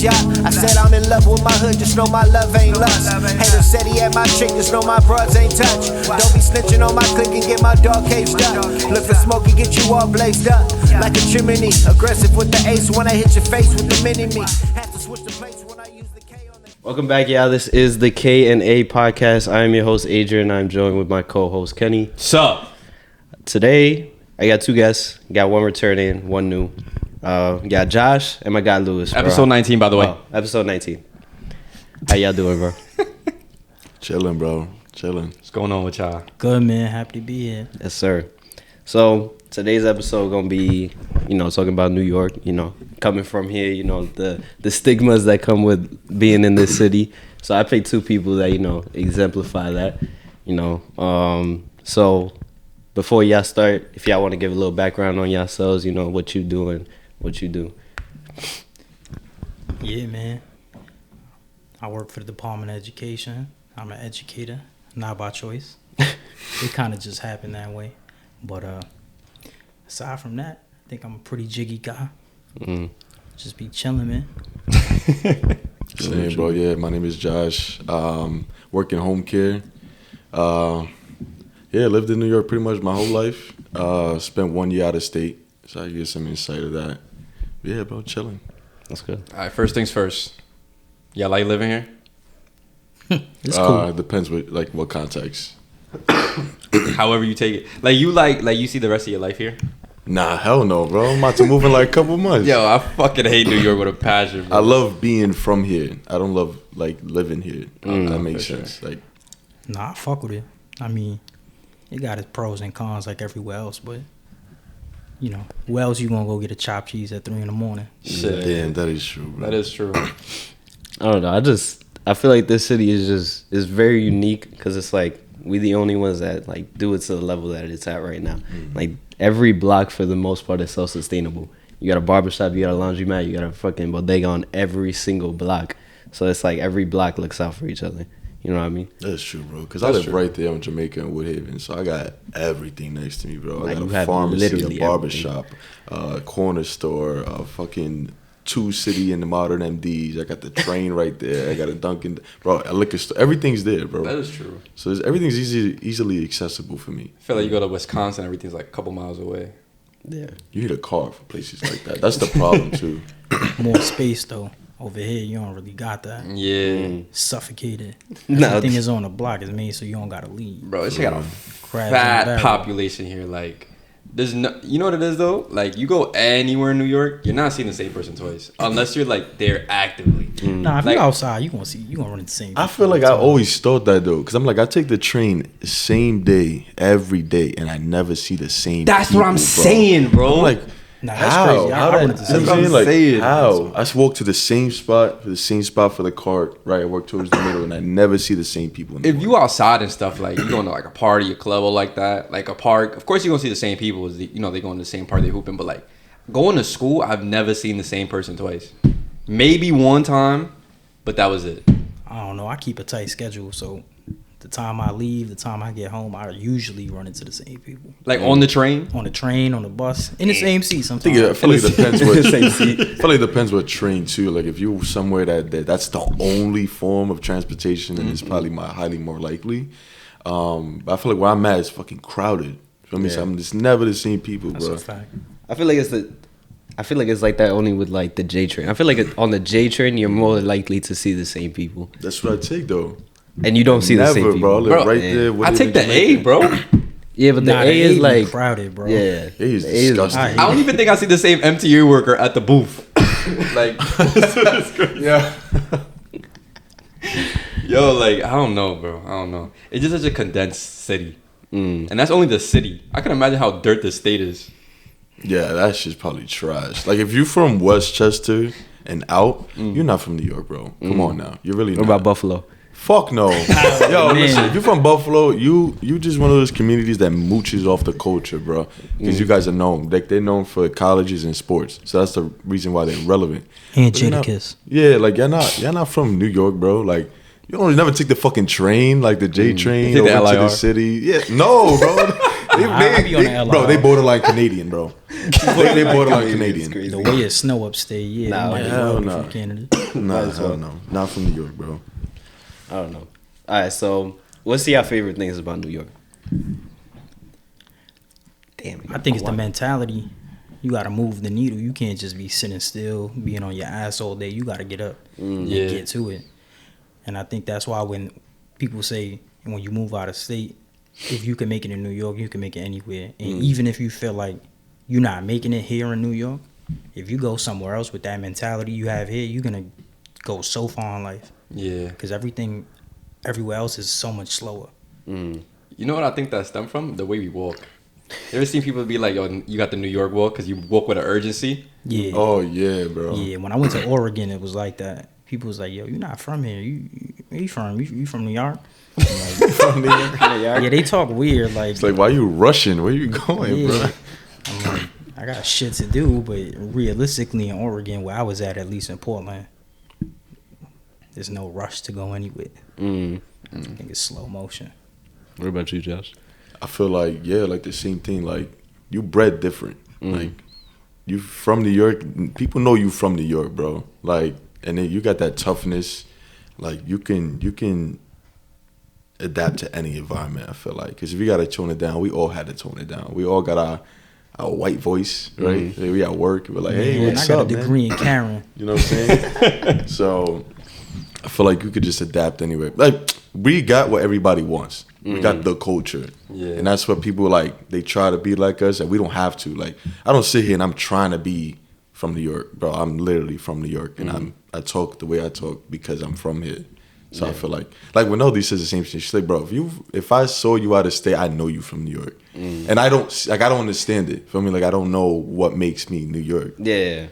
lust, yeah. I said I'm in love with my hood, just know my love ain't lust. Hater said he had my chick, just know my broads ain't touch. Don't be snitching on my clique and get my dog caged up. Look for smoke and get you all blazed up like a chimney. Aggressive with the ace when I hit your face with the mini-me. Have to switch the place when I use the K on the... Welcome back, y'all. This is the K&A podcast. I am your host, Adrian. I'm joined with my co-host, Kenny. Sup? Today, I got two guests. Got one returning, one new. Got Josh and my guy, Lewis. Bro. Episode 19, by the way. Oh, episode 19. How y'all doing, bro? Chilling, bro. Chilling. What's going on with y'all? Good, man. Happy to be here. Yes, sir. So, today's episode going to be, talking about New York, coming from here, the stigmas that come with being in this city. So, I picked two people that, exemplify that, So, before y'all start, if y'all want to give a little background on yourselves, what you do and what you do. Yeah, man. I work for the Department of Education. I'm an educator, not by choice. It kind of just happened that way. But aside from that, I think I'm a pretty jiggy guy. Just be chilling, man. Same, bro. Yeah, my name is Josh. Work in home care. Lived in New York pretty much my whole life. Spent 1 year out of state, so I get some insight of that. Yeah, bro, chilling. That's good. All right, first things first. Y'all like living here? It's cool. Depends what context. However you take it. Like you see the rest of your life here? Nah, hell no, bro. I'm about to move in like a couple months. Yo, I fucking hate New York with a passion, bro. I love being from here. I don't love living here. That makes sense. Sure. Nah, I fuck with it. I mean, it got its pros and cons like everywhere else, but where else you gonna go get a chopped cheese at 3 a.m? Shit. Damn, that is true, bro. That is true. I don't know. I feel like this city is very unique because it's like we the only ones that like do it to the level that it's at right now. Like every block for the most part is self-sustainable. You got a barbershop, you got a laundromat, you got a fucking bodega on every single block. So it's like every block looks out for each other. You know what I mean? That's true, bro. Because I live right there in Jamaica and Woodhaven, so I got everything next to me, bro. Like I got a pharmacy, a barbershop, a corner store, a fucking 2 City and the Modern MDs. I got the train right there. I got a Dunkin', bro, a liquor store. Everything's there, bro. That is true. So everything's easily accessible for me. I feel like you go to Wisconsin, everything's like a couple miles away. Yeah. You need a car for places like that. That's the problem, too. More space, though. Over here, you don't really got that. Yeah. Suffocated. No. Everything is on the block is made so you don't got to leave. Bro, it's got a Crabs fat and population here. Like, there's no, you know what it is though? Like, you go anywhere in New York, you're not seeing the same person twice, unless you're like there actively. Nah, if Like- you outside, you gonna run into the same. I feel like I always thought that, though. Because I'm like, I take the train same day, every day, and I never see the same That's people, what I'm bro. saying, bro. I'm like, Nah, that's how? crazy. How I did- wanted to you say know what I'm that. saying? saying. Like, how? I just walk to the same spot for the cart, right? I work towards the middle, and I never see the same people. If you outside and stuff, like you going to like a party, a club or like that, like a park, of course you're gonna see the same people. They go in the same party, they hooping. But like going to school, I've never seen the same person twice. Maybe one time, but that was it. I don't know. I keep a tight schedule, so the time I leave, the time I get home, I usually run into the same people. Like on the train. On the train, on the bus, in the same seat I sometimes. feel like it depends what Same seat. I feel like it depends what train too. Like if you're somewhere that's the only form of transportation, then it's probably highly more likely. But I feel like where I'm at is fucking crowded. I mean, so I'm just never the same people, That's bro. a fact. I feel like it's like that only with like the J train. I feel like on the J train you're more likely to see the same people, That's what I take though. and you don't see Never, the same people. bro. I live Bro, right yeah. there. I Woodhaven, take the A, Jamaica. bro. Yeah, but the Nah, A is be like crowded, bro. Yeah, A is The A is- disgusting. I I don't even think I see the same MTU worker at the booth. Like, Yeah. yo, like I don't know, bro. I don't know. It's just such a condensed city, and that's only the city. I can imagine how dirt the state is. Yeah, that shit's probably trash. Like if you're from Westchester and out, you're not from New York, bro. Come on now. You're really What not. about Buffalo? Fuck no. Yo, Man. listen, if you're from Buffalo, you just one of those communities that mooches off the culture, bro. Because you guys are known. Like they're known for colleges and sports. So that's the reason why they're relevant. And But you're not- Jadakiss. Yeah, like y'all not from New York, bro. Like you don't never take the fucking train, like the J train You take the over to the LIR? city. Yeah, no, bro. I be on the Bro, LIR. they borderline Canadian, bro. They borderline It's Canadian. crazy. The way it snow upstate, yeah, Nah, it might be hell well nah. from Canada. Nah, as hell well. no. Not from New York, bro. I don't know. All right, so what's your favorite things about New York? Damn. I think it's the mentality. You got to move the needle. You can't just be sitting still, being on your ass all day. You got to get up and Yeah. get to it. And I think that's why when people say when you move out of state, if you can make it in New York, you can make it anywhere. And even if you feel like you're not making it here in New York, if you go somewhere else with that mentality you have here, you're going to go so far in life. Yeah. Because everything everywhere else is so much slower. You know what I think that stemmed from? The way we walk. You ever seen people be like, "Yo, you got the New York walk because you walk with an urgency"? Yeah. Oh yeah, bro. Yeah, when I went to Oregon, it was like that. People was like, "Yo, you're not from here. Where you from? You from New York?" I'm like, From New York. yeah, they talk weird. Like, It's like, why you rushing? Where you going, yeah. bro? I'm like, I got shit to do, but realistically, in Oregon, where I was at least in Portland, there's no rush to go anywhere. I think it's slow motion. What about you, Josh? I feel like like the same thing. Like you bred different. Like you from New York. People know you from New York, bro. Like, and then you got that toughness. Like you can adapt to any environment. I feel like because if you gotta tone it down, we all had to tone it down. We all got our white voice, right? We at work. We're like, hey, Man, what's I got up, a degree man? in Karen. You know what I'm saying? So I feel like you could just adapt anyway. Like we got what everybody wants. We got the culture. Yeah. And that's what people like. They try to be like us, and we don't have to. Like I don't sit here and I'm trying to be from New York, bro. I'm literally from New York, and I talk the way I talk because I'm from here. So I feel like when Odie says the same thing, she's like, bro, if I saw you out of state, I know you from New York, and I don't understand it. Feel me? Like I don't know what makes me New York. Yeah,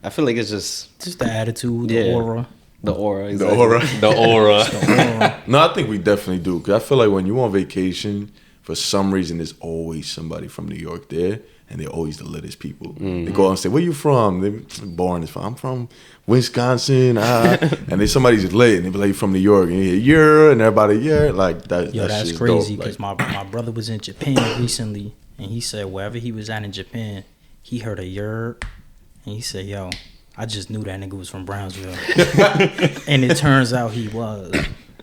I feel like it's just The attitude, the aura. the aura. The Exactly. aura. The aura. No, I think we definitely do. Because I feel like when you on vacation, for some reason, there's always somebody from New York there. And they're always the littest people. They go out and say, where you from? They're born as I'm from Wisconsin. And then somebody's lit. And they be like, you from New York. And you hear, and everybody, like that. Yo, that's shit's crazy dope. because Like, my brother was in Japan recently, and he said wherever he was at in Japan, he heard a yerd, and he said, yo, I just knew that nigga was from Brownsville. And it turns out he was.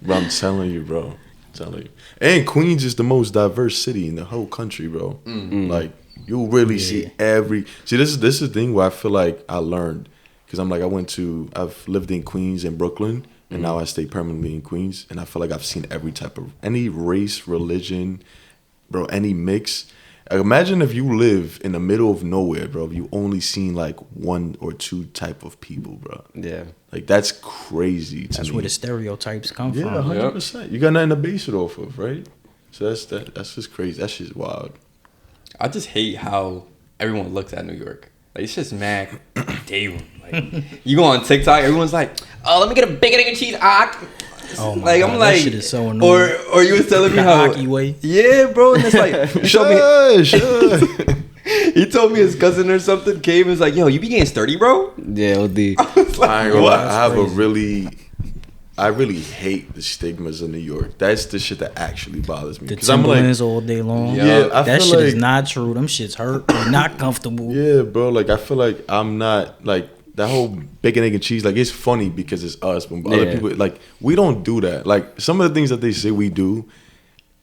bro, I'm telling you, bro. I'm telling you. And Queens is the most diverse city in the whole country, bro. Like, you really see this is the thing where I feel like I learned because I've lived in Queens and Brooklyn, and now I stay permanently in Queens, and I feel like I've seen every type of any race, religion, bro, any mix. Imagine if you live in the middle of nowhere, bro. You only seen like one or two type of people, bro. Yeah, Like that's crazy to That's me. where the stereotypes come Yeah, from. 100%. You got nothing to base it off of, right? So that's just crazy. That shit's wild. I just hate how everyone looks at New York. Like it's just mad day room. Like you go on TikTok, everyone's like, "Oh, let me get a bacon egg and cheese." Oh my Like God, I'm that like, shit is so annoying. or you was telling me The how, hockey way. yeah, bro, and it's like he told me Shush. he told me his cousin or something came and was like, "Yo, you be getting sturdy, bro." yeah, OD. It's like, I ain't gonna what? lie. I really hate the stigmas of New York. That's the shit that actually bothers me. The 'Cause I'm like, Timberlands all day long. Yeah, I That feel shit is like- not true. Them shits hurt. They're not comfortable. yeah, bro. Like I feel like I'm not like that whole bacon egg and cheese. Like it's funny because it's us, but other Yeah. people like we don't do that. Like some of the things that they say we do,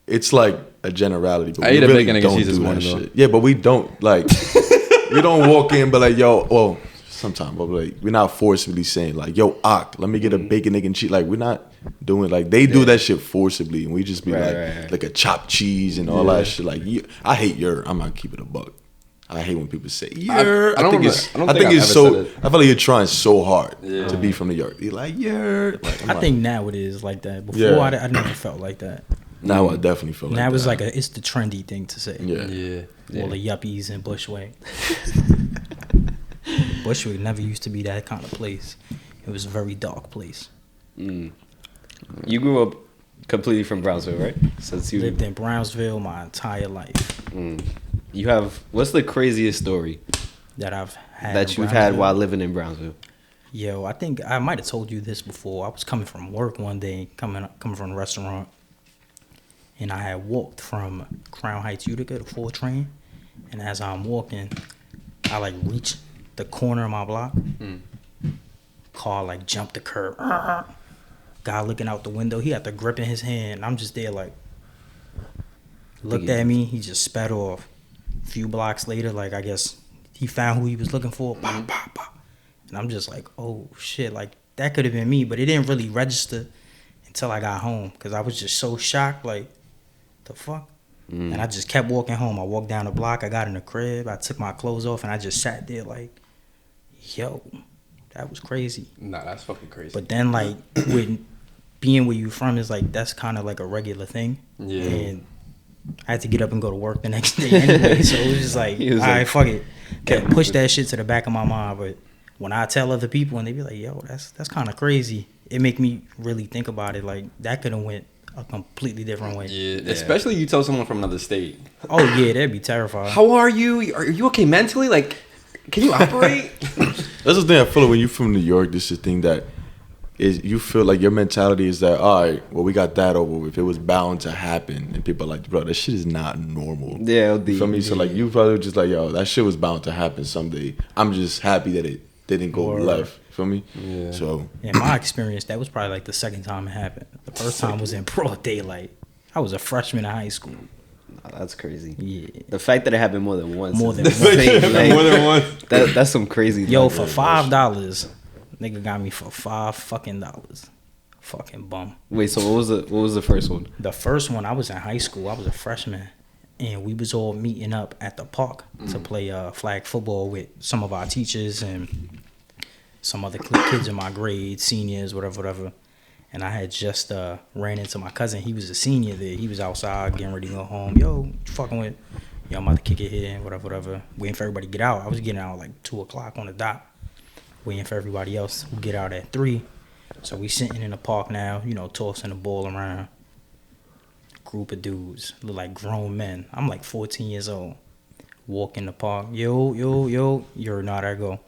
it's like a generality. But I we ate a really bacon, egg, and don't cheese this do that morning, though. shit. Yeah, but we don't like we don't walk in, but like yo, well. Sometimes, but like we're not forcibly saying like, "Yo, let me get a bacon, egg, and cheese." Like we're not doing like they do that shit forcibly, and we just be Right. like a chopped cheese and all that shit. Like I hate your. I'm not keeping it a buck. I hate when people say "yer." I don't think remember- it's. I don't I think think I've it's ever so. said it. I feel like you're trying so hard to be from New York. You're like "yer." Like, I'm I not- think now it is like that. Before Yeah. I never felt like that. now I definitely feel like Now it's that. like it's the trendy thing to say. yeah. Yeah. All the yuppies in Bushwick. Bushwick never used to be that kind of place. It was a very dark place. You grew up completely from Brownsville, right? Since you Lived in Brownsville my entire life you have what's the craziest story that I've had. that in you've had Brownsville. while living in Brownsville? Yo, I think I might have told you this before. I was coming from work one day, coming from a restaurant, and I had walked from Crown Heights, Utica, to 4 train. And as I'm walking, I like reach the corner of my block. Car like jumped the curb. Guy looking out the window. He had the grip in his hand. I'm just there like, looked at me. He just sped off. A few blocks later, like I guess he found who he was looking for. Pop, pop, pop. And I'm just like, oh shit, like that could have been me, but it didn't really register until I got home because I was just so shocked, like, the fuck? And I just kept walking home. I walked down the block. I got in the crib. I took my clothes off and I just sat there like, yo, that was crazy. Nah, that's fucking crazy. But then like with being where you from is like that's kind of like a regular thing. Yeah. And I had to get up and go to work the next day anyway. So it was just like, all right, fuck it. Can't push that shit to the back of my mind. But when I tell other people and they be like, yo, that's kind of crazy, it make me really think about it. Like that could have went a completely different way. Yeah, especially you tell someone from another state. Oh yeah, that'd be terrifying. How are you? Are you okay mentally? Like, can you operate? That's the thing I feel like when you're from New York, this is the thing that is you feel like your mentality is that, all right, well, we got that over with. It was bound to happen. And people are like, bro, that shit is not normal. Yeah, You feel me? So like you probably just like, yo, that shit was bound to happen someday. I'm just happy that it didn't go left. Feel me? Yeah. So In my experience, that was probably like the second time it happened. The first time was in broad daylight. I was a freshman in high school. Nah, that's crazy. Yeah. The fact that it happened more than once. More is than insane. Like, More than once. That's some crazy. Yo, like, for $5, nigga got me for $5 fucking dollars. Fucking bum. Wait, so what was the first one? The first one, I was in high school. I was a freshman, and we was all meeting up at the park to play flag football with some of our teachers and some other kids in my grade, seniors, whatever. And I had just ran into my cousin. He was a senior there. He was outside getting ready to go home. Yo, what you fucking with? Yo, I'm about to kick it here, whatever. Waiting for everybody to get out. I was getting out like 2 o'clock on the dot. Waiting for everybody else who get out at 3. So we sitting in the park now, you know, tossing the ball around. Group of dudes, look like grown men. I'm like 14 years old. Walk in the park. Yo, you're not I go.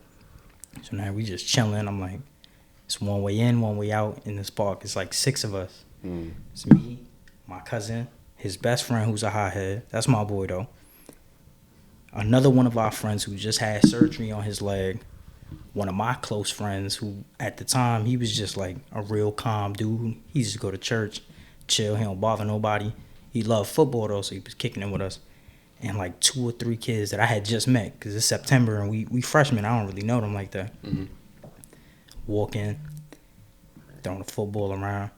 So now we just chilling. I'm like, it's one way in, one way out in this park. It's like 6 of us. It's me, my cousin, his best friend who's a hothead. That's my boy though. Another one of our friends who just had surgery on his leg. One of my close friends who at the time he was just like a real calm dude. He used to go to church, chill, he don't bother nobody. He loved football though, so he was kicking it with us. And like 2 or 3 kids that I had just met because it's September and we freshmen. I don't really know them like that. Walk in, throwing the football around.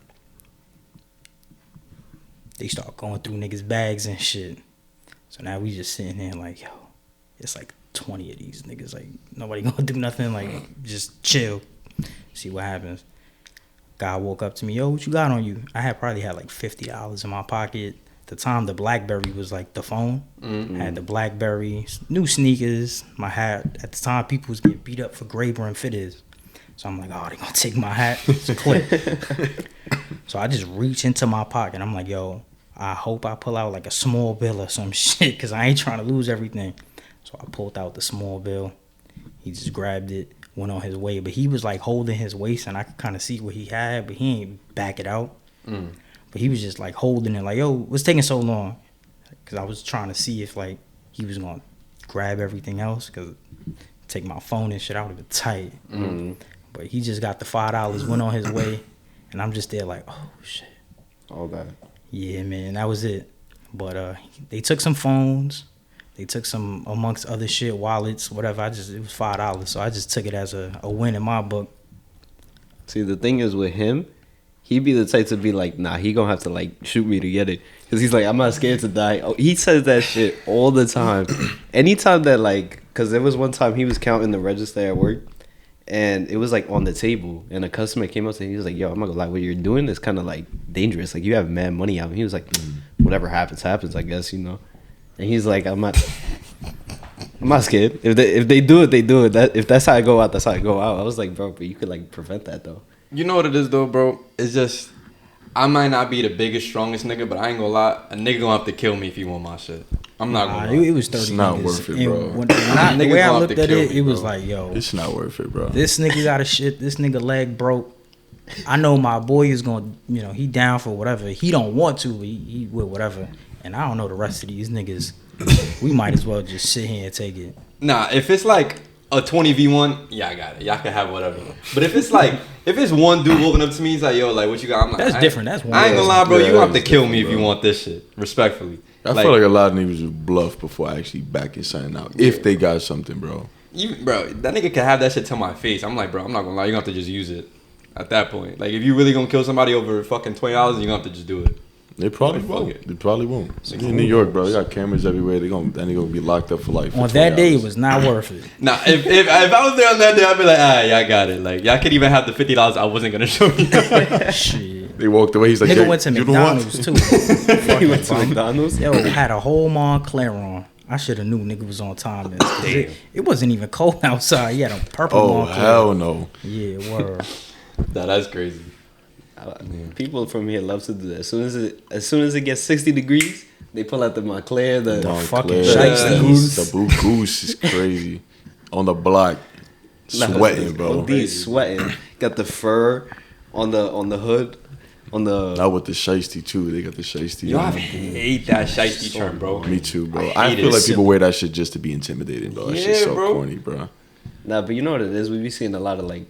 They start going through niggas' bags and shit. So now we just sitting there like, yo, it's like 20 of these niggas. Like, nobody gonna do nothing. Like, just chill. See what happens. Guy woke up to me, yo, what you got on you? I probably had like $50 in my pocket. At the time, the BlackBerry was like the phone. I had the BlackBerry, new sneakers, my hat. At the time, people was getting beat up for gray brim fitteds. So I'm like, oh, they gonna take my hat. It's a clip. So I just reach into my pocket. I'm like, yo, I hope I pull out like a small bill or some shit because I ain't trying to lose everything. So I pulled out the small bill. He just grabbed it, went on his way. But he was like holding his waist and I could kind of see what he had, but he ain't back it out. But he was just like holding it like, yo, what's taking so long? Because I was trying to see if like he was going to grab everything else because take my phone and shit out of it tight. But he just got the $5, went on his way. And I'm just there like, oh, shit. All that. Yeah, man, that was it. But they took some phones. They took some, amongst other shit, wallets, whatever. It was $5. So I just took it as a win in my book. See, the thing is with him, he'd be the type to be like, nah, he gonna have to like shoot me to get it. Because he's like, I'm not scared to die. Oh, he says that shit all the time. Anytime that like, because there was one time he was counting the register at work. And it was like on the table, and a customer came up to him. He was like, "Yo, I'm not gonna lie, what you're doing is kind of like dangerous. Like you have mad money out." And he was like, "Whatever happens, happens. I guess you know." And he's like, "I'm not scared. If they do it, they do it. That if that's how I go out, that's how I go out." I was like, "Bro, but you could like prevent that though." You know what it is though, bro? It's just I might not be the biggest, strongest nigga, but I ain't gonna lie, a nigga gonna have to kill me if he want my shit. I'm not gonna lie. It was 30 It's not niggas. worth it, And bro. the way I looked at it, it was like, yo, it's not worth it, bro. this nigga got a shit. This nigga leg broke. I know my boy is going to, you know, he down for whatever. He don't want to, but he will whatever. And I don't know the rest of these niggas. we might as well just sit here and take it. Nah, if it's like a 20v1, yeah, I got it. Y'all can have whatever. But if it's like, if it's one dude walking up to me, he's like, yo, like, what you got? I'm like, That's different. That's one. I ain't gonna lie, bro. Yeah, You have to that's kill me different, if you bro. want this shit. Respectfully. I feel like a lot of niggas just bluff before actually backing something out. If they got something, bro. Bro, that nigga can have that shit to my face. I'm like, bro, I'm not gonna lie. You're gonna have to just use it at that point. Like, if you really gonna kill somebody over fucking $20, you're gonna have to just do it. They probably Like, fuck won't. it. They probably won't. In New York, bro, they got cameras everywhere. That nigga gonna be locked up for life. On that day, it was not worth it. Nah, if I was there on that day, I'd be like, y'all got it. Like, y'all could even have the $50 I wasn't gonna show you. Shit. They walked away. He's like, Nigga yeah, went to you don't want- McDonald's too. He went to McDonald's. Yo, had a whole Montclair on. I should have knew nigga was on time. Then, 'cause it wasn't even cold outside. He had a purple Oh Montclair. hell no! Yeah, word. Nah, that's crazy. People from here love to do that. As soon as it gets 60 degrees, they pull out the Montclair, the fucking Montclair, shiesty goose. The blue goose is crazy. On the block, sweating, bro. These sweating. Got the fur on the hood, on the. Not with the shiesty too. They got the shiesty. Yo, I on. hate that shiesty term, bro. Me too, bro. I I hate feel it. like people wear that shit just to be intimidating, bro. That shit's Yeah, so bro. corny, bro. Nah, but you know what it is? We be seeing a lot of like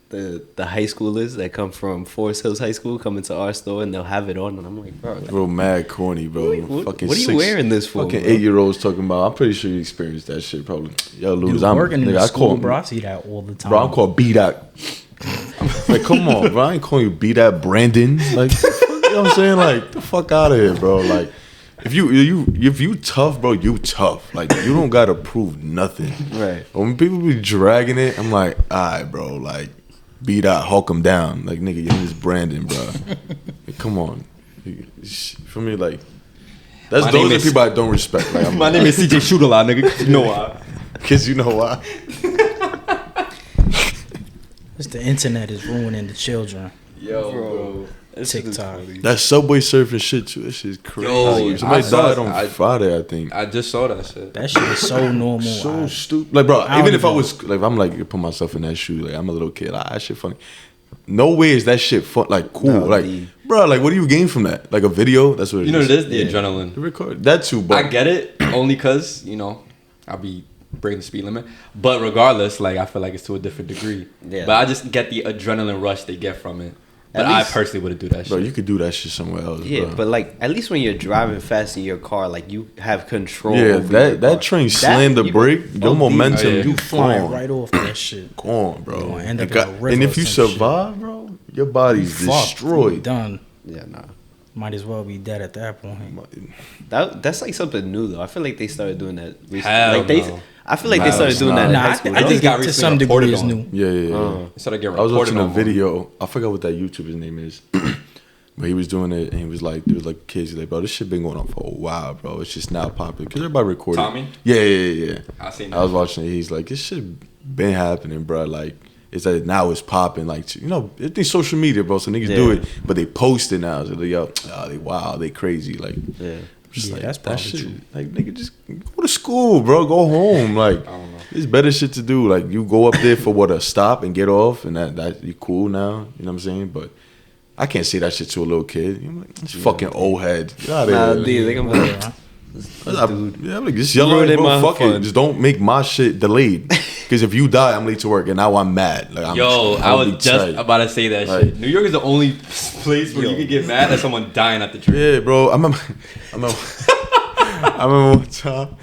the high schoolers that come from Forest Hills High School coming to our store and they'll have it on, and I'm like, bro, Real mad corny, bro. what are you wearing this for? Fucking bro? 8-year-olds talking about. I'm pretty sure you experienced that shit, probably. Yo, Dude, lose. working in nigga, the I school, call, bro. I see that all the time. Bro, I'm called B-Dot. Like, come on, bro. I ain't calling you B-Dot Brandon. Like, you know what I'm saying? Like, the fuck out of here, bro. Like, if you tough, bro, you tough. Like, you don't gotta prove nothing. Right. When people be dragging it, I'm like, alright, bro. Like, B-Dot, Hulk him down. Like, nigga, your name is Brandon, bro. Like, come on. For me, like, those are people I don't respect. Like, My name is CJ Shootalot, nigga. You know why? Because you know why? It's the internet is ruining the children. Yo, bro. TikTok. That Subway surfing shit, too. That shit's crazy. Yo, Somebody I saw died it. on Friday, I think. I just saw that shit. That shit is so normal. So stupid. Like, bro, I even don't if I even- was, like, I'm like, put myself in that shoe. Like, I'm a little kid. Like, that shit funny. No way is that shit fun. Like, cool. No, like, bro, like, what do you gain from that? Like, a video? That's what it is. You know what it is? The adrenaline. The record. That too, but I get it, only because, you know, I'll be breaking the speed limit. But regardless, like, I feel like it's to a different degree. Yeah. But I just get the adrenaline rush they get from it. But At I least- personally wouldn't do that bro, shit. you could do that shit somewhere else, Yeah, bro. but like at least when you're driving fast in your car, like you have control. Yeah, over your car. that train slammed the you- brake. Your OD. momentum, Oh, yeah. you Flying gone. right off that shit. Gone, bro. You gonna end up And in a river and or if you some shit. survive, bro, your body's Fuck, destroyed. Done. Yeah, nah. Might as well be dead at that point. That's like something new though. I feel like they started doing that recently. Hell like they, no. I feel like Nah, they started it's doing not. that in Nah, high I school. think I just got to recently some degree reported is on. new. Yeah. Instead of getting I was reported watching a on. video. I forgot what that YouTuber's name is. But he was doing it, and he was like, there was like kids. He's like, bro, this shit been going on for a while, bro. It's just now popular because everybody recorded. Tommy? Yeah. I seen I was that. watching it. He's like, this shit been happening, bro. Like, it's like now it's popping. Like, you know, it's social media, bro. So niggas do Yeah. it, but they post it now. So they they wow, they crazy. Like, Yeah. just Yeah, like, that's that probably shit. true. Like, nigga, just go to school, bro. Go home. Like, I don't know. there's better shit to do. Like, you go up there for what, a stop and get off, and that you cool now. You know what I'm saying? But I can't say that shit to a little kid. I'm like, this fucking old head. Get out Nah, of here. dude, they gonna be like, Yeah, I'm like, just yell at me, ruining bro. my Fuck it. fun. Just don't make my shit delayed. Because if you die, I'm late to work, and now I'm mad. Like, Yo, I I'll be was just tight. about to say that Like- shit. New York is the only place where you can get mad at someone dying at the train. Yeah, bro. I remember one time.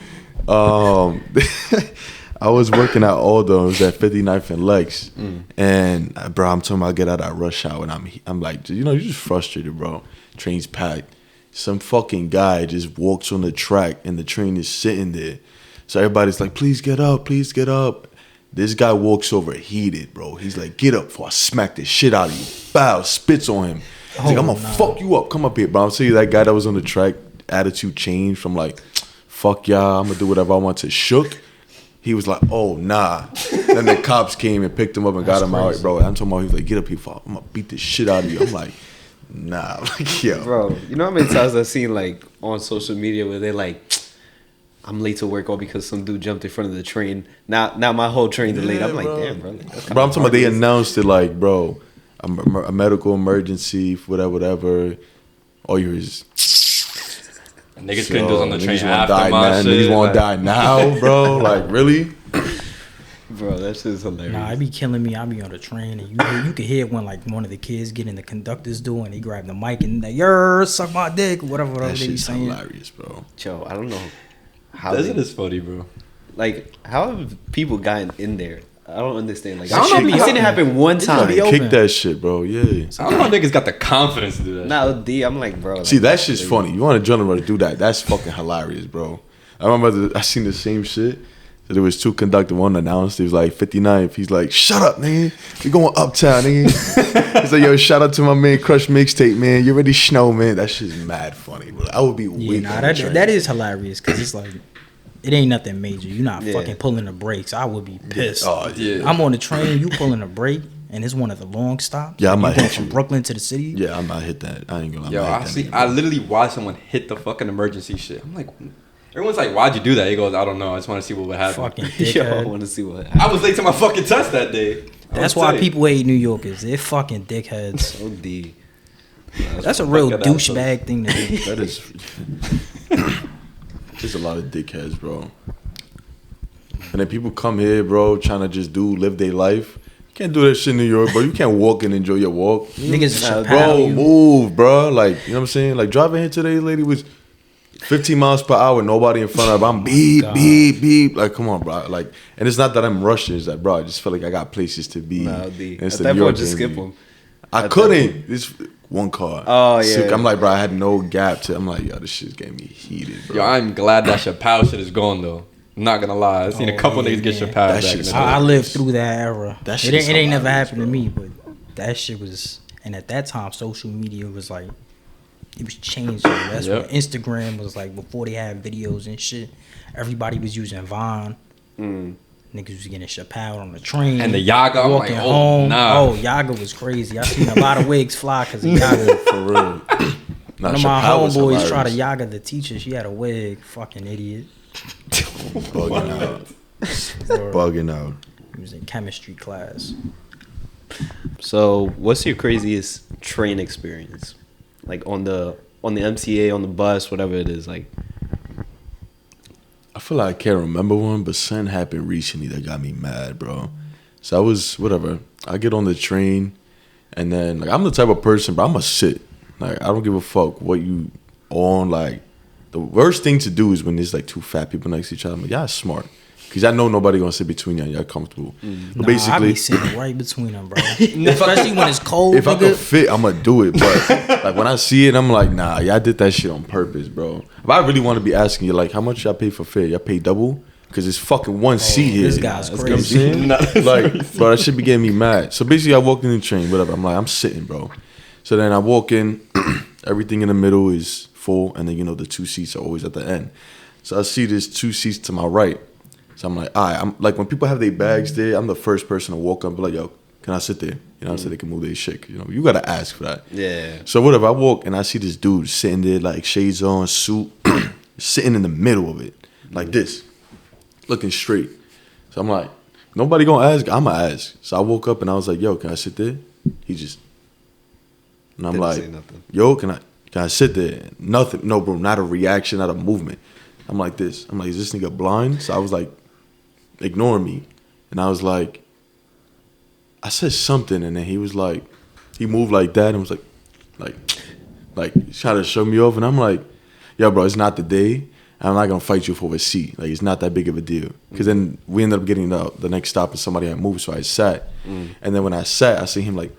I was working at Aldo. It was at 59th and Lex, and bro, I'm talking about get out at rush hour, and I'm like, you know, you're just frustrated, bro. Train's packed. Some fucking guy just walks on the track, and the train is sitting there. So everybody's like, please get up, please get up. This guy walks over heated, bro. He's like, get up before I smack the shit out of you. Bow, spits on him. He's like, I'm gonna fuck you up. Come up here, bro. I'll tell you, that guy that was on the track, attitude changed from like, fuck y'all, I'm gonna do whatever I want, to shook. He was like, oh, nah. Then the cops came and picked him up and got him out, bro. I'm talking about, he was like, get up here, I'm gonna beat the shit out of you. I'm like, nah. I'm like, yo. bro, you know how many times I've seen like on social media where they're like, I'm late to work all because some dude jumped in front of the train. Now my whole train delayed. I'm like, bro. damn, bro. Like, that's Bro, I'm talking about they hard. announced it like, bro, a medical emergency, whatever. All you hear is, Niggas couldn't do this on the train Niggas wanna after die my now. shit. Niggas want like- to die now, bro. Like, really? Bro, that shit's hilarious. Nah, it be killing me. I be on the train and you could hear when like one of the kids get in the conductor's door and he grab the mic and like, "Yer, suck my dick," whatever That they be shit's saying. hilarious, bro. Yo, I don't know how That they, shit is funny, bro. like how have people gotten in there? I don't understand. Like, I don't know, you seen it happen one gonna time. be open. Kick that shit, bro. Yeah. I don't know if niggas got the confidence to do that. Nah, D, I'm like, bro. See, like, that shit's funny. You want a general to do that? That's fucking hilarious, bro. I remember I seen the same shit. So there was two conductor. One announced. He was like 59th. He's like, "Shut up, nigga. We going uptown, nigga." He's like, "Yo, shout out to my man Crush Mixtape, man. You already snow, man." That shit's mad funny, bro. I would be Yeah, weak. nah, on the train. that is hilarious because it's like it ain't nothing major. You're not Yeah. fucking pulling the brakes. I would be pissed. Oh yeah. Yeah. I'm on the train, you pulling a brake, and it's one of the long stops. Yeah, I You might going hit from you. Brooklyn to the city. Yeah, I might hit that. I ain't gonna lie. Yo, might I hit that see. nigga, I bro. literally watched someone hit the fucking emergency shit. I'm like, everyone's like, "Why'd you do that?" He goes, "I don't know. I just want to see what would happen." Fucking Yo, I dickhead. want to see what I happens. was late to my fucking test that day. That's why people hate New Yorkers. They're fucking dickheads. So D. That's a real fucking douchebag thing to do. That is. There's a lot of dickheads, bro. And then people come here, bro, trying to just live their life. You can't do that shit in New York, bro. You can't walk and enjoy your walk. Niggas Nah, Chappelle, Bro, you. move, bro. Like, you know what I'm saying? Like, driving here today, lady was 15 miles per hour, nobody in front of her. I'm beep, God. beep, beep. Like, come on, bro. Like, and it's not that I'm rushing. It's like, bro, I just feel like I got places to be. Nah, D. And it's At the that New York point, just game, skip dude. them. I At that couldn't. This one car. Oh, So yeah. I'm like, bro, I had no gap to. I'm like, yo, this shit's getting me heated, bro. Yo, I'm glad that Chappelle shit is gone though. I'm not gonna lie. I've seen a Oh, couple yeah, niggas get man. Chappelle That back in shit's the I day. lived through that era. That It shit ain't, is it ain't never hilarious, happened to bro. me, but that shit was. And at that time, social media was like, it was changing. That's Yep. when Instagram was like before they had videos and shit. Everybody was using Vine. Niggas was getting Chappelle on the train. And the Yaga, I'm walking like, oh, home. nah. Oh, Yaga was crazy. I seen a lot of wigs fly because of Yaga. For real. Nah, One of my Chappelle was homeboys tried to hilarious. Yaga the teacher. She had a wig. Fucking idiot. Bugging out. Or Bugging out. he was in chemistry class. So, what's your craziest train experience? Like on the MTA, on the bus, whatever it is. Like, I feel like I can't remember one, but something happened recently that got me mad, bro. So I was whatever. I get on the train, and then like I'm the type of person, but I'm a sit. Like I don't give a fuck what you on. Like the worst thing to do is when there's like two fat people next to each other. I'm like, y'all smart, cause I know nobody gonna sit between y'all. And y'all comfortable. But Nah, I basically, be sitting right between them, bro. Especially when it's cold. if I nigga. could fit, I'ma do it. But like when I see it, I'm like, nah, y'all did that shit on purpose, bro. If I really want to be asking you, like, how much y'all pay for fare? Y'all pay double? Cause it's fucking one seat here. this guy's You know what I'm crazy. saying? Like, bro, that should be getting me mad. So basically, I walked in the train, whatever. I'm like, I'm sitting, bro. So then I walk in, everything in the middle is full, and then the 2 seats are always at the end. So I see there's 2 seats to my right. So I'm like, all right. I'm like, when people have their bags there, I'm the first person to walk up and be like, yo, can I sit there? So they can move their shit. You gotta ask for that. yeah. So whatever, I walk and I see this dude sitting there, like shades on, suit, sitting in the middle of it, like this, looking straight. So I'm like, nobody gonna ask, I'ma ask. So I woke up and I was like, yo, can I sit there? He just, and I'm Didn't say like, nothing. yo, can I sit there? Nothing, no, bro, not a reaction, not a movement. I'm like this. I'm like, is this nigga blind? So I was like, ignoring me, and I was like, I said something, and then he was like, he moved like that and was like trying to show me off, and I'm like, yo, bro, it's not the day. I'm not gonna fight you for a seat. Like, it's not that big of a deal. Because then we ended up getting the next stop, and somebody had moved, so I sat. And then when I sat, I see him like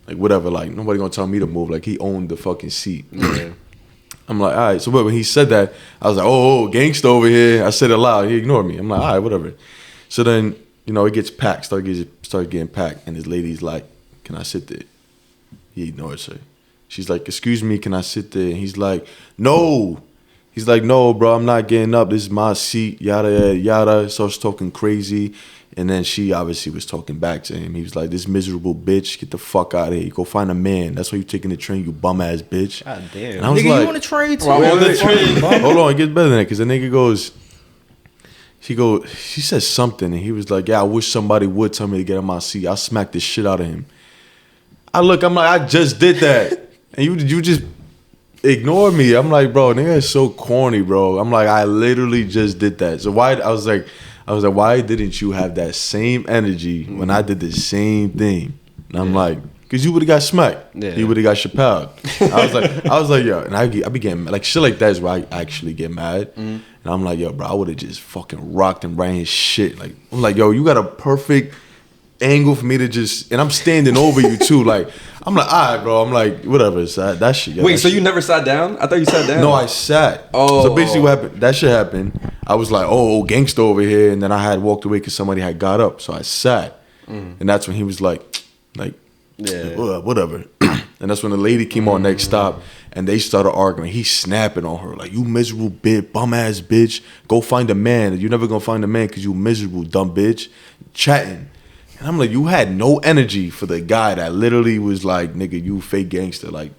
whatever. Like, nobody gonna tell me to move. Like, he owned the fucking seat. Yeah. I'm like, all right. So when he said that, I was like, oh, gangsta over here. I said it loud. He ignored me. I'm like, all right, whatever. So then, it gets packed. Started getting packed. And this lady's like, can I sit there? He ignores her. She's like, excuse me, can I sit there? And he's like, no. He's like, no, bro, I'm not getting up. This is my seat, yada, yada, yada. Starts talking crazy. And then she obviously was talking back to him. He was like, this miserable bitch, get the fuck out of here. Go find a man. That's why you taking the train, you bum-ass bitch. God damn. And I was Nigga, like, you on the train too? Well, I'm on the train. hold on, it gets better than that. Because the nigga goes, she says something. And he was like, yeah, I wish somebody would tell me to get in my seat. I'll smack the shit out of him. I'm like, I just did that. And you just ignore me. I'm like, bro, nigga is so corny, bro. I'm like, I literally just did that. So why? I was like, why didn't you have that same energy when I did the same thing? And I'm like, cause you would have got smacked. Yeah. You would have got Chappelle. I was like, yo, and I be getting like shit like that is where I actually get mad. And I'm like, yo, bro, I would have just fucking rocked and ran his shit. Like, I'm like, yo, you got a perfect angle for me to just, and I'm standing over you too. Like, I'm like, all right, bro. I'm like, whatever. So that shit. Yeah, Wait, that so shit. you never sat down? I thought you sat down. No, I sat. Oh. So basically what happened, that shit happened. I was like, oh, gangsta over here. And then I had walked away because somebody had got up. So I sat. And that's when he was like, Yeah. whatever. And that's when the lady came on next stop. And they started arguing. He's snapping on her. Like, you miserable bitch, bum ass bitch. Go find a man. You're never going to find a man because you miserable, dumb bitch. Chatting. And I'm like, you had no energy for the guy that literally was like, nigga, you fake gangster. Like,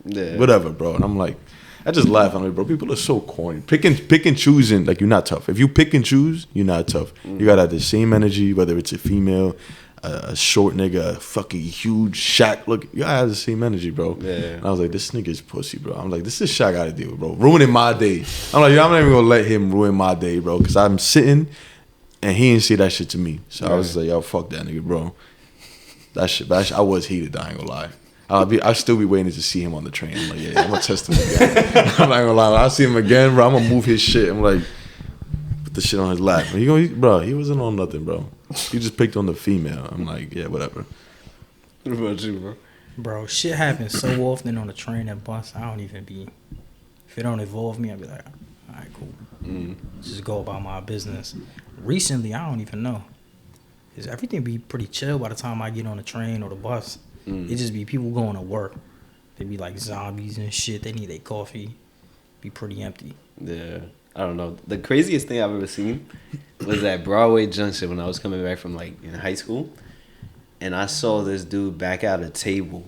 whatever, bro. And I'm like, I just laugh. I'm like, bro, people are so corny. Pick and choosing, like, you're not tough. If you pick and choose, you're not tough. You gotta have the same energy, whether it's a female, a short nigga, a fucking huge Shaq. Look, you gotta have the same energy, bro. Yeah. And I was like, this nigga's pussy, bro. I'm like, this is Shaq I gotta deal with, bro. Ruining my day. I'm like, I'm not even gonna let him ruin my day, bro. Because I'm sitting and he didn't say that shit to me. So I was like, yo, fuck that nigga, bro. That shit, I was heated, I ain't gonna lie. I'll still be waiting to see him on the train. I'm like, yeah, I'm gonna test him again. I'm not gonna lie. When I see him again, bro, I'm gonna move his shit. I'm like, put the shit on his lap. Bro, he wasn't on nothing, bro. He just picked on the female. I'm like, yeah, whatever. What about you, bro? Bro, shit happens so often on the train and bus. I don't even be. If it don't involve me, I'll be like, all right, cool. Just go about my business. Recently, I don't even know. Cause everything be pretty chill by the time I get on the train or the bus. It just be people going to work. They be like zombies and shit. They need their coffee. Be pretty empty. Yeah. I don't know. The craziest thing I've ever seen was at Broadway Junction when I was coming back from like in high school. And I saw this dude back out a table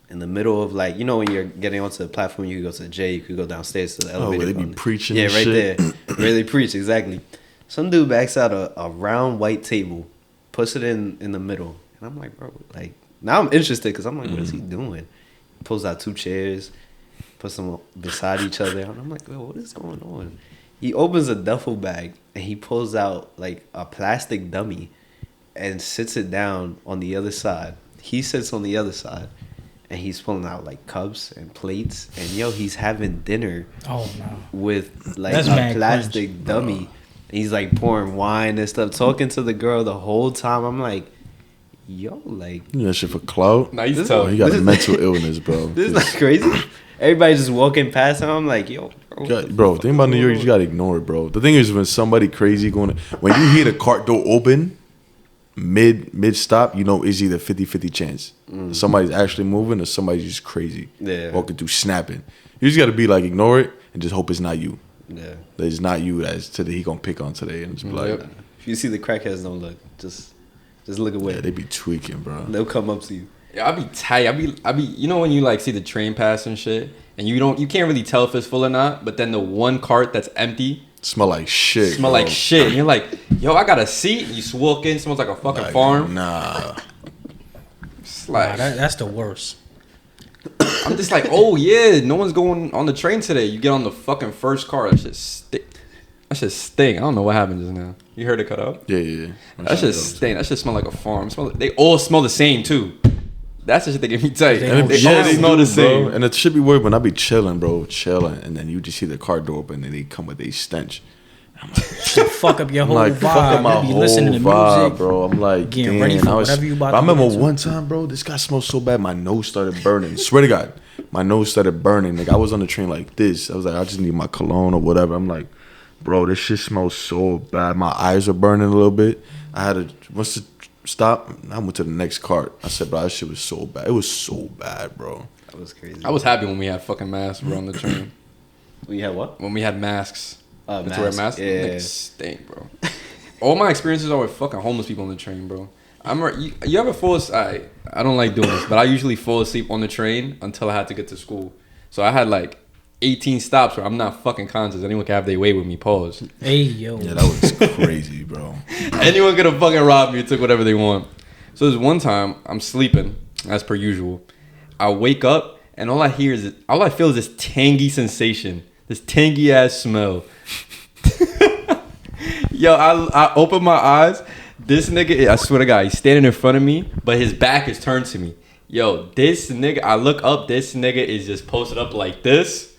in the middle of like, you know, when you're getting onto the platform, you could go to the J, you could go downstairs to the elevator. Where they be preaching Yeah, and right shit. there. Where they preach, exactly. Some dude backs out a round white table, puts it in the middle. And I'm like, bro, like, now I'm interested because I'm like, what is he doing? Pulls out 2 chairs, puts them beside each other. And I'm like, what is going on? He opens a duffel bag and he pulls out like a plastic dummy and sits it down on the other side. He sits on the other side and he's pulling out like cups and plates. And yo, he's having dinner with like That's a mad plastic cringe. dummy. And he's like pouring wine and stuff, talking to the girl the whole time. I'm like, yo, like, You know that shit for clout. Nah, he's This- tough. He got This a is- mental illness, bro. this is not crazy. Everybody just walking past him. I'm like, yo, Bro, the thing about New York, you gotta ignore it, bro. The thing is, when somebody crazy when you hear the cart door open, mid stop, you know it's either 50-50 chance. Somebody's actually moving or somebody's just crazy. Yeah. Walking through snapping. You just gotta be like, ignore it and just hope it's not you. Yeah. That it's not you that's today he gonna pick on today and just be like, Yep. If you see the crackheads, don't look. Just look away. yeah, they be tweaking, bro. They'll come up to you. Yeah, I be tight. I be. You know when you like see the train pass and shit, and you can't really tell if it's full or not. But then the one cart that's empty Smell like shit. smell bro. like shit. And you're like, yo, I got a seat. You just walk in, smells like a fucking Like, farm. Nah. It's Nah, like, that's the worst. I'm just like, oh yeah, no one's going on the train today. You get on the fucking first car. That shit stink. That shit stink. I don't know what happened just now. You heard it cut up? Yeah. That shit stink. That shit smell like a farm. They all smell the same too. That's the shit that get me tight. They They all all shit, smell the same. Bro. And it should be weird when I be chilling, bro, and then you just see the car door open and they come with a stench. To fuck up your I'm whole like, vibe. fuck up my You be whole listening to vibe, music. bro. I'm like, Getting damn, ready for I was- whatever you about I to remember get into. one time, bro, this guy smelled so bad, my nose started burning. Swear to God, my nose started burning. Like, I was on the train like this. I was like, I just need my cologne or whatever. I'm like, bro, this shit smells so bad. My eyes are burning a little bit. I had to, once the stop, I went to the next cart. I said, bro, that shit was so bad. It was so bad, bro. That was crazy. I was happy when we had fucking masks, bro, on the train. We had what? When we had masks. To wear Masks, masks. yeah. Niggas stink, bro. All my experiences are with fucking homeless people on the train, bro. You ever fall asleep? I don't like doing this, but I usually fall asleep on the train until I had to get to school. So I had like 18 stops where I'm not fucking conscious. Anyone can have their way with me. Pause. Hey, yo. Yeah, that was crazy, bro. Anyone could have fucking robbed me and took whatever they want. So there's one time I'm sleeping, as per usual. I wake up and all I feel is this tangy sensation, this tangy ass smell. Yo, I open my eyes. This nigga, I swear to God, he's standing in front of me, but his back is turned to me. Yo, this nigga, I look up, this nigga is just posted up like this,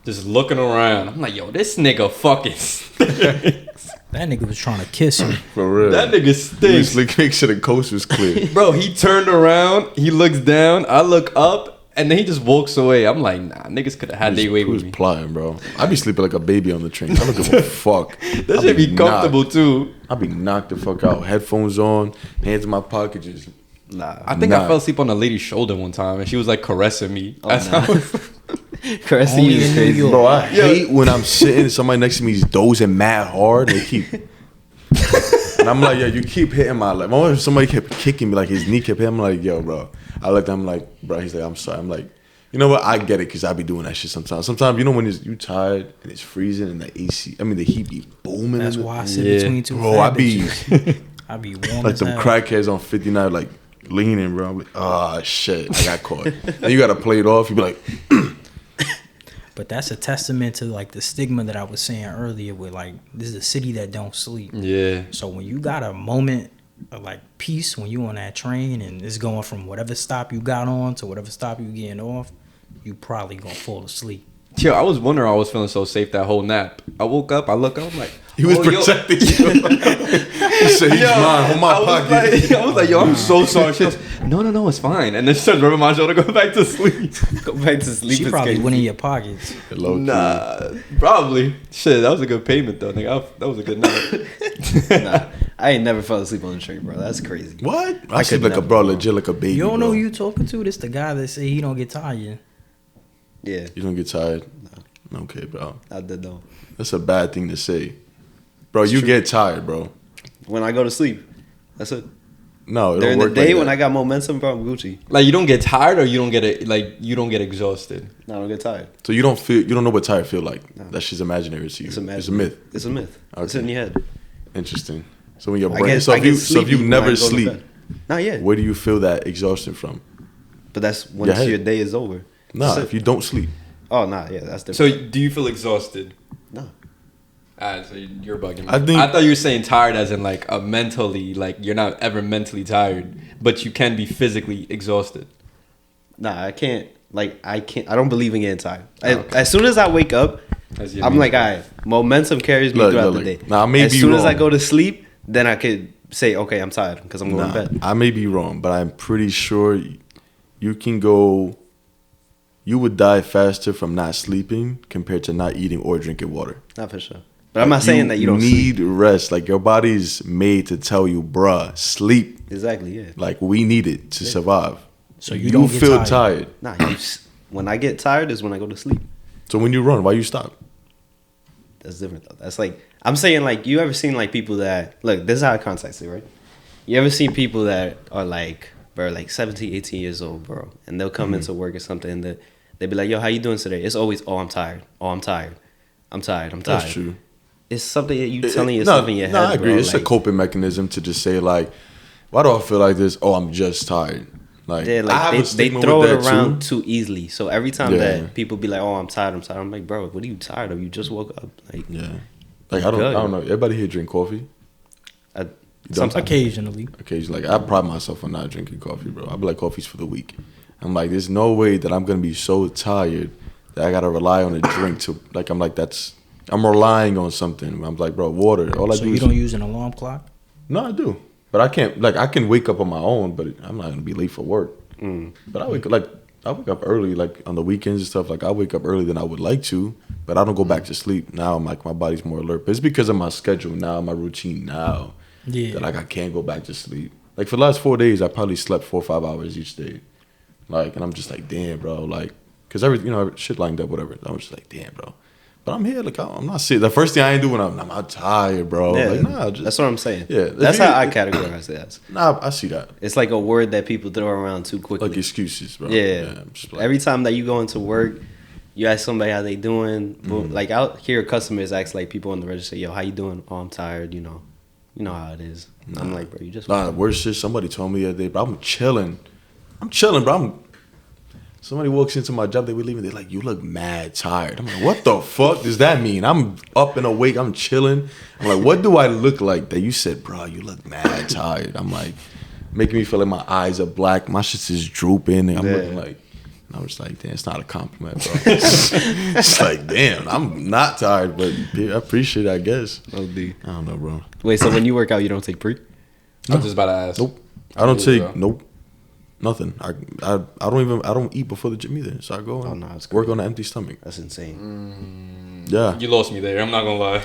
just looking around. I'm like, yo, this nigga fucking stinks. That nigga was trying to kiss you. For real. That nigga He stinks. was like, make sure the coast was clear. Bro, he turned around, he looks down, I look up, and then he just walks away. I'm like, nah, niggas could have had their way He with was me. plotting, bro. I be sleeping like a baby on the train. I don't give a fuck. That I should be comfortable too. I be knocked the fuck out. Headphones on, hands in my pocket, just I think I fell asleep on a lady's shoulder one time, and she was like caressing me. As I was- Caressing Only you is in New crazy. York. Bro, I hate when I'm sitting and somebody next to me is dozing mad hard. They keep, and I'm like, yo, you keep hitting my leg. My somebody kept kicking me, like his knee kept hitting. I'm like, yo, bro. I looked at him like, bro. He's like, I'm sorry. I'm like, you know what? I get it because I be doing that shit sometimes. Sometimes you know when you tired and it's freezing and the AC, I mean the heat be booming. That's in it. why I sit Yeah. between two Bro, fat I be bitches. I be warm like as them hell. crackheads on 59, like leaning, bro. I'm like, ah, shit, I got caught. And you gotta play it off. You be like, But that's a testament to like the stigma that I was saying earlier with like this is a city that don't sleep. yeah. So when you got a moment of like peace when you on that train and it's going from whatever stop you got on to whatever stop you getting off, you probably gonna fall asleep. Yo, I was wondering I was feeling so safe that whole nap. I woke up, I look up, I'm like, he was oh, yo. protecting you. He said, he's Yo, mine, hold my I was pocket. I was like, yo, I'm so sorry. She goes, no, it's fine. And then she started rubbing my shoulder, go back to sleep. Go back to sleep. She is probably crazy. went in your pockets. Low key. Nah, probably. Shit, that was a good payment though, nigga. That was a good night. Nah, I ain't never fell asleep on the train, bro. That's crazy. What? I I sleep could like a never, bro, bro. legit like a baby. You don't know bro. who you talking to? This the guy that say he don't get tired. Yeah, You don't get tired? No. Okay, bro. I did though. That's a bad thing to say. Bro, you true. get tired, bro. When I go to sleep, that's it. No, it During don't the work day like when that. I got momentum, bro, I'm Gucci. Like you don't get tired or you don't get it like you don't get exhausted. No, I don't get tired. So you don't know what tired feel like. No. That shit's imaginary to you. It's It's a a myth. It's a myth. It's Okay. in your head. Interesting. So when your I brain, get- so I if get you sleepy when I never go to sleep, bed. Not yet. where do you feel that exhaustion from? But that's once Your head. your day is over. Nah, That's it. if you don't sleep. Oh, nah, yeah, that's different. So do you feel exhausted? No. So you're bugging me. I thought you were saying tired as in like a mentally, like you're not ever mentally tired, but you can be physically exhausted. Nah, I can't. Like, I don't believe in getting tired. Okay. As soon as I wake up, As your I'm main like, goal. all right, momentum carries me Look, throughout look, the look. day. Now, I may as be soon as I wrong. go to sleep, then I could say, okay, I'm tired because I'm going Nah, to bed. I may be wrong, but I'm pretty sure you can go. You would die faster from not sleeping compared to not eating or drinking water. Not for sure. But I'm not saying that you don't need sleep. rest. Like your body's made to tell you, bruh, sleep. Exactly, yeah. Like we need it to survive. So you don't get feel tired. tired. Nah, when I get tired is when I go to sleep. So when you run, why you stop? That's different though. That's like, I'm saying like, you ever seen like people that, look, this is how I context it, right? You ever seen people that are like, bro, like 17, 18 years old, bro, and they'll come into work or something and they'll be like, yo, how you doing today? It's always, oh, I'm tired. Oh, I'm tired. I'm tired. I'm tired. That's true. It's something that you telling yourself in your head, No, I agree. bro. It's like, a coping mechanism to just say like, why do I feel like this? Oh, I'm just tired. Like, yeah, I like have a they stigma throw with it that, around too. too easily. So every time Yeah. that people be like, oh, I'm tired, I'm like, bro, what are you tired of? You just woke up. Like, Yeah. Like I Good. don't know. Everybody here drink coffee? I, don't? sometimes. Occasionally. Occasionally. Like I pride myself on not drinking coffee, bro. I be like coffee's for the weak. I'm like, there's no way that I'm gonna be so tired that I gotta rely on a drink to like I'm relying on something. I'm like, bro, water. All I So do you is don't use an alarm clock? No, I do. But I can't I can wake up on my own, but I'm not gonna be late for work. Mm. But I wake up early, like on the weekends and stuff. Like I wake up earlier than I would like to, but I don't go back to sleep. Now I'm like my body's more alert. But it's because of my schedule now, my routine now. Yeah. That like I can't go back to sleep. Like for the last 4 days, I probably slept 4 or 5 hours each day. Like, and I'm just like, damn, bro. Like, cause shit lined up, whatever. I was just like, damn, bro. But I'm here. Like I'm not sick. The first thing I ain't doing, I'm tired, bro. Yeah, Like nah, just that's what I'm saying. Yeah, That's how I categorize it as. Nah, I see that. It's like a word that people throw around too quickly. Like excuses, bro. Yeah. I'm just like, Every time that you go into work, you ask somebody how they doing. Mm-hmm. Like out here, customers ask like people on the register, "Yo, how you doing?" "Oh, I'm tired." You know how it is. I'm like, bro, you just. nah, the worst shit. Somebody told me the other day, bro. I'm chilling, bro. Somebody walks into my job, they were leaving. They're like, "You look mad tired." I'm like, "What the fuck does that mean?" I'm up and awake. I'm chilling. I'm like, "What do I look like that you said, bro? You look mad tired." I'm like, making me feel like my eyes are black. My shit's just drooping, and I'm looking like. And I was like, "Damn, it's not a compliment, bro." It's like, damn, I'm not tired, but I appreciate it, I guess. I don't know, bro. Wait, so when you work out, you don't take pre? I'm just about to ask. Nope. I don't take bro. nope. Nothing. I don't eat before the gym either. So I go and work on an empty stomach. That's insane. Yeah. You lost me there. I'm not gonna lie.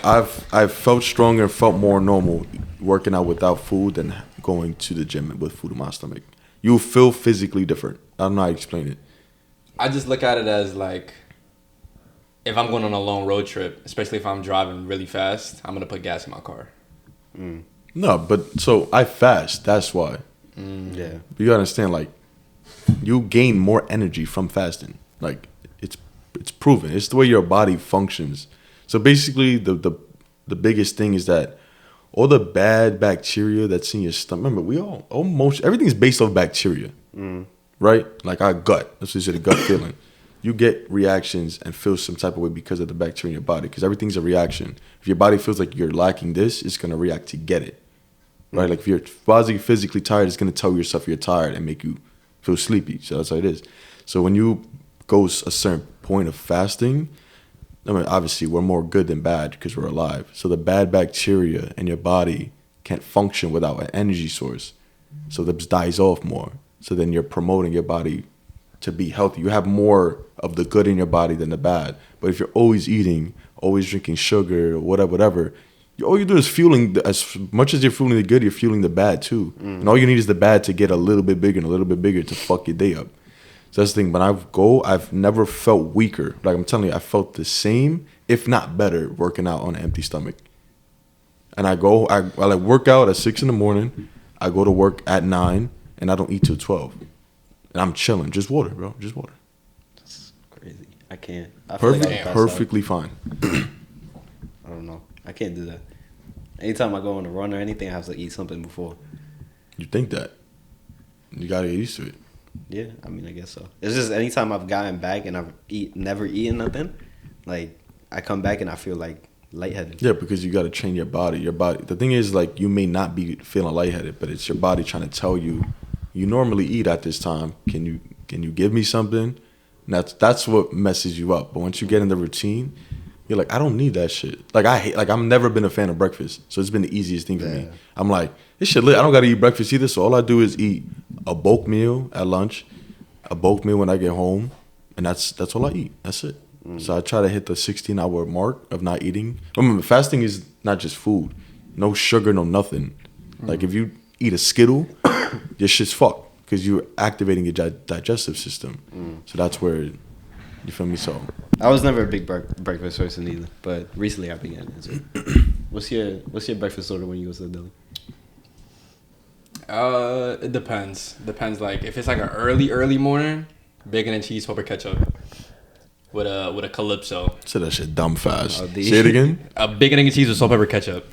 I've felt stronger, felt more normal working out without food than going to the gym with food in my stomach. You feel physically different. I don't know how to explain it. I just look at it as like, if I'm going on a long road trip, especially if I'm driving really fast, I'm gonna put gas in my car. No, but so I fast. That's why. Yeah. You understand? Like, you gain more energy from fasting. Like, it's proven. It's the way your body functions. So basically, the biggest thing is that all the bad bacteria that's in your stomach. Remember, we all almost everything is based off bacteria, right? Like our gut. That's what you say, the gut feeling. You get reactions and feel some type of way because of the bacteria in your body. Because everything's a reaction. If your body feels like you're lacking this, it's gonna react to get it. Right, like if you're physically tired, it's gonna tell yourself you're tired and make you feel sleepy. So that's how it is. So when you go a certain point of fasting, I mean, obviously we're more good than bad because we're alive. So the bad bacteria in your body can't function without an energy source. So that dies off more. So then you're promoting your body to be healthy. You have more of the good in your body than the bad. But if you're always eating, always drinking sugar, or whatever. All you do is fueling, as much as you're fueling the good, you're fueling the bad too. And all you need is the bad to get a little bit bigger and a little bit bigger to fuck your day up. So that's the thing. When I've never felt weaker. Like I'm telling you, I felt the same, if not better, working out on an empty stomach. And I work out at 6 a.m. I go to work at 9, and I don't eat till 12. And I'm chilling. Just water, bro. Just water. That's crazy. I can't. I feel like I'll pass out. Perfectly fine. I don't know. I can't do that. Anytime I go on a run or anything, I have to eat something before. You think that? You gotta get used to it. Yeah, I mean, I guess so. It's just anytime I've gotten back and I've never eaten nothing, like I come back and I feel like lightheaded. Yeah, because you gotta train your body. The thing is, like, you may not be feeling lightheaded, but it's your body trying to tell you, you normally eat at this time. Can you give me something? And that's what messes you up. But once you get in the routine, you're like, I don't need that shit. Like I've never been a fan of breakfast, so it's been the easiest thing for me. I'm like, this shit lit. I don't gotta eat breakfast either, so all I do is eat a bulk meal at lunch, a bulk meal when I get home, and that's all I eat. That's it. So I try to hit the 16-hour mark of not eating. Remember, fasting is not just food, no sugar, no nothing. Like if you eat a Skittle, your shit's fucked because you're activating your digestive system. So that's where, you feel me? So. I was never a big breakfast person either, but recently I've begun to. What's your breakfast order when you go to the deli? It depends. Depends. Like if it's like an early morning, bacon and cheese, pepper ketchup, with a calypso. Say that shit dumb fast. Oh, Say it again. A bacon and cheese with salt, pepper, ketchup,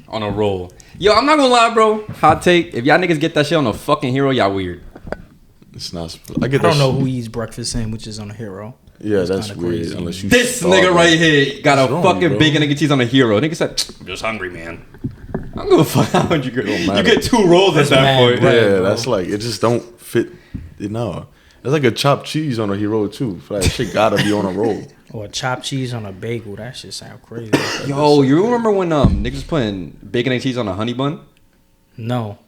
on a roll. Yo, I'm not gonna lie, bro. Hot take: if y'all niggas get that shit on a fucking hero, y'all weird. It's not. I don't know who eats breakfast sandwiches on a hero. Yeah, that's weird. crazy. Unless you This starve. nigga right here got a What's wrong, fucking bro? bacon and cheese on a hero. Nigga said, I'm just hungry, man. I'm gonna fuck how much you get. You matter. get 2 rolls at that mad, point. bro. Yeah, that's like, it just don't fit. No, it's like a chopped cheese on a hero too. That shit gotta be on a roll. Or chopped cheese on a bagel. That shit sound crazy. Yo, you remember when niggas was putting bacon and cheese on a honey bun? No.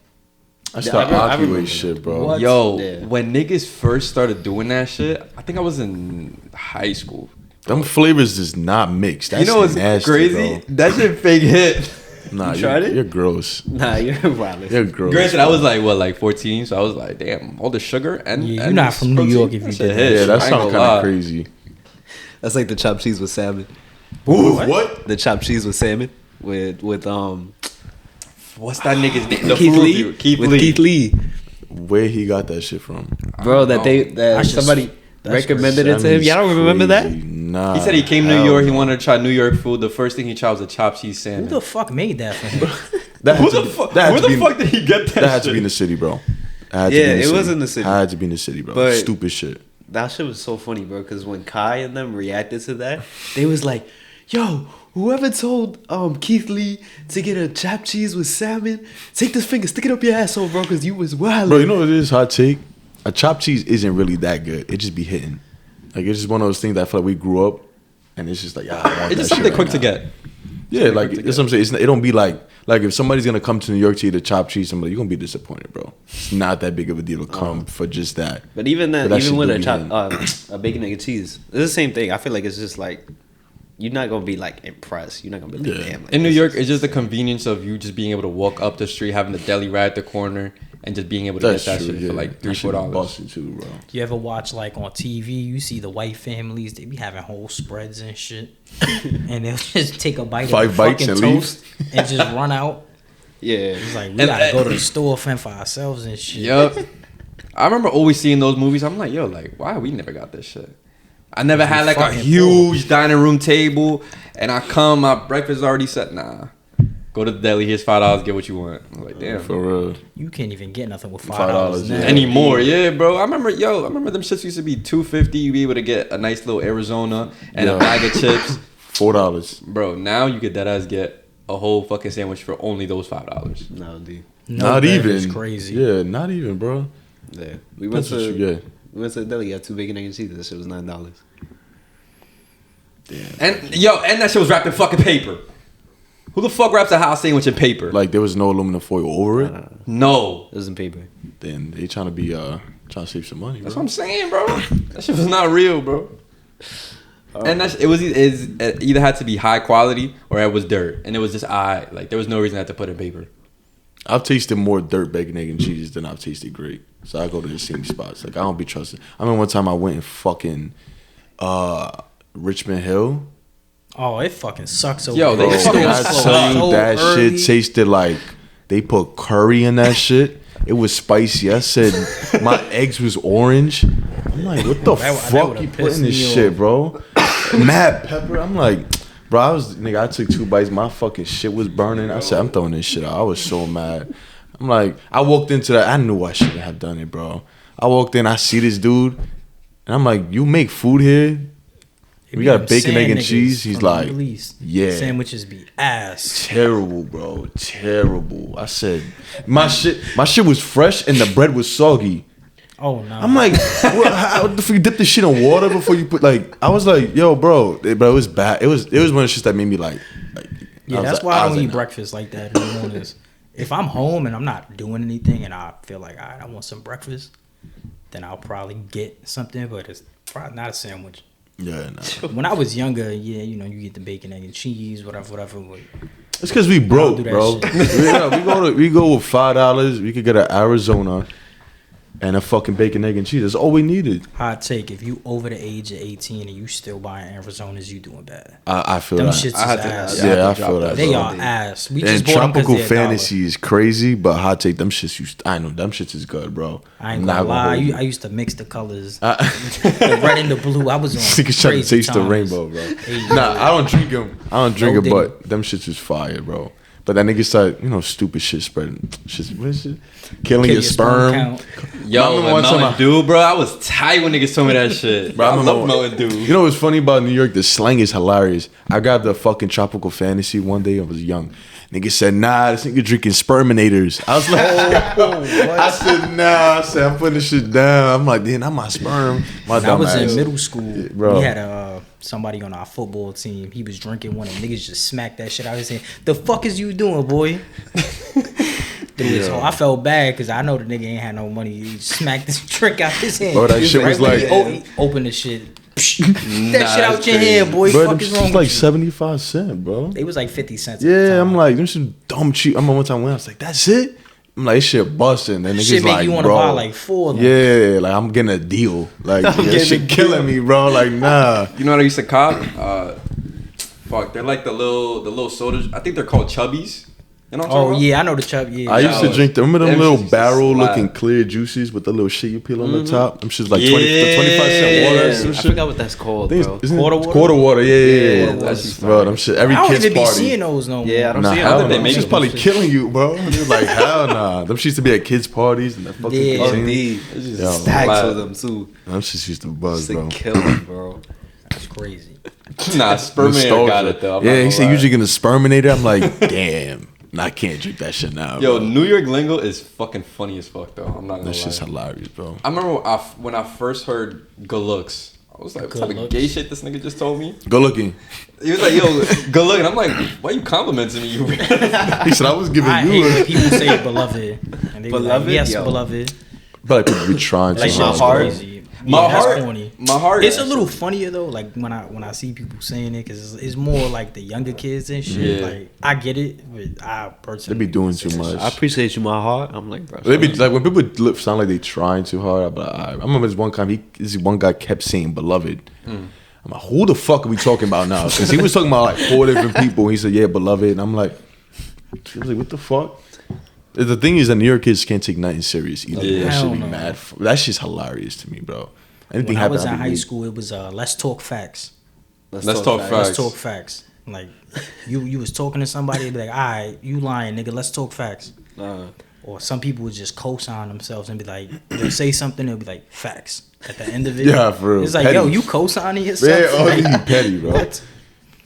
That's Yeah, the I remember Akiway that. shit, bro. What? Yo, Yeah. when niggas first started doing that shit, I think I was in high school. Them flavors does not mix. That's you know what's nasty, crazy? bro. That shit fake hit. Nah, You tried it? You're gross. Nah, you're wild. You're gross. Granted, I was like 14, so I was like, damn, all the sugar and Yeah, you're and not this from New protein, York if you shit did hit. Yeah, that I ain't sounds gonna kind lie. of crazy. That's like the chopped cheese with salmon. What? The chopped cheese with salmon with What's that nigga's name? The Keith food Lee. review. Keith with Lee. Keith Lee, Where he got that shit from? bro. don't That know. somebody that's recommended it to him. Y'all don't remember that? Nah. He said he came to New hell York. He no. wanted to try New York food. The first thing he tried was a chopped cheese Who salmon. the fuck made that for him? That had Who to the be- fuck? that had Where to the be- fuck did he get that? That had to shit? be in the city, bro. Had to Yeah, be it was in the city. Had to be in the city, bro. But- Stupid shit. that shit was so funny, bro. Because when Kai and them reacted to that, they was like, "Yo, whoever told Keith Lee to get a chopped cheese with salmon, take this finger, stick it up your asshole, bro, because you was wild." Bro, you know what it is? Hot take. A chopped cheese isn't really that good. It just be hitting. Like it's just one of those things that I feel like we grew up, and it's just like It's just something quick to get. Yeah, like that's what I'm saying. It don't be like if somebody's gonna come to New York to eat a chopped cheese, you're gonna be disappointed, bro. It's not that big of a deal to come for just that. But even that shit even with do a be chop, a bacon egg and cheese, it's the same thing. I feel like it's just like you're not gonna be like impressed. You're not gonna be like, damn. Like, In New York, it's just the convenience of you just being able to walk up the street, having the deli right at the corner, and just being able to get that shit for like $3-4. Busted too, bro. You ever watch like on TV? You see the white families. They be having whole spreads and shit, and they'll just take a bite 5 of the bites fucking and toast and just run out. Yeah, It's like we gotta go to the store fend for ourselves and shit. Yup. I remember always seeing those movies. I'm like, yo, like, why we never got this shit? I never had like a fucking huge dining room table, and I come, my breakfast is already set. Nah, go to the deli. Here's $5. Get what you want. I'm like, damn. For real. You can't even get nothing with $5 $5 now. yeah. Anymore, yeah, bro. I remember them shits used to be $2.50. You be able to get a nice little Arizona and a bag of chips. $4. Bro, now you get that ass get a whole fucking sandwich for only those $5. no, dude. Not that even. is crazy. Yeah, not even, bro. Yeah, we went That's what you to get. the deli. Got 2 bacon egg and cheese. That shit was $9. Damn. And that shit was wrapped in fucking paper. Who the fuck wraps a hot sandwich in paper? Like there was no aluminum foil over it. No. It was in paper. Then they trying to save some money. That's Bro. what I'm saying, bro. That shit was not real, bro. And it either had to be high quality or it was dirt, and it was just like there was no reason I had to put it in paper. I've tasted more dirt bacon, egg, and cheese than I've tasted great. So I go to the same spots. Like I don't be trusted. I remember one time I went in fucking Richmond Hill. Oh, it fucking sucks over Yo, there. they It fucking goes I slow tell you so that early. shit tasted like they put curry in that shit. It was spicy. I said my eggs was orange. I'm like, what the That fuck would've you put pissed in this me shit, off. bro? Mad pepper. I'm like, bro, I took 2 bites. My fucking shit was burning. I said, I'm throwing this shit out. I was so mad. I'm like, I walked into that. I knew I shouldn't have done it, bro. I walked in. I see this dude, and I'm like, you make food here? It We be got them bacon, egg, sand and niggas cheese. He's from the like, Middle East. yeah. Sandwiches be ass. Terrible, bro. Terrible. I said, my shit was fresh and the bread was soggy. Oh no. I'm like, how the fuck you dip this shit in water before you put like? I was like, yo, bro, but it was bad. It was one of the shits that made me like Yeah, was that's like- why I was don't eat like, breakfast like that in the mornings. If I'm home and I'm not doing anything and I feel like, all right, I want some breakfast, then I'll probably get something, but it's probably not a sandwich. Yeah, nah. When I was younger, yeah, you know, you get the bacon, egg, and cheese, whatever. But It's because we broke, do that bro. shit. we go with $5. We could get an Arizona and a fucking bacon, egg, and cheese. That's all we needed. hot take, if you over the age of 18 and you still buying Arizonas, you doing bad. I feel Them that. shits is I had to- ass. Yeah, I to drop feel that. that. They bro. are ass. We And just bought them tropical because they're $1. fantasy is crazy, but hot take them shits. I know them shits is good, bro. I ain't I'm gonna not lie. hold you. I used to mix the colors, the red and the blue. I was on Niggas trying to crazy taste the times. rainbow, bro. Hey, Nah, I don't drink them. I don't drink No it, but them shits is fire, bro. But that nigga started, stupid shit spreading. Shit, what is it? Killing kill your sperm. count. Yo, I remember and one time Mountain Dew, bro. I was tight when niggas told me that shit. Bro, I remember love Mountain Dew. You know what's funny about New York? The slang is hilarious. I grabbed the fucking tropical fantasy one day. I was young. Nigga said, nah, this nigga drinking sperminators. I was like, I said, nah. I said, I'm putting this shit down. I'm like, damn, not my sperm. My When I dumb was ass. in middle school, bro. we had somebody on our football team. He was drinking one, and niggas just smacked that shit out of his hand. The fuck is you doing, boy? So I felt bad because I know the nigga ain't had no money. He smacked this drink out his hand. Bro, that shit was when like- he opened the shit. that shit out that's your crazy. hand, boy. Bro, Fuck them is shit's wrong like with you? 75 cents, bro. They was like 50 cents. at the Yeah, time. I'm like, them shit dumb cheap. I remember one time when I was like, that's it? I'm like, this shit busting. And niggas Shit make like, you wanna bro. buy like 4 of them. Yeah, like I'm getting a deal. Like, that getting shit a killing me, bro. Like, nah. You know what I used to cop? Fuck, they're like the little sodas. I think they're called Chubbies. You know what I'm talking Oh about? yeah, I know the chub. Yeah, I used to drink them. Remember them Them little shits used to barrel slap. looking clear juices with the little shit you peel on the top? Them shit's like Yeah. 25 cent water or some I shit. forgot what that's called, I think bro. it's- isn't it- Quarter it's water? quarter water, yeah. Quarter water. Bro, them shit. Every I don't kid's even be party. seeing those no more. Yeah, I don't Nah, see it. hell They no. make She's them probably shit. killing you, bro. You're like, hell nah. Them shit used to be at kids' parties and that fucking Yeah. Oh, container. D. It's just Yo. Stacks slap. of them too. Them shit used to buzz, Just to bro. kill them, bro. That's crazy. Nah, Sperminator got it though. I'm not Yeah, he gonna said lie. usually gonna sperminator. I'm like, damn. Nah, I can't drink that shit now. Yo, bro. New York lingo is fucking funny as fuck though. I'm not gonna That lie. shit's hilarious, bro. I remember when I first heard good looks. I was like, what Good type of looks. gay shit this nigga just told me? Good looking. He was like, yo, good looking. I'm like, why you complimenting me? You He said I was giving I you hate when a. people say beloved. And they be like, Beloved? yes, Yo. beloved. But like people be trying to. Like my shit's heart. crazy. My Yeah, that's heart- corny. my heart It's a actually- little funnier though. Like when I see people saying it, because it's more like the younger kids and shit. Yeah. Like I get it, but I They personally be doing too much. I appreciate you, my heart. I'm like, bro. They be like when people sound like they trying too hard. I'm like, I remember this one time this one guy kept saying beloved. I'm like, who the fuck are we talking about now? Because he was talking about like 4 different people. And he said, yeah, beloved. And I'm like, I was like, what the fuck? The thing is that New York kids can't take nothing serious either. Yeah. That should Hell be no. mad. That shit's hilarious to me, bro. Anything when I happen, was in I'll be high weak. school, it was let's talk facts. Let's talk Let's Facts. talk facts. Like you was talking to somebody, they'd be like, all right, you lying, nigga. Let's talk facts. Or some people would just co-sign themselves and be like, they'll say something, they'll be like, facts at the end of it. Yeah, for real. It's like, Petty. yo, you co-signing yourself? Yeah, oh, Like, you petty, bro. what?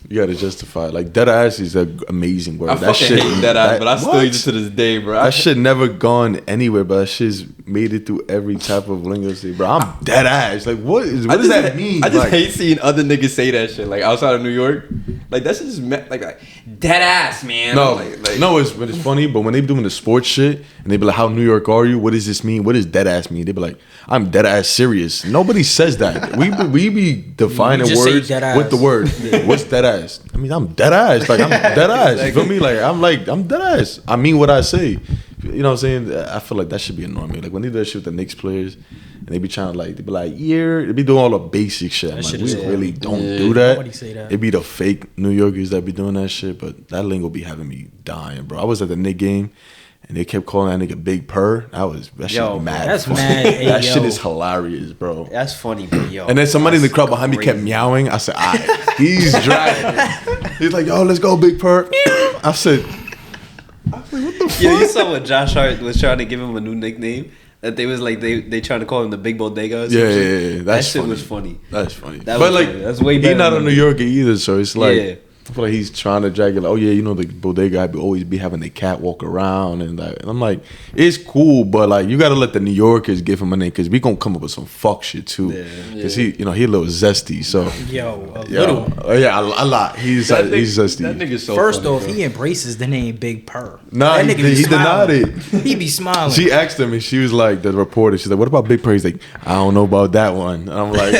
You gotta justify it. Like dead ass is an amazing word. I fucking hate that ass, but I still what? use it to this day, bro. That shit never gone anywhere, but that shit's made it through every type of linguistic, bro. I'm dead ass. Like, what does that mean? I just Like, hate seeing other niggas say that shit, like outside of New York. Like that's just like dead ass, man. no, like, no, it's funny, but when they be doing the sports shit and they be like, "How New York are you? What does this mean? What does dead ass mean?" They be like, "I'm dead ass serious." Nobody says that. We be defining You just say words dead ass. with the word. What's dead ass? I mean, I'm dead ass. Like I'm dead ass. You feel me? Like I'm dead ass. I mean what I say. You know what I'm saying? I feel like that should be a norm. Like when they do that shit with the Knicks players, and they be trying to like, they be like, yeah, they be doing all the basic shit. I'm That like, shit we is really corny. don't do that. Nobody say that. It be the fake New Yorkers that be doing that shit, but that lingo be having me dying, bro. I was at the Knicks game, and they kept calling that nigga Big Purr. That shit Yo, was mad. That's funny. mad. Hey, That yo. shit is hilarious, bro. That's funny, but yo. And then somebody in the that's crowd behind me kept crazy. meowing. I said, "Alright, he's dragging." He's like, "Yo, let's go, Big Purr." I said, "What the fuck?" Yo, you saw what Josh Hart was trying to give him a new nickname? That they was like they trying to call him the Big Bodega. Or some Yeah, shit? yeah, yeah. That That's shit funny. was funny. That's funny. That But was like, funny. That's way he's better not a than New me. Yorker either, so it's like Yeah. I feel like he's trying to drag it. Like, oh yeah, you know the bodega I be always be having the cat walk around and like, and I'm like, it's cool, but like you gotta let the New Yorkers give him a name because we gonna come up with some fuck shit too. Because he, you know, he a little zesty. So Yo, a yeah, little. yeah, a lot. He's that he's nigga, zesty. that nigga's so First funny, off, bro. he embraces the name Big Purr. Nah, That he nigga be denied smiling. it. He be smiling. She asked him, and she was like, the reporter, she's like, "What about Big Purr?" He's like, "I don't know about that one." And I'm like,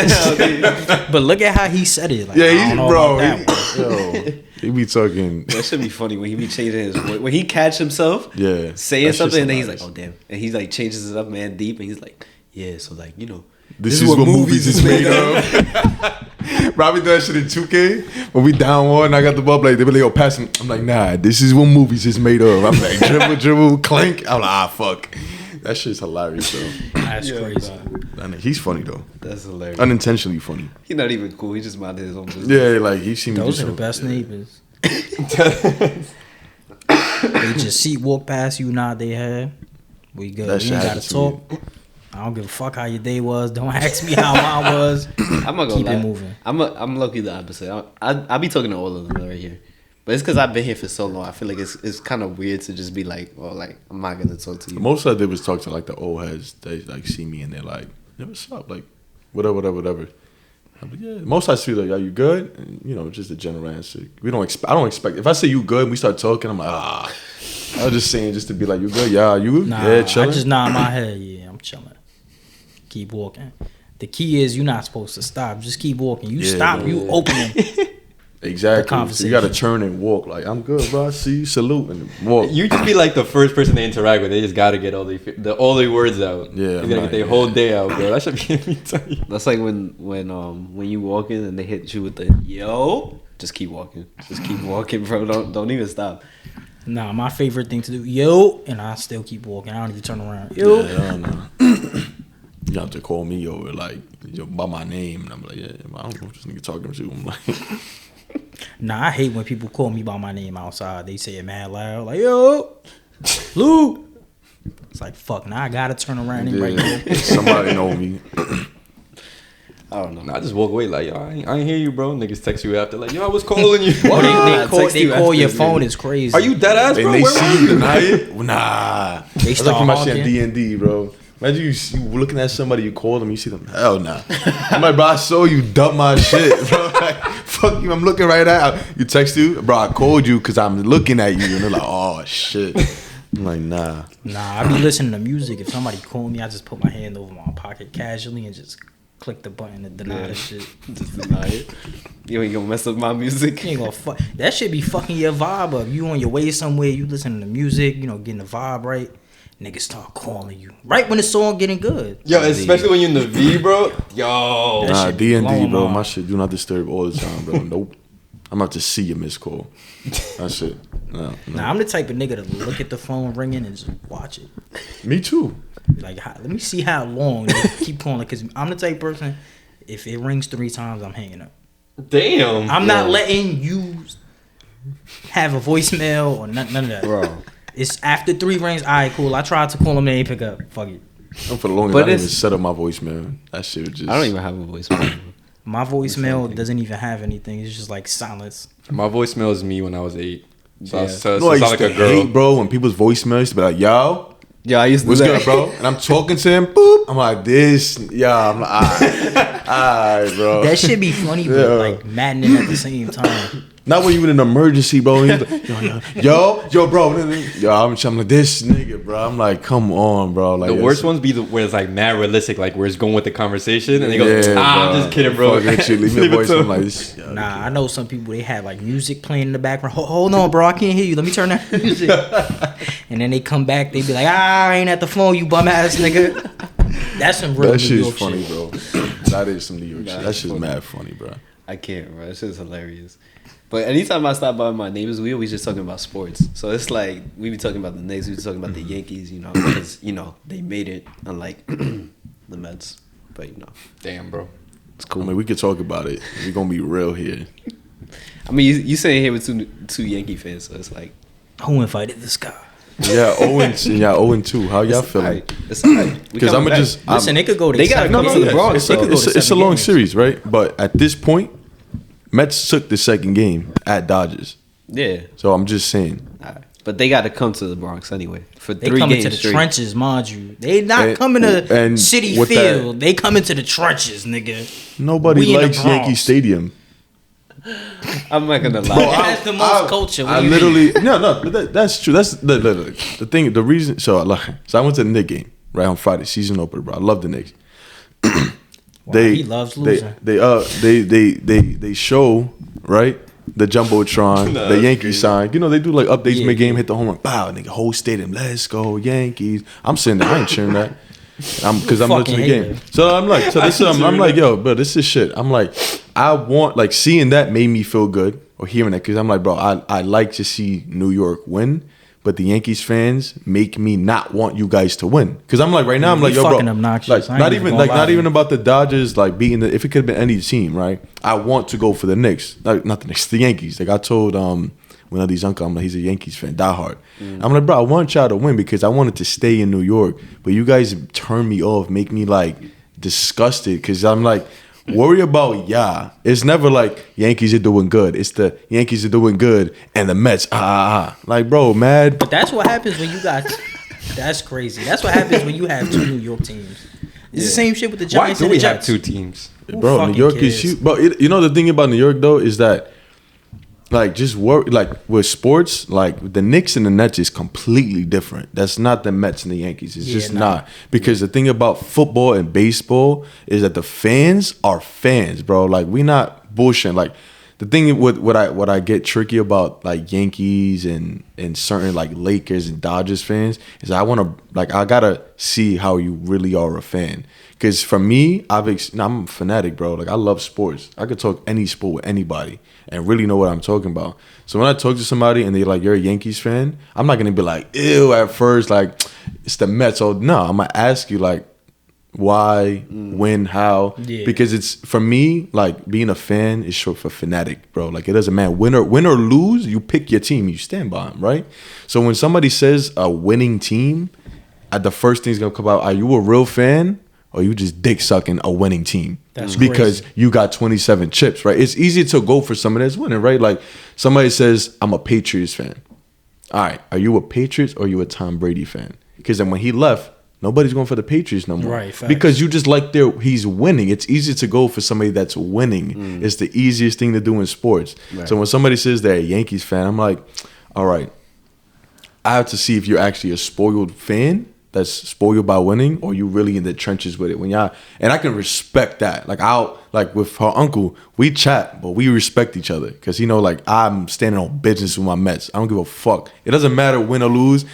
But look at how he said it. Like, yeah, I he's don't know bro. about that one. Yo, he be talking. That should be funny when he be changing his voice. When he catch himself Yeah, saying that shit's something and then he's like, hilarious. oh damn. And he's like changes it up man deep and he's like, yeah, so like, you know. This is what movies is made of. Robbie do that shit in 2K. When we down one, and I got the ball, like, they be like, yo, pass him. I'm like, nah, this is what movies is made of. I'm like, dribble, clank. I'm like, ah, fuck. That shit's hilarious, though. That's crazy. And he's funny, though. That's hilarious. Unintentionally funny. He's not even cool. He just minded his own business. Yeah, like, he seemed Those to are do the best something. neighbors. They just see walk past you, nod they head. We good. That We shit ain't gotta happens to me. talk. I don't give a fuck how your day was. Don't ask me how mine was. I'm not gonna Keep lie. it moving. I'm lucky the opposite. I be talking to all of them right here, but it's because I've been here for so long. I feel like it's kind of weird to just be like, oh, like I'm not gonna talk to you. Most I did was talk to, like, the old heads. They, like, see me, and they're like, yo, what's up? Like, whatever. I'm like, yeah. Most I see, like, are you good? And, you know, just a general answer. I don't expect. If I say you good, and we start talking, I'm like, ah. I was just saying just to be like, you good? Yeah, you? Nah, Yeah, chilling. I just nod my head. Yeah, I'm chilling. Keep walking. The key is you're not supposed to stop. Just keep walking. You Yeah, stop, yeah. you open. Exactly. So conversation. you got to turn and walk. Like, I'm good, bro. I see you. Salute and walk. You just be like the first person they interact with. They just gotta get all the words out. Yeah, you I'm gotta not- get their whole day out, bro. That should be every time. That's like when you walk in and they hit you with the yo. Just keep walking. Just keep walking, bro. Don't even stop. Nah, my favorite thing to do, yo, and I still keep walking. I don't even turn around. Yo. Yeah, I don't know. You have to call me over like yo, by my name, and I'm like, yeah, I don't know what this nigga talking to. I'm like, Nah, I hate when people call me by my name outside. They say it mad loud, like yo, Lou. It's like fuck. Now I gotta turn around and right yeah, there. somebody know me. I don't know. Nah, I just walk away like, yo, I ain't hear you, bro. Niggas text you after like, yo, I was calling you. Or Nah, text they you call after your this phone. nigga. It's crazy. Are you dead ass, bro? And they Where see were you you? deny it? Nah. They It's start like my shit honking. D&D, bro. Imagine you looking at somebody, you call them, you see them. Hell nah. I'm like, bro, I saw you dump my shit, bro. Like, fuck you, I'm looking right at you. You text you, bro, I called you because I'm looking at you. And they're like, oh, shit. I'm like, nah. Nah, I be listening to music. If somebody call me, I just put my hand over my pocket casually and just click the button to deny the shit. Just deny it. You ain't gonna mess up my music. You ain't gonna fuck. That shit be fucking your vibe up. You on your way somewhere, you listening to music, you know, getting the vibe right. Niggas start calling you right when the song getting good. Yo, especially when you're in the V, bro. Yo. That Nah, shit be D&D, blowing bro, my- my shit do not disturb all the time, bro. Nope. I'm about to see your missed call. That's it. No. Nah, I'm the type of nigga to look at the phone ringing and just watch it. Me too. Like, let me see how long they keep calling. Because I'm the type of person, if it rings 3 times, I'm hanging up. Damn. I'm not letting you have a voicemail or none of that. Bro. It's after 3 rings. All right, cool. I tried to call them, they ain't pick up. Fuck it. I'm for the longest, But I didn't even it's- set up my voicemail. That shit was just. I don't even have a voicemail. My voicemail doesn't even have anything. It's just like silence. My voicemail is me when I was 8. So, Yeah. so, You so know, I I sound used like to a girl. hate, bro, when people's voicemails used to be like, yo, Yeah, I used to what's do that. good, bro? And I'm talking to him, boop. I'm like, this, yeah. I'm like, all right, bro. That shit be funny, but Yeah. like maddening at the same time. Not when you in an emergency, bro. And he's like, yo, bro. Yo, I'm like, this nigga, bro. I'm like, come on, bro. Like, The it's- worst ones be where it's like mad realistic, like where it's going with the conversation, and he goes, Yeah, I'm bro. just kidding, bro. Fuck that shit. Leave me a Leave it voice. to I'm him. like, this. Yeah, Nah, I know some people, they have like music playing in the background. Hold on, bro. I can't hear you. Let me turn that music. And then they come back. They be like, I ain't at the phone, you bum ass nigga. That's some real that New shit's York funny, shit. bro. That is some New York shit. That that's shit's funny. mad funny, bro. I can't, bro. This is hilarious. But anytime I stop by my neighbors, we always just talking about sports. So it's like we be talking about the Knicks, we be talking about the Yankees, you know, because you know they made it, unlike the Mets. But you know, Damn, bro. it's I cool. mean, we could talk about it. We're gonna be real here. I mean, you sitting here with two Yankee fans, so it's like Who invited this guy? Yeah, 0-2. How y'all feeling? alright. It's alright. Because I'ma just Listen, it could go to They gotta 7 come to the games. Bronx, It so could go to it's a 7 long games. series, right? But at this point, Mets took the second game at Dodgers. Yeah, So I'm just saying. alright. But they got to come to the Bronx anyway for They 3 coming games to the straight. trenches, mind you. They not And- coming to and City with that- Field. They coming to the trenches, nigga. Nobody We in the likes Bronx. Yankee Stadium. I'm not gonna lie. Bro, It has the most culture. What I do you literally no. That's true. That's the thing. The reason. So I went to the Knicks game right on Friday, season opener, bro. I love the Knicks. He loves losing. They show right the jumbotron, Nah, the that's Yankee crazy. sign. You know they do like updates Yeah, mid game, yeah. hit the home run, bow, nigga, whole stadium, let's go Yankees. I'm sitting there, I ain't cheering that. Because I'm looking at the Fucking game. hater. So I'm like, I'm like, yo, bro, this is shit. I'm like, I want like seeing that made me feel good or hearing that because I'm like, bro, I like to see New York win, but the Yankees fans make me not want you guys to win. Because I'm like, right now, I'm You like, yo, bro, fucking obnoxious. like I ain't not even even gonna like lie not to even you. about the Dodgers like beating the. If it could have been any team, right? I want to go for the Knicks, not the Knicks, the Yankees. Like I told one of these uncle, I'm like, he's a Yankees fan, diehard. I'm like, bro, I want y'all to win because I wanted to stay in New York, but you guys turn me off, make me like disgusted because I'm like, worry about It's never like Yankees are doing good. It's the Yankees are doing good and the Mets, Like, bro, mad. But that's what happens when you got. That's crazy. That's what happens when you have 2 New York teams. It's the same shit with the Why Giants do and we the have Jets. 2 teams? Who Bro, New fucking York cares? is huge. Bro, you know the thing about New York though is that, like, just work like with sports, like the Knicks and the Nets is completely different. That's not the Mets and the Yankees. It's Yeah, just nah. not because the thing about football and baseball is that the fans are fans, bro. Like we not bullshitting. Like the thing with what I get tricky about like Yankees and certain like Lakers and Dodgers fans is I gotta see how you really are a fan. Because for me, I'm a fanatic, bro. Like I love sports. I could talk any sport with anybody and really know what I'm talking about. So when I talk to somebody and they're like, "You're a Yankees fan," I'm not gonna be like, "Ew," at first, like it's the Mets. So no, I'm gonna ask you like, why, when, how? Yeah. Because it's for me, like being a fan is short for fanatic, bro. Like it doesn't matter win or lose, you pick your team, you stand by them, right? So when somebody says a winning team, the first thing's gonna come out: are you a real fan or you just dick sucking a winning team? That's because crazy. you got 27 chips, right? It's easy to go for somebody that's winning, right? Like somebody says, "I'm a Patriots fan." All right, are you a Patriots or are you a Tom Brady fan? Because then when he left, nobody's going for the Patriots no more. Right, facts. Because you just like he's winning. It's easy to go for somebody that's winning. It's the easiest thing to do in sports. Right. So when somebody says they're a Yankees fan, I'm like, all right, I have to see if you're actually a spoiled fan that's spoiled by winning, or you really in the trenches with it. And I can respect that. Like with her uncle, we chat, but we respect each other because like I'm standing on business with my Mets. I don't give a fuck. It doesn't matter win or lose.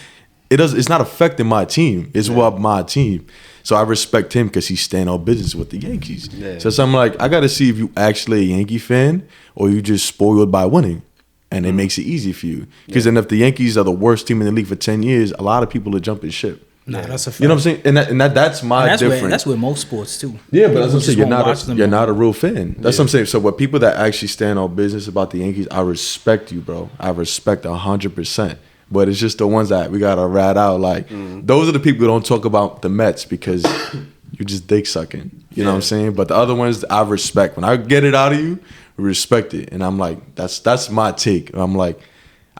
It's not affecting my team. It's about my team. So I respect him because he's standing on business with the Yankees. Yeah. So I'm like, I got to see if you actually a Yankee fan or you just spoiled by winning. And it makes it easy for you. Because then if the Yankees are the worst team in the league for 10 years, a lot of people are jumping ship. Nah, that's a fact. You know what I'm saying? And that's my difference. That's with most sports too. Yeah, but that's what I'm People saying. just won't watch them You're no not a more. real fan. That's what I'm saying. So, what people that actually stand on business about the Yankees, I respect you, bro. I respect 100%. But it's just the ones that we gotta rat out. Like those are the people who don't talk about the Mets because you just dick sucking. You know what I'm saying? But the other ones I respect. When I get it out of you, respect it. And I'm like, that's my take. I'm like,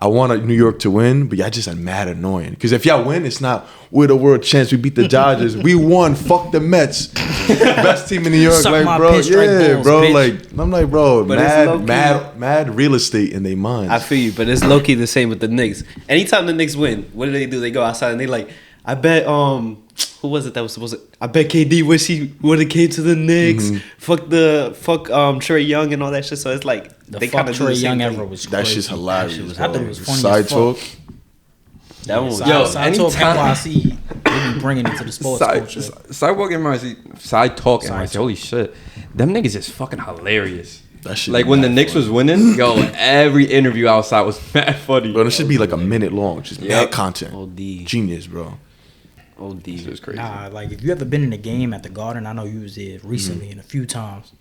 I want New York to win, but y'all just are mad annoying. Because if y'all win, it's not we're the world champs. We beat the Dodgers. We won. Fuck the Mets. Best team in New York. Suck Like, my bro, pinstripe yeah, balls, bro. bitch. Like, I'm like, bro, But it's low-key. mad real estate in their minds. I feel you, but it's low key the same with the Knicks. Anytime the Knicks win, what do? They go outside and they like, I bet who was it that was supposed to? I bet KD wish he would have came to the Knicks. Fuck Trey Young and all that shit. So it's like The they fuck kind of do Trey the same Young thing. ever was that crazy. shit's hilarious. I bro. thought it was funny Side as fuck. talk. That one was Yo, Side talk anytime- NYC, they be bringing it to the sports culture. Sidewalk NYC, side talk Side NYC. talk. Holy shit, them niggas is fucking hilarious. That shit Like be when the mad Knicks funny. was winning, yo, every interview outside was mad funny. Bro, it should be like a minute long. Just Yep. mad content. OD. Genius, bro. OD. This is crazy. Nah, like if you ever been in a game at the Garden, I know you was there recently and a few times.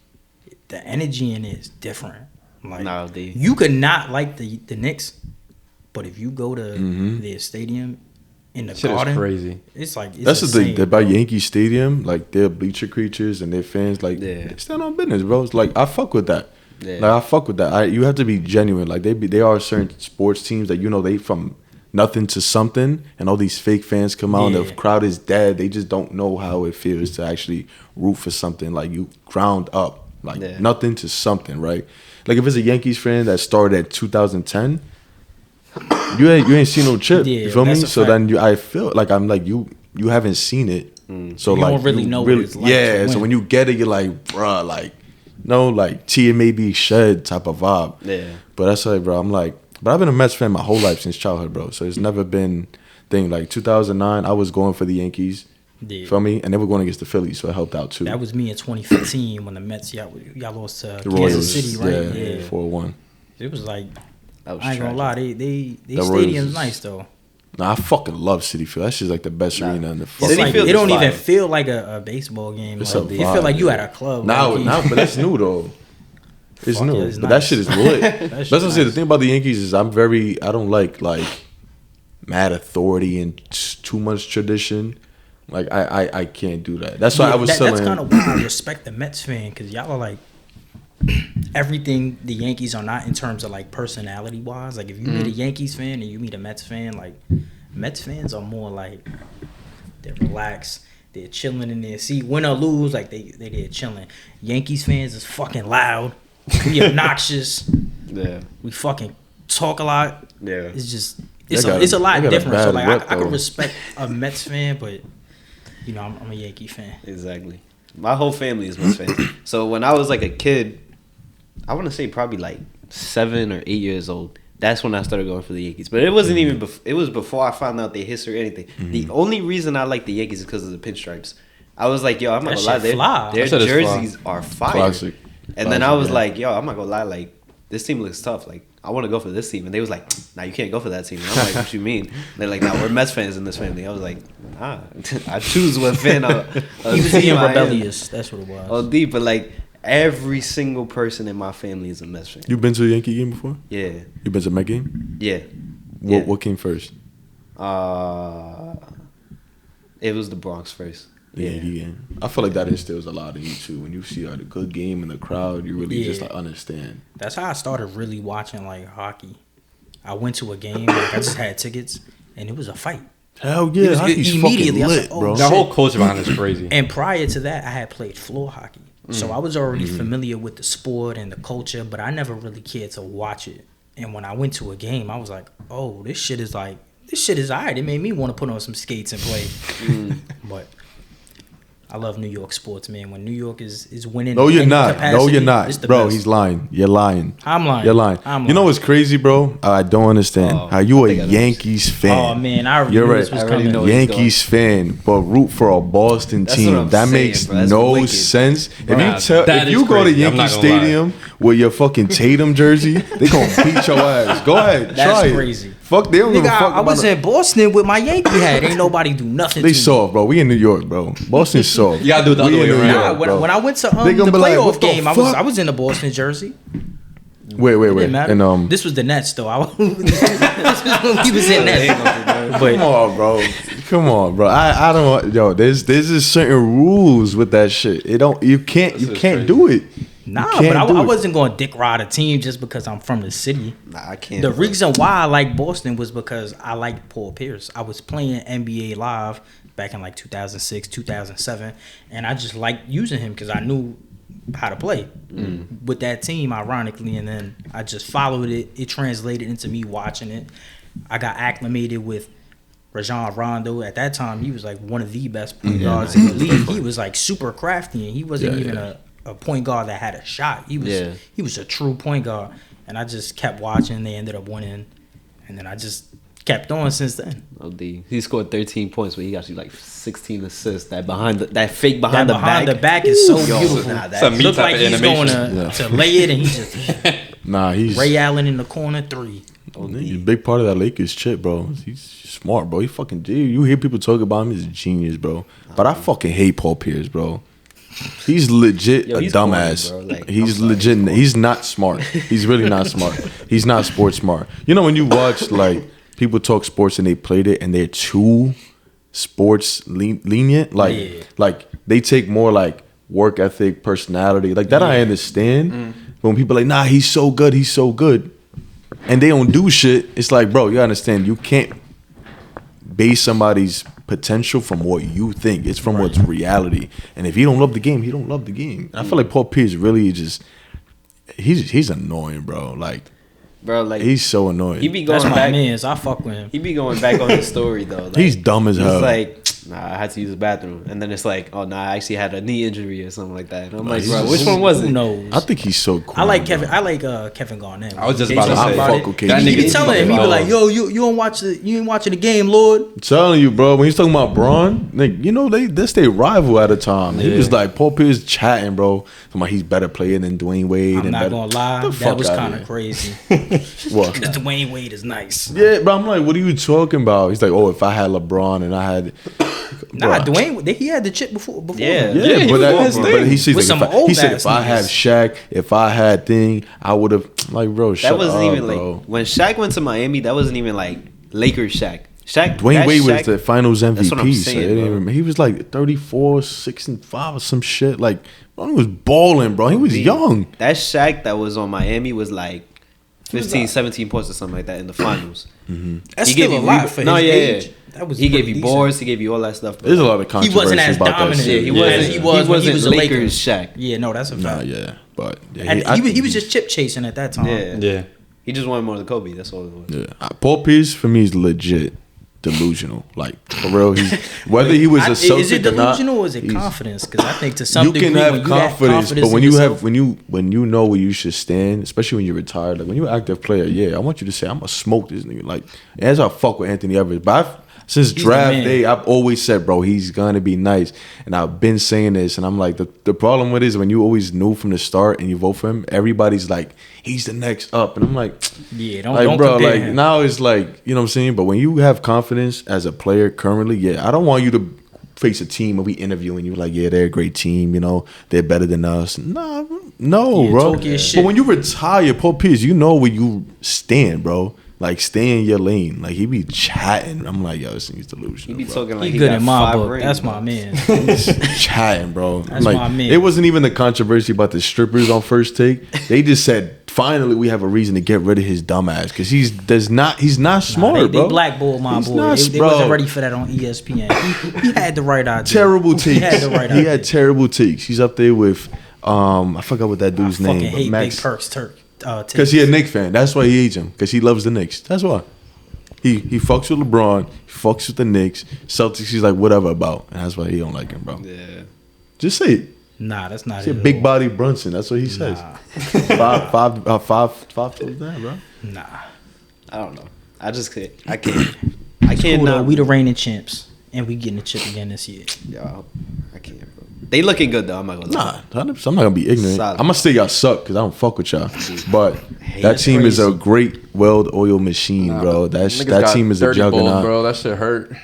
The energy in it is different. Like Nah, they- you could not like the Knicks, but if you go to their stadium in the Shit is Garden, crazy. it's like it's That's the insane, thing about bro. Yankee Stadium. Like they're bleacher creatures and their fans. Like Yeah. they stand on business, bro. It's like I fuck with that. Yeah. Like I fuck with that. You have to be genuine. Like they are certain sports teams that they from nothing to something, and all these fake fans come out. And Yeah. the crowd is dead. They just don't know how it feels to actually root for something like you ground up, like Yeah. nothing to something, right? Like if it's a Yankees fan that started at 2010. You ain't seen no chip. Yeah, you feel me? that's a So fact. then I feel like I'm like you haven't seen it. So You like don't really know what it's like to yeah. So win. when you get it, you're like, bruh, like no, like Tia maybe shed type of vibe. Yeah. But that's like, bro. I'm like, but I've been a Mets fan my whole life since childhood, bro. So it's never been thing like 2009. I was going for the Yankees. Yeah. Feel me? And they were going against the Phillies, so it helped out too. That was me in 2015 when the Mets y'all lost to the Royals, Kansas City, right? yeah, 4-1. It was like That was I ain't gonna tragic. lie, they The stadium's Royals- nice though. Nah, I fucking love City Field. That's just like the best Nah. arena in the It's City fucking. like Field it is don't even fire. feel like a baseball game. It's Like, a it feel vibe, like you yeah. at a club. Now, low-key. but that's new though. It's Fuck new, yeah, it's but that nice. shit is lit. That That's shit what I'm saying. The nice. thing about the Yankees is I don't like mad authority and too much tradition. Like I can't do that. That's why Yeah, I was that's telling. kind of why I respect the Mets fan because y'all are like everything the Yankees are not in terms of like personality wise. Like if you meet a Yankees fan and you meet a Mets fan, like Mets fans are more like they're relaxed. They're chilling in their seat. Win or lose, like they're chilling. Yankees fans is fucking loud. We obnoxious. Yeah. We fucking talk a lot. Yeah. It's just They it's got a a- lot they got a different. So bad like rep, I can though. respect a Mets fan, but you know I'm a Yankee fan. Exactly. My whole family is Mets fans. So when I was like a kid, I want to say probably like 7 or 8 years old. That's when I started going for the Yankees. But it wasn't even. It was before I found out their history or anything. The only reason I like the Yankees is because of the pinstripes. I was like, yo, I'm not gonna lie, their jerseys are fire. Classic. And then I was like, yo, I'm not gonna lie, like this team looks tough. Like I want to go for this team. And they was like, nah, you can't go for that team. And I'm like, what you mean? They're like, nah, we're Mets fans in this family. I was like, nah, I choose what fan. He was being rebellious. That's what it was. Oh, deep, but like. Every single person in my family is a Mets fan. You been to a Yankee game before? Yeah. You been to a Met game? Yeah. What came first? It was the Bronx first. Yeah. I feel like that instills a lot in you too. When you see a good game in the crowd, you really just like understand. That's how I started really watching like hockey. I went to a game, like, I just had tickets, and it was a fight. Hell yeah, hockey's immediately, fucking I lit, said, oh, bro. That whole culture behind is crazy. And prior to that, I had played floor hockey. So I was already familiar with the sport and the culture, but I never really cared to watch it. And when I went to a game, I was like, oh, this shit is alright. It made me want to put on some skates and play. But I love New York sports, man. When New York is winning, No, you're in not. capacity, No, you're it's not. the Bro, best. he's lying. You're lying. I'm lying. You're lying. You know what's crazy, bro? I don't understand how you a Yankees fan. Oh man, I already You're knew right. this was I already coming. know he's Yankees fan, but root for a Boston That's team. what I'm That saying, makes bro. That's no wicked. sense. Nah, that If is you go to crazy. I'm Yankee not gonna lie. Stadium with your fucking Tatum jersey, they gonna beat your ass. Go ahead, That's try crazy. it. Fuck, they don't give a Nigga, fuck I was about in Boston with my Yankee hat. Ain't nobody do nothing. They to me. soft, bro. We in New York, bro. Boston's soft. You gotta do it the other We way in New around. York, Nah, bro. when I went to They the gonna be like, playoff what the game, I fuck? was in the Boston jersey. Wait. Didn't matter. And This was the Nets, though. This was when he was in Nets. come on, bro. Come on, bro. I don't. Yo, there's just certain rules with that shit. You can't crazy. do it. Nah, You can't but do I it. wasn't going to dick ride a team just because I'm from the city. Nah, I can't. The reason why I like Boston was because I liked Paul Pierce. I was playing NBA Live back in like 2006, 2007, and I just liked using him because I knew how to play with that team, ironically, and then I just followed it. It translated into me watching it. I got acclimated with Rajon Rondo. At that time, he was like one of the best point guards in the league. He was like super crafty, and he wasn't even a point guard that had a shot. He was a true point guard, and I just kept watching. They ended up winning, and then I just kept on since then. He scored 13 points, but he got you like 16 assists. That fake That behind the behind back. the back is so Yo, beautiful. nah, Some meat Look type like of he's going animation. to lay it, and he just Nah, he's Ray Allen in the corner 3. he's a big part of that Lakers chip, bro. He's smart, bro. He fucking you hear people talk about him, he's a genius, bro. But I fucking hate Paul Pierce, bro. He's legit Yo, a he's dumbass. corny, bro. Like, he's I'm sorry, legit. he's corny. He's not smart. He's really not smart. He's not sports smart. You know when you watch like people talk sports and they played it and they're too sports lenient, like they take more like work ethic, personality, like that. I understand. But when people are like, nah, he's so good, and they don't do shit, it's like, bro, you understand? You can't base somebody's potential from what you think. It's from what's reality. And if he don't love the game, he don't love the game. And I feel like Paul Pierce really just he's annoying, bro. Like, Bro, like he's so annoying. he be That's going my back. man's. I fuck with him. He be going back on his story though. Like, He's dumb as hell. He's like, nah, I had to use the bathroom, and then it's like, oh, nah, I actually had a knee injury or something like that. And I'm like, he's bro, just- which one was Who it? knows? I think he's so cool. I like Kevin. I like Kevin Garnett. I was just about to I say. fuck with that KD. He be nigga telling him, he be like, yo, you don't watch you ain't watching the game, Lord. I'm telling you, bro. When he's talking about Braun, like, you know, that's their rival at the time. He was like Paul Pierce chatting, bro. Talking about he's better playing than Dwayne Wade. I'm and not better. gonna lie, The that fuck was outta kind of here. crazy. What? Because Dwayne Wade is nice. Yeah, but I'm like, what are you talking about? He's like, oh, if I had LeBron and I had, Nah, Bruh. Dwayne, he had the chip before. Yeah. him. Yeah, he but, was his but he says With like, some he said old-ass if I had niggas. Shaq, if I had thing, I would have like, bro. Shut That wasn't up, even bro. like when Shaq went to Miami. That wasn't even like Lakers Shaq. Dwayne that Wade was Shaq- the Finals MVP. That's what I'm so saying, it didn't bro. even- he was like 34, 6 and 5 or some shit. Like, bro, he was balling, bro. He was young. That Shaq that was on Miami was like 15, 17 points or something like that in the finals. That's He still gave a you lot rebound- for his No, yeah, age. yeah. That was He gave pretty you decent. boards. He gave you all that stuff. Bro. There's a lot of He controversy wasn't as about that dominant. shit. he as wasn't- he he was when he wasn't was a Lakers Lakers. Shaq. Yeah, no, that's a Nah, fact. yeah, but yeah, And I he was think just chip chasing at that time. Yeah. Yeah. He just wanted more than Kobe. That's all it was. yeah. Paul Pierce for me is legit. delusional. Like for real, whether he was a Celtic is it or not, delusional or is it confidence? Because I think to some you degree, can have when you confidence, but in when you yourself, when you know where you should stand, especially when you're retired, like when you're an active player, yeah, I want you to say I'm gonna smoke this nigga. Like as I fuck with Anthony Edwards, but since He's draft the man. day, I've always said, bro, he's gonna be nice, and I've been saying this, and I'm like, the problem with it is when you always knew from the start and you vote for him, everybody's like, he's the next up, and I'm like, yeah, like don't bro, compare like him. now it's like, you know what I'm saying, but when you have confidence as a player currently, yeah, I don't want you to face a team and we interviewing you like, yeah, they're a great team, you know, they're better than us. No, Yeah, bro. talk your But shit. when you retire, Paul Pierce, you know where you stand, bro. Like, stay in your lane. Like, he be chatting. I'm like, yo, this nigga's delusional. He be bro. talking like He he good got in my 5 book. rings, That's bro. my man. Chatting, bro. That's like, my man. It wasn't even the controversy about the strippers on First Take. They just said, finally, we have a reason to get rid of his dumb ass because he's not smart, Nah, they bro. blackballed my He's boy. not, They bro. wasn't ready for that on ESPN. He had the right idea. Terrible takes. He had the right He idea. had terrible takes. He's up there with I forgot what that dude's I name. fucking but hate Max. Big Perks Because he a Knicks fan. That's why he hates him. Because he loves the Knicks. That's why. He fucks with LeBron. He fucks with the Knicks. Celtics, he's like, whatever about. And that's why he don't like him, bro. Yeah. Just say it. Nah, that's not Say it. at big all. body Brunson. That's what he says. Nah. Five toes down, bro. Nah. I don't know. I just can't. I can't Cool, though. not. We the reigning champs, and we getting the chip again this year. Yo, I can't, bro. They looking good though. I'm not gonna lie. Nah, I'm not gonna be ignorant. Solid. I'm gonna say y'all suck because I don't fuck with y'all. But that That's team is a crazy. great well-oiled machine, bro. Niggas That got team is a 30 balls, juggernaut. bro. That shit hurt.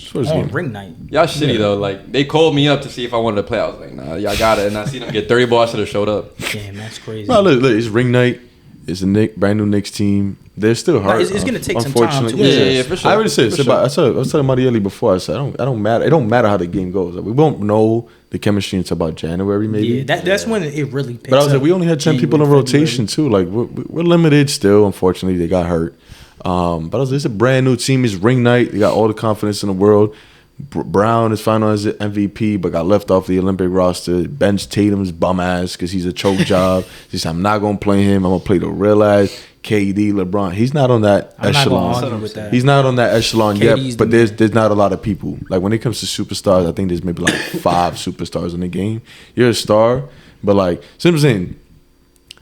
First On game. ring night. Y'all shitty though. Like they called me up to see if I wanted to play. I was like, nah, y'all got it. And I seen them get 30 balls. I should have showed up. Damn, that's crazy. No, look, it's ring night. It's a brand new Knicks team. They're still hard. it's gonna take some time unfortunately. to- Yeah, for sure. I already said. For sure. I was telling Marielli before. I said, I don't matter. It don't matter how the game goes. Like, we won't know the chemistry until about January, maybe. Yeah, that's when it really picks But I was up. like, we only had 10 people in January, rotation too. Like we're limited still. Unfortunately, they got hurt. But I was like, it's a brand new team. It's ring night. They got all the confidence in the world. Brown is final as MVP, but got left off the Olympic roster. Bench Tatum's bum ass because he's a choke job. He said, I'm not gonna play him. I'm gonna play the real ass KD, LeBron. He's not on that I'm not echelon. gonna argue with that. He's not on that echelon KD's yet. But the there's not a lot of people. Like when it comes to superstars, I think there's maybe like 5 superstars in the game. You're a star, but like, so I'm saying,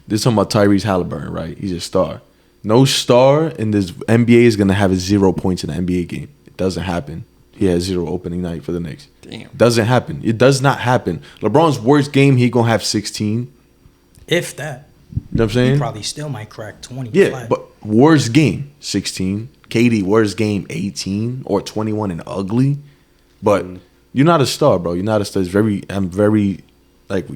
this is talking about Tyrese Halliburton, right? He's a star. No star in this NBA is gonna have 0 points in an NBA game. It doesn't happen. He has 0 opening night for the Knicks. Damn. Doesn't happen. It does not happen. LeBron's worst game, he gonna have 16. If that, You know what I'm he saying? probably still might crack 20. Yeah, flat. but worst game, 16. KD, worst game, 18 or 21 and ugly. But you're not a star, bro. You're not a star. I'm very, like,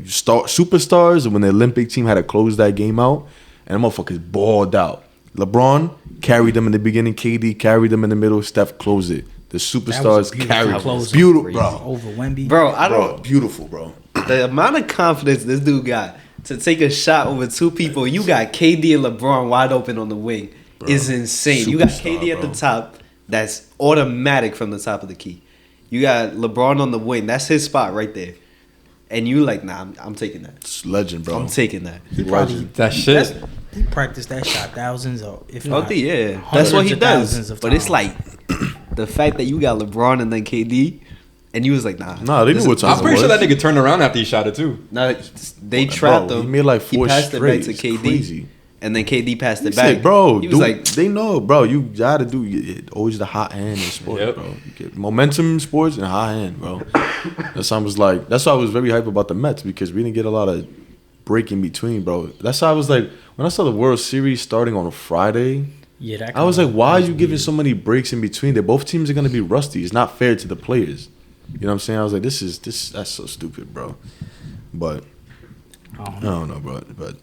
superstars, and when the Olympic team had to close that game out, and the motherfuckers balled out. LeBron carried them in the beginning. KD carried them in the middle. Steph closed it. The That was a superstars beautiful carried. close. Beautiful, bro. over Wemby. Bro, I Bro, don't. beautiful, bro. The amount of confidence this dude got to take a shot over 2 people. You got KD and LeBron wide open on the wing. Is insane. You got Superstar, KD at bro. the top. That's automatic from the top of the key. You got LeBron on the wing. That's his spot right there. And you like, nah, I'm taking that. It's legend, bro. I'm taking that. He probably That shit. he practiced that shot thousands of, if Oh, not yeah. That's what he hundreds of thousands does. of But it's times. like the fact that you got LeBron and then KD, and you was like, nah. Nah, they knew what time I'm it pretty was. sure that nigga turned around after he shot it too. Nah, they trapped Bro, him. he made like 4 passed it back straight. to It's KD. crazy. And then KD passed it He back. said, bro, he was dude, like, they know, bro. You gotta do always the hot hand in sports, Yep. bro. You get momentum in sports and hot hand, bro. That's why I was like, that's why I was very hype about the Mets because we didn't get a lot of break in between, bro. That's why I was like, when I saw the World Series starting on a Friday, yeah, that I was like, kinda why are was you giving weird. so many breaks in between? They both teams are gonna be rusty. It's not fair to the players. You know what I'm saying? I was like, that's so stupid, bro. But I don't I know. don't know, bro. But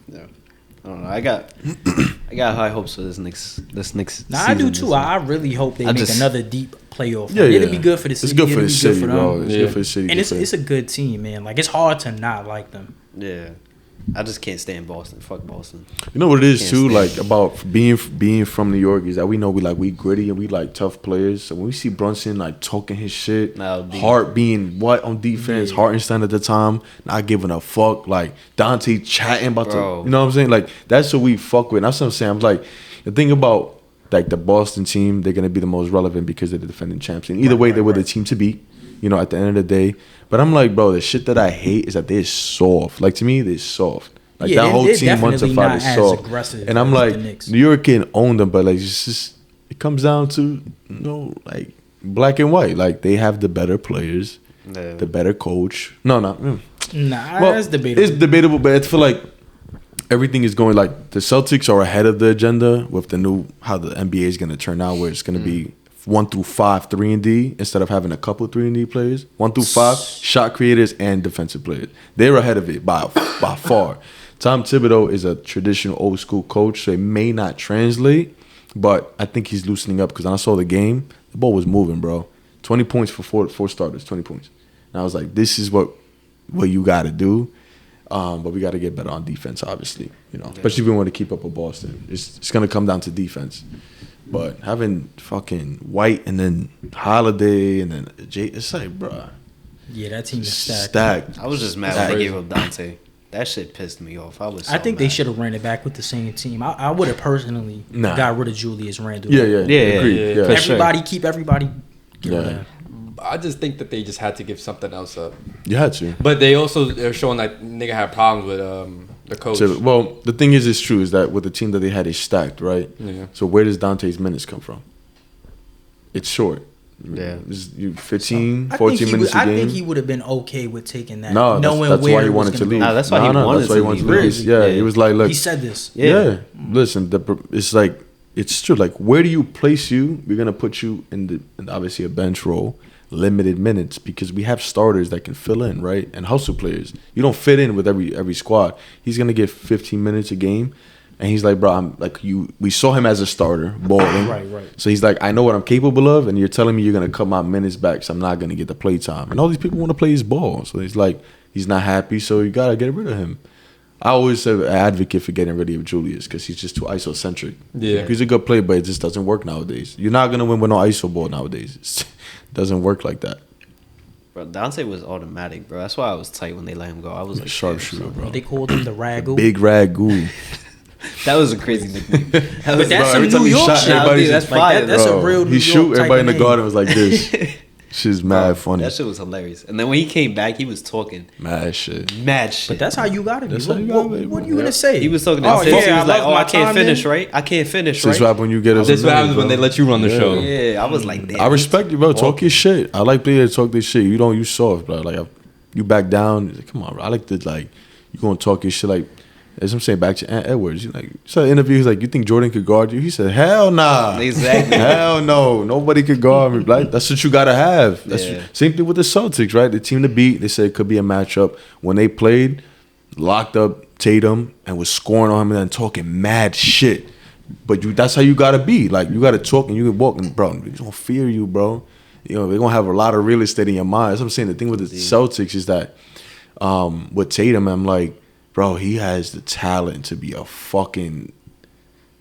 yeah. I don't know. I got high hopes for this next Nah, I do season. too. I really hope they I make just- another deep playoff. yeah, run. yeah, It'd be good for the city. It's good for It'd the be city, for bro. them. It's Yeah. good for the city. And Good for- it's a good team, man. Like it's hard to not like them. Yeah. I just can't stand Boston. Fuck Boston. You know what it is Can't too, stand like it. about being from New York is that we know we gritty and we like tough players. So when we see Brunson like talking his shit, Nah, D. Hart being what on defense, Yeah. Hartenstein at the time, not giving a fuck, like Dante chatting about Bro. you know what I'm saying? Like that's what we fuck with. And that's what I'm saying. I'm like the thing about like the Boston team, they're gonna be the most relevant because they're the defending champs. And either way, they were the team to beat. At the end of the day. But I'm like, bro, the shit that I hate is that they're soft. Like to me, they're soft. Like that whole team wants to fight is soft. And I'm like, New York can own them, but like it comes down to like black and white. Like they have the better players, the better coach. No. Nah, Well, that's debatable. it's debatable, but I feel like everything is going like the Celtics are ahead of the agenda with the new how the NBA is going to turn out, where it's going to be 1 through 5 3-and-D instead of having a couple 3-and-D players. 1 through 5 shot creators and defensive players. They're ahead of it by far. Tom Thibodeau is a traditional old school coach, so it may not translate, but I think he's loosening up because when I saw the game, the ball was moving, bro. 20 points for four starters, 20 points. And I was like, this is what you got to do. But we got to get better on defense, obviously. Especially if we want to keep up with Boston. It's going to come down to defense. But having fucking White and then Holiday and then Jay, it's like, bro. Yeah, that team is stacked. I was just mad when they gave up Dante. That shit pissed me off. I think they should have ran it back with the same team. I would have personally got rid of Julius Randle. Yeah. Agreed. Yeah. Everybody keep everybody. Yeah. I just think that they just had to give something else up. You had to. But they also are showing that nigga had problems with the coach. So, well, the thing is true is that with the team that they had is stacked, right? Yeah. So where does Dante's minutes come from? It's short. Yeah. 15, 14 minutes a game. I think he would have been okay with taking that. No, knowing that's where why he wanted to leave. Nah, that's why he wanted to leave. Yeah, he was like, look. He said this. Yeah. Listen, it's like, it's true. Like, where do you place you? We're going to put you in obviously a bench role. Limited minutes because we have starters that can fill in, right? And hustle players. You don't fit in with every squad. He's gonna get 15 minutes a game, and he's like, bro, I'm like you. We saw him as a starter, balling. Right. So he's like, I know what I'm capable of, and you're telling me you're gonna cut my minutes back, so I'm not gonna get the play time. And all these people want to play his ball, so he's like, he's not happy, so you gotta get rid of him. I always say an advocate for getting rid of Julius because he's just too isocentric. Yeah, he's a good player, but it just doesn't work nowadays. You're not gonna win with no iso ball nowadays. Doesn't work like that. Bro, Dante was automatic, bro. That's why I was tight when they let him go. I was like, sharpshooter, bro. They called him the Ragu. Big Ragu. That was a crazy nickname. But that's some New York shit. That's fire. That's a real New York He shoot everybody in the name. garden was like this. Shit's mad funny. That shit was hilarious. And then when he came back, he was talking mad shit. But that's how you got to be. That's how you gotta be, What are you gonna say? He was talking. Oh, He was yeah, like, "Oh, I can't time finish, then. right? I can't finish, This right?" what when you get us. this what happens when they let you run the show. Yeah, I was like, "Damn." I respect you, bro. Talk your shit. I like players that talk their shit. You soft, bro. Like you back down. Come on, bro. I like to you gonna talk your shit like. As I'm saying back to Ant Edwards, you saw the interview. He's like, "You think Jordan could guard you?" He said, "Hell nah, Exactly. Hell no, nobody could guard me." Like that's what you gotta have. Same thing with the Celtics, right? The team to beat. They said it could be a matchup. When they played, locked up Tatum and was scoring on him and then talking mad shit. But that's how you gotta be. Like you gotta talk and you can walk and bro, they don't fear you, bro. They're gonna have a lot of real estate in your mind. That's what I'm saying. The thing with the Celtics is that with Tatum, I'm like. Bro, he has the talent to be a fucking.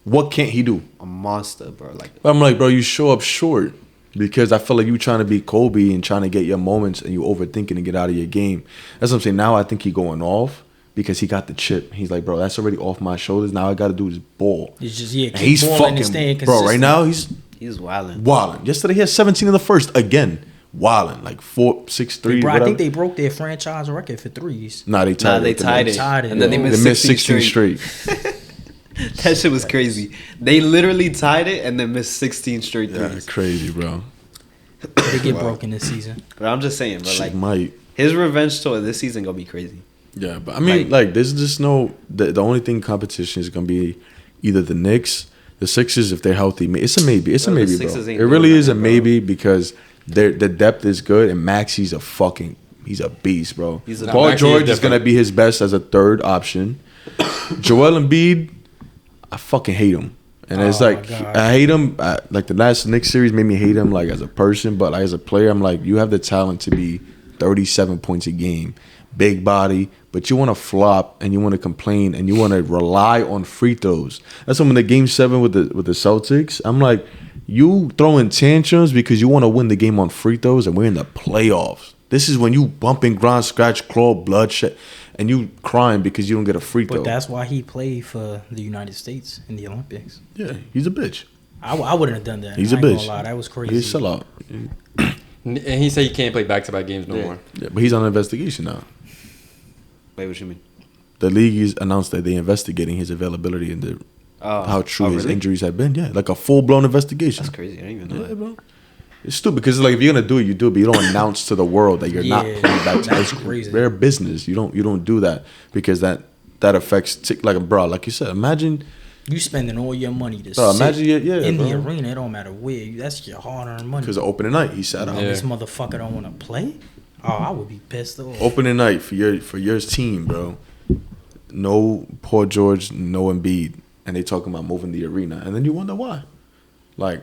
What can't he do? A monster, bro. Like I'm like, bro, you show up short because I feel like you trying to be Kobe and trying to get your moments and you overthinking and get out of your game. That's what I'm saying. Now I think he going off because he got the chip. He's like, bro, that's already off my shoulders. Now I got to do this ball. It's just keep he's balling and fucking staying bro. consistent. Right now he's wilding. Yesterday he had 17 in the first again. Wilding like 4, 6, 3. Bro, I think they broke their franchise record for threes. Nah, they tied it. And then they missed 16 straight. That shit was crazy. They literally tied it and then missed 16 straight threes. Yeah, crazy, bro. They get broken this season. But I'm just saying, bro. Like might. His revenge tour this season gonna be crazy. Yeah, but I mean, like there's just no. The only thing competition is gonna be either the Knicks, the Sixers if they're healthy. It's a maybe. It's a maybe, bro. It really is a maybe because. The depth is good, and Maxi's he's a beast, bro. Paul George is gonna be his best as a third option. Joel Embiid, I fucking hate him, and it's like I hate him. Like the last Knicks series made me hate him, like as a person, but like, as a player, I'm like, you have the talent to be 37 points a game, big body, but you want to flop and you want to complain and you want to rely on free throws. That's when the Game 7 with the Celtics, I'm like. You throwing tantrums because you want to win the game on free throws and we're in the playoffs. This is when you bump and grind, scratch, claw, bloodshed, and you crying because you don't get a free throw. But that's why he played for the United States in the Olympics. Yeah, he's a bitch. I wouldn't have done that. He's I a ain't gonna bitch. lie, that was crazy. He's a sellout. And he said he can't play back-to-back games no more. Yeah, but he's on investigation now. Wait, what you mean? The league has announced that they're investigating his availability and how true his really? injuries have been. Yeah, like a full-blown investigation. That's crazy. I didn't even know Yeah, that. bro. It's stupid because like if you're gonna do it, you do it, but you don't announce to the world that you're not Yeah, coming back. To that's it's crazy. Rare business. You don't do that because that affects like bro. Like you said, imagine. You spending all your money to Bro, sit imagine in the bro. arena. It don't matter where. That's your hard-earned money. Because of opening night, he sat out. Yeah. This motherfucker don't want to play. Oh, I would be pissed off. Opening night for your team, bro. No Paul George, no Embiid, and they talking about moving the arena, and then you wonder why. Like,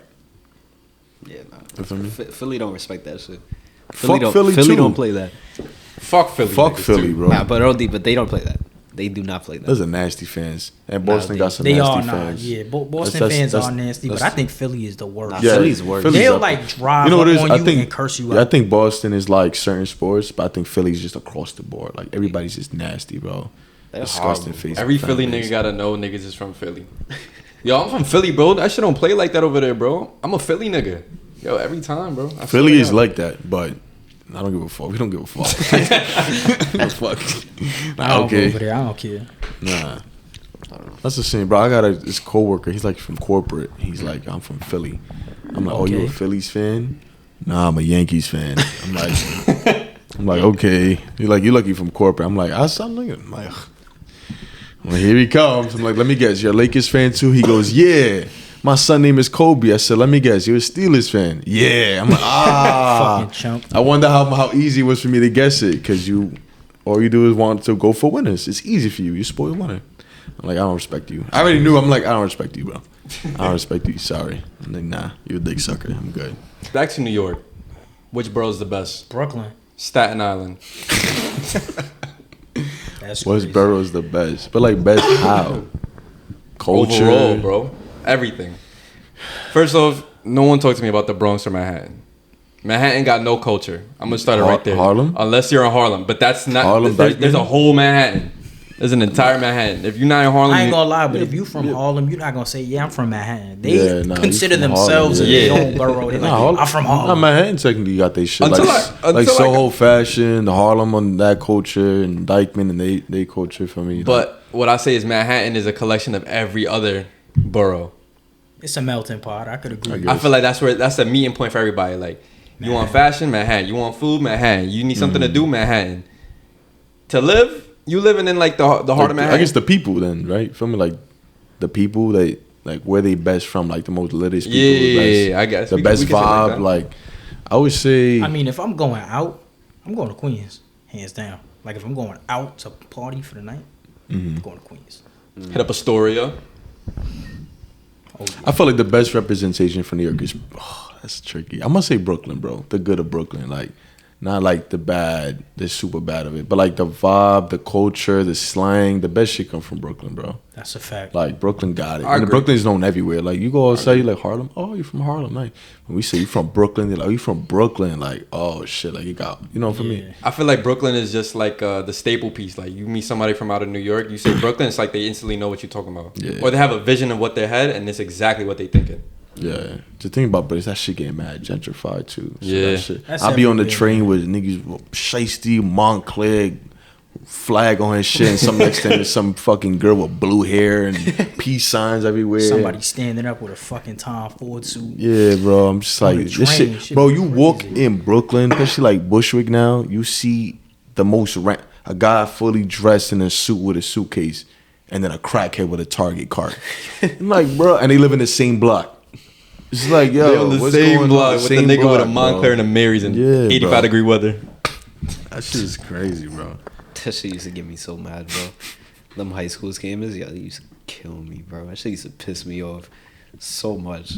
Yeah, nah. you feel me? Philly don't respect that shit. Fuck don't, Philly Philly too. don't play that. Fuck Philly. Fuck niggas, Philly, too. bro. Nah, but they don't play that. They do not play that. Those are nasty fans, and Boston they- got some They nasty are fans. Yeah, Boston That's- fans that's- are nasty, but I think Philly is the worst. Nah, Yeah, Philly's worse. They'll up like there. drive You know what up it is? on I you think and curse you I out. think Boston is like certain sports, but I think Philly's just across the board. Like everybody's just nasty, bro. They're Disgusting horrible. face. Every fan Philly base. nigga gotta know niggas is from Philly. Yo, I'm from Philly, bro. That shit don't play like that over there, bro. I'm a Philly nigga. Yo, every time, bro. I Philly swear is to God. like that, but I don't give a fuck. We don't give a fuck. Fuck. I Nah, don't go okay. over there. I don't care. Nah. That's the same, bro. I got this coworker. He's like from corporate. He's like, I'm from Philly. I'm like, oh, you a Okay. Phillies fan? Nah, I'm a Yankees fan. I'm like, okay. You're like, you lucky from corporate. I'm like, I'm like, well, here he comes. I'm like, let me guess, you're a Lakers fan too? He goes, yeah. My son name is Kobe. I said, let me guess, you're a Steelers fan? Yeah. I'm like, Fucking chump. I wonder how easy it was for me to guess it because all you do is want to go for winners. It's easy for you. You spoil winner. I'm like, I don't respect you. I already knew. I'm like, I don't respect you, bro. I don't respect you. Sorry. I'm like, nah, you're a dick sucker. I'm good. Back to New York. Which borough's the best? Brooklyn. Staten Island. That's West crazy. Borough is the best, but like best how? Culture, Overall, bro. Everything. First off, no one talked to me about the Bronx or Manhattan. Manhattan got no culture. I'm gonna start it right there. Harlem? Unless you're in Harlem, but that's not. Harlem, There's a whole Manhattan. There's an entire Manhattan. If you're not in Harlem, I ain't you- gonna lie, but if you from Harlem, you're not gonna say, "Yeah, I'm from Manhattan." They Yeah, nah, consider you from themselves Harlem, in yeah. their own borough. They're like, Harlem- "I'm from Nah, Harlem." Manhattan technically got they shit Until like I Soho fashion, the Harlem on that culture, and Dykeman and they culture for me. But what I say is Manhattan is a collection of every other borough. It's a melting pot. I could agree. guess. I feel like that's a meeting point for everybody. Like, you want fashion, Manhattan. You want food, Manhattan. You need something to do, Manhattan. To live, you living in like the heart of Manhattan. I guess the people then, right? Feel me, like the people they like where they best from, like the most litest people. Yeah, the best, I guess. the We best can say it like vibe. that. Like I would say, I mean, if I'm going out, I'm going to Queens, hands down. Like if I'm going out to party for the night, I'm going to Queens. Hit up Astoria. Oh, yeah. I feel like the best representation for New York is that's tricky. I'm gonna say Brooklyn, bro. The good of Brooklyn, like not like the bad, the super bad of it, but like the vibe, the culture, the slang. The best shit come from Brooklyn, bro. That's a fact. Like Brooklyn got it. I And agree. Brooklyn's known everywhere. Like you go outside, you like Harlem. Oh, you from Harlem? Like when we say you from Brooklyn, they're like, oh, you from Brooklyn? Like oh shit, like you got for me. Yeah. I feel like Brooklyn is just like the staple piece. Like you meet somebody from out of New York, you say Brooklyn, it's like they instantly know what you're talking about. Yeah. Or they have a vision of what they had, and it's exactly what they thinking. Yeah, just think about, but it's that shit getting mad gentrified too. So Yeah. that shit. That's I'll be on the everywhere, train man. with niggas, Shiesty, Montclair, flag on his shit, and some next time there's some fucking girl with blue hair and peace signs everywhere. Somebody standing up with a fucking Tom Ford suit. Yeah, bro. I'm just On like the this train, shit, shit bro. be You walk crazy. in Brooklyn, especially like Bushwick now. You see the most a guy fully dressed in a suit with a suitcase, and then a crackhead with a Target cart. I'm like, bro, and they live in the same block. It's like, yo, They on the what's same going block on? with Same the nigga with a block, Montclair and bro. a Mary's in Yeah, 85 bro. degree weather. That shit is crazy, bro. That shit used to get me so mad, bro. Them high school scammers, yeah, they used to kill me, bro. That shit used to piss me off so much.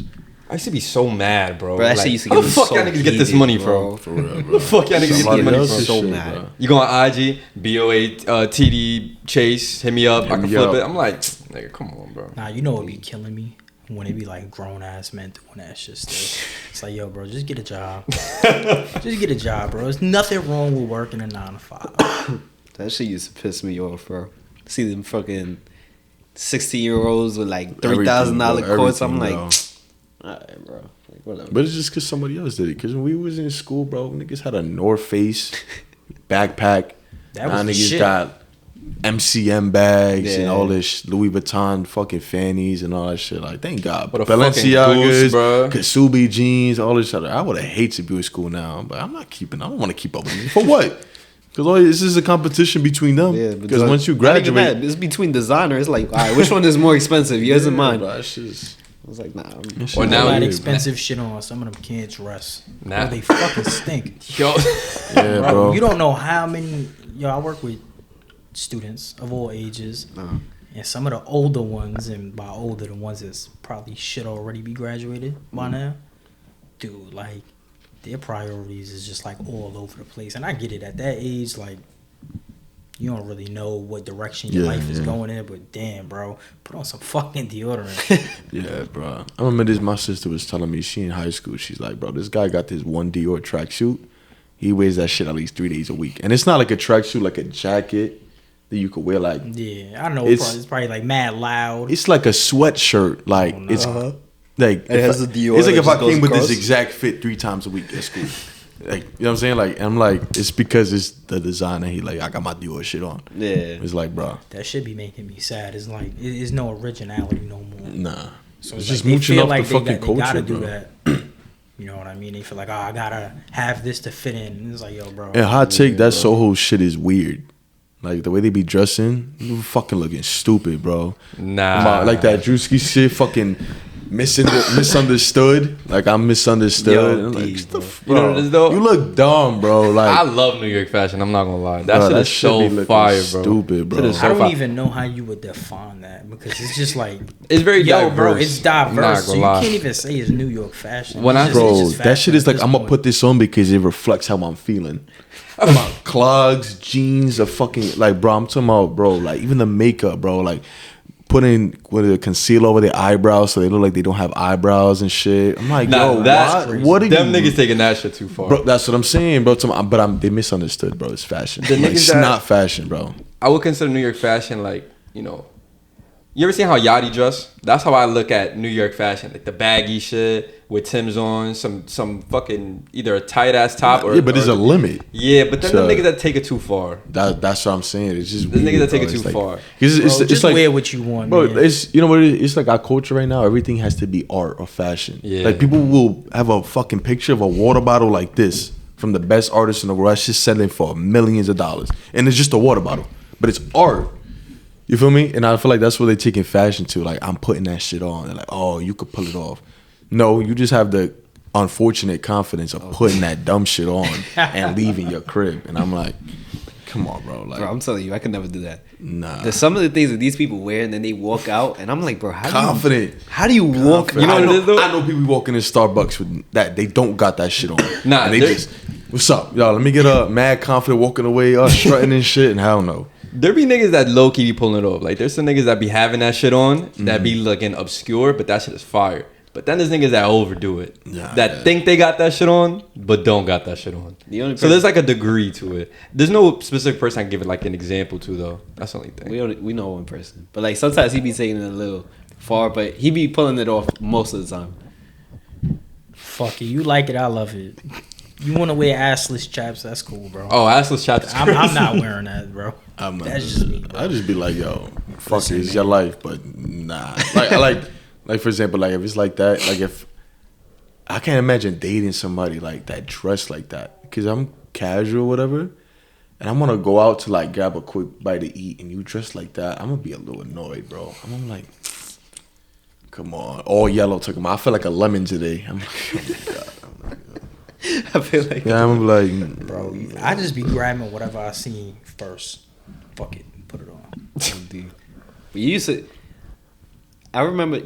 I used to be so mad, bro. Bro, that Like, shit used to how get the me fuck so y'all niggas get this heated, money bro. from? For real, bro. Where the fuck y'all niggas get this Somebody money else's from? so shit, mad. bro. You go on IG, BOA, TD, Chase, hit me up. I Hit can me flip up. it. I'm like, nigga, come on, bro. Nah, you know what be killing me? When it be like grown ass men doing that shit still. It's like, yo, bro, just get a job. Just get a job, bro. There's nothing wrong with working a 9 to 5. That shit used to piss me off, bro. See them fucking 16-year-olds with like $3,000 Everything, bro, courts. I'm everything, like, bro. Alright, bro. Like, whatever. But it's just because somebody else did it. Because when we was in school, bro, niggas had a North Face backpack. That Now was the niggas shit. got MCM bags and Yeah. all this Louis Vuitton fucking fannies and all that shit. Like, thank God. What a fucking goose, Balenciagas, bruh. Kasubi jeans, all this shit. I would have hated to be in school now, but I'm not keeping. I don't want to keep up with it. For what? Because this is a competition between them. Yeah, Because once you not even graduate, that, it's between designers. Like, all right, which one is more expensive? Yours and mine. bro, it's just- I was like, nah. that shit Or is now All that weird. expensive shit on. Some of them can't dress. Nah. Or they fucking stink. Yo, Yeah, Bro, bro. you don't know how many. Yo, I work with students of all ages, and some of the older ones, and by older, the ones that's probably should already be graduated by now. Dude, like their priorities is just like all over the place, and I get it at that age. Like you don't really know what direction your Yeah, life is yeah. going in, but damn, bro, put on some fucking deodorant. Yeah, bro. I remember this. My sister was telling me she in high school. She's like, bro, this guy got this one Dior tracksuit. He wears that shit at least 3 days a week, and it's not like a tracksuit, like a jacket that you could wear. Like Yeah, I know. It's- It's probably like mad loud. it's like a sweatshirt. Like Oh, no. it's like It has the Dior It's like that if I just goes came with this across. exact fit 3 times a week at school. Like, you know what I'm saying? Like, I'm like, it's because it's the designer. He like, I got my Dior shit on. Yeah. It's like, bro, That should be making me sad. It's like it's no originality no more. nah. So It's it's just like they mooching feel off like the fucking they culture, gotta do bro. that. You know what I mean? They feel like, oh, I gotta have this to fit in. And it's like, yo, bro. And hot take, that Soho shit is weird. Like the way they be dressing, you fucking looking stupid, bro. nah. Like that Drewski shit, fucking misunderstood. Like I'm misunderstood. Yo, I'm like, D, what the bro. f- You know bro, what it is, though? you look dumb, bro. Like I love New York fashion. I'm not gonna lie. That bro, shit is so be looking fire, bro. Stupid, bro. Shit is I so don't fire. even know how you would define that because it's just like, It's very yo, diverse. bro, it's I'm not diverse. So gonna you lie. can't even say it's New York fashion. When It's I- just- Bro, it's just that fashion shit is at like this I'm gonna point. put this on because it reflects how I'm feeling. My clogs, jeans, a fucking like, bro. I'm talking about, bro. Like even the makeup, bro. Like putting with a concealer over their eyebrows so they look like they don't have eyebrows and shit. I'm like, Nah, yo, that's what are them you? niggas taking that shit too far. Bro, that's what I'm saying, bro. They misunderstood, bro. It's fashion. The Like, niggas it's that- not fashion, bro. I would consider New York fashion like, you know, you ever seen how Yachty dress? That's how I look at New York fashion, like the baggy shit with Tim's on, some fucking either a tight ass top or Yeah, but there's a limit. yeah. But then So- the niggas that take it too far. That's what I'm saying. It's just The niggas weird, that take bro. it too It's like- far. It's, Bro, it's just like, wear what you want, bro. man. It's you know what it is? It's like our culture right now. Everything has to be art or fashion. Yeah. Like people will have a fucking picture of a water bottle like this from the best artist in the world. It's just selling for millions of dollars, and it's just a water bottle, but it's art. You feel me? And I feel like that's what they're taking fashion to. Like I'm putting that shit on. They're like, oh, you could pull it off. No, you just have the unfortunate confidence of putting that dumb shit on and leaving your crib. And I'm like, come on, bro. Like, Bro, I'm telling you, I could never do that. nah. There's some of the things that these people wear and then they walk out, and I'm like, bro, Confident. How do you walk? You know I what it is, though? I know people walking in Starbucks with that. They don't got that shit on. Nah, and they they're- just, what's up, y'all? Let me get a mad confident walking away, strutting and shit, and hell no. There be niggas that low key be pulling it off. Like there's some niggas that be having that shit on that be looking obscure, but that shit is fire. But then there's niggas that overdo it. Nah, that yeah. think they got that shit on, but don't got that shit on. The only So there's like a degree to it. There's no specific person I can give it like an example to though. That's the only thing. We know one person, but like sometimes he be taking it a little far, but he be pulling it off most of the time. Fuck it. You like it, I love it. You want to wear assless chaps? That's cool, bro. Oh, assless chaps is crazy. I'm not wearing that, bro. I'm not. That's just me, bro. I just be like, yo, fuck it, it's your life, but nah. Like, I like for example, like if it's like that, like if I can't imagine dating somebody like that dressed like that, because I'm casual, or whatever, and I'm gonna go out to like grab a quick bite to eat, and you dress like that, I'm gonna be a little annoyed, bro. I'm like, come on, all yellow took him. I feel like a lemon today. I'm like, oh my god. I feel like Yeah, I'm like, Bro, I just be grabbing whatever I see first. Fuck it, put it on. But you used to. I remember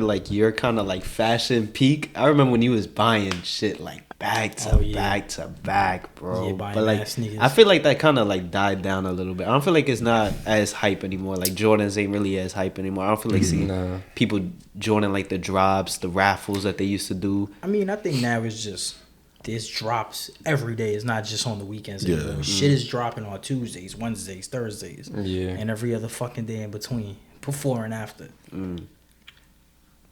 like your kind of like fashion peak. I remember when you was buying shit like back to Oh, yeah. back to back, bro. Yeah, buying but like mad sneakers. I feel like that kind of like died down a little bit. I don't feel like it's not as hype anymore. Like Jordans ain't really as hype anymore. I don't feel like seeing Nah. people joining like the drops, the raffles that they used to do. I mean, I think now it's just there's drops every day. It's not just on the weekends Yeah. anymore. Shit is dropping on Tuesdays, Wednesdays, Thursdays, Yeah. and every other fucking day in between, before and after.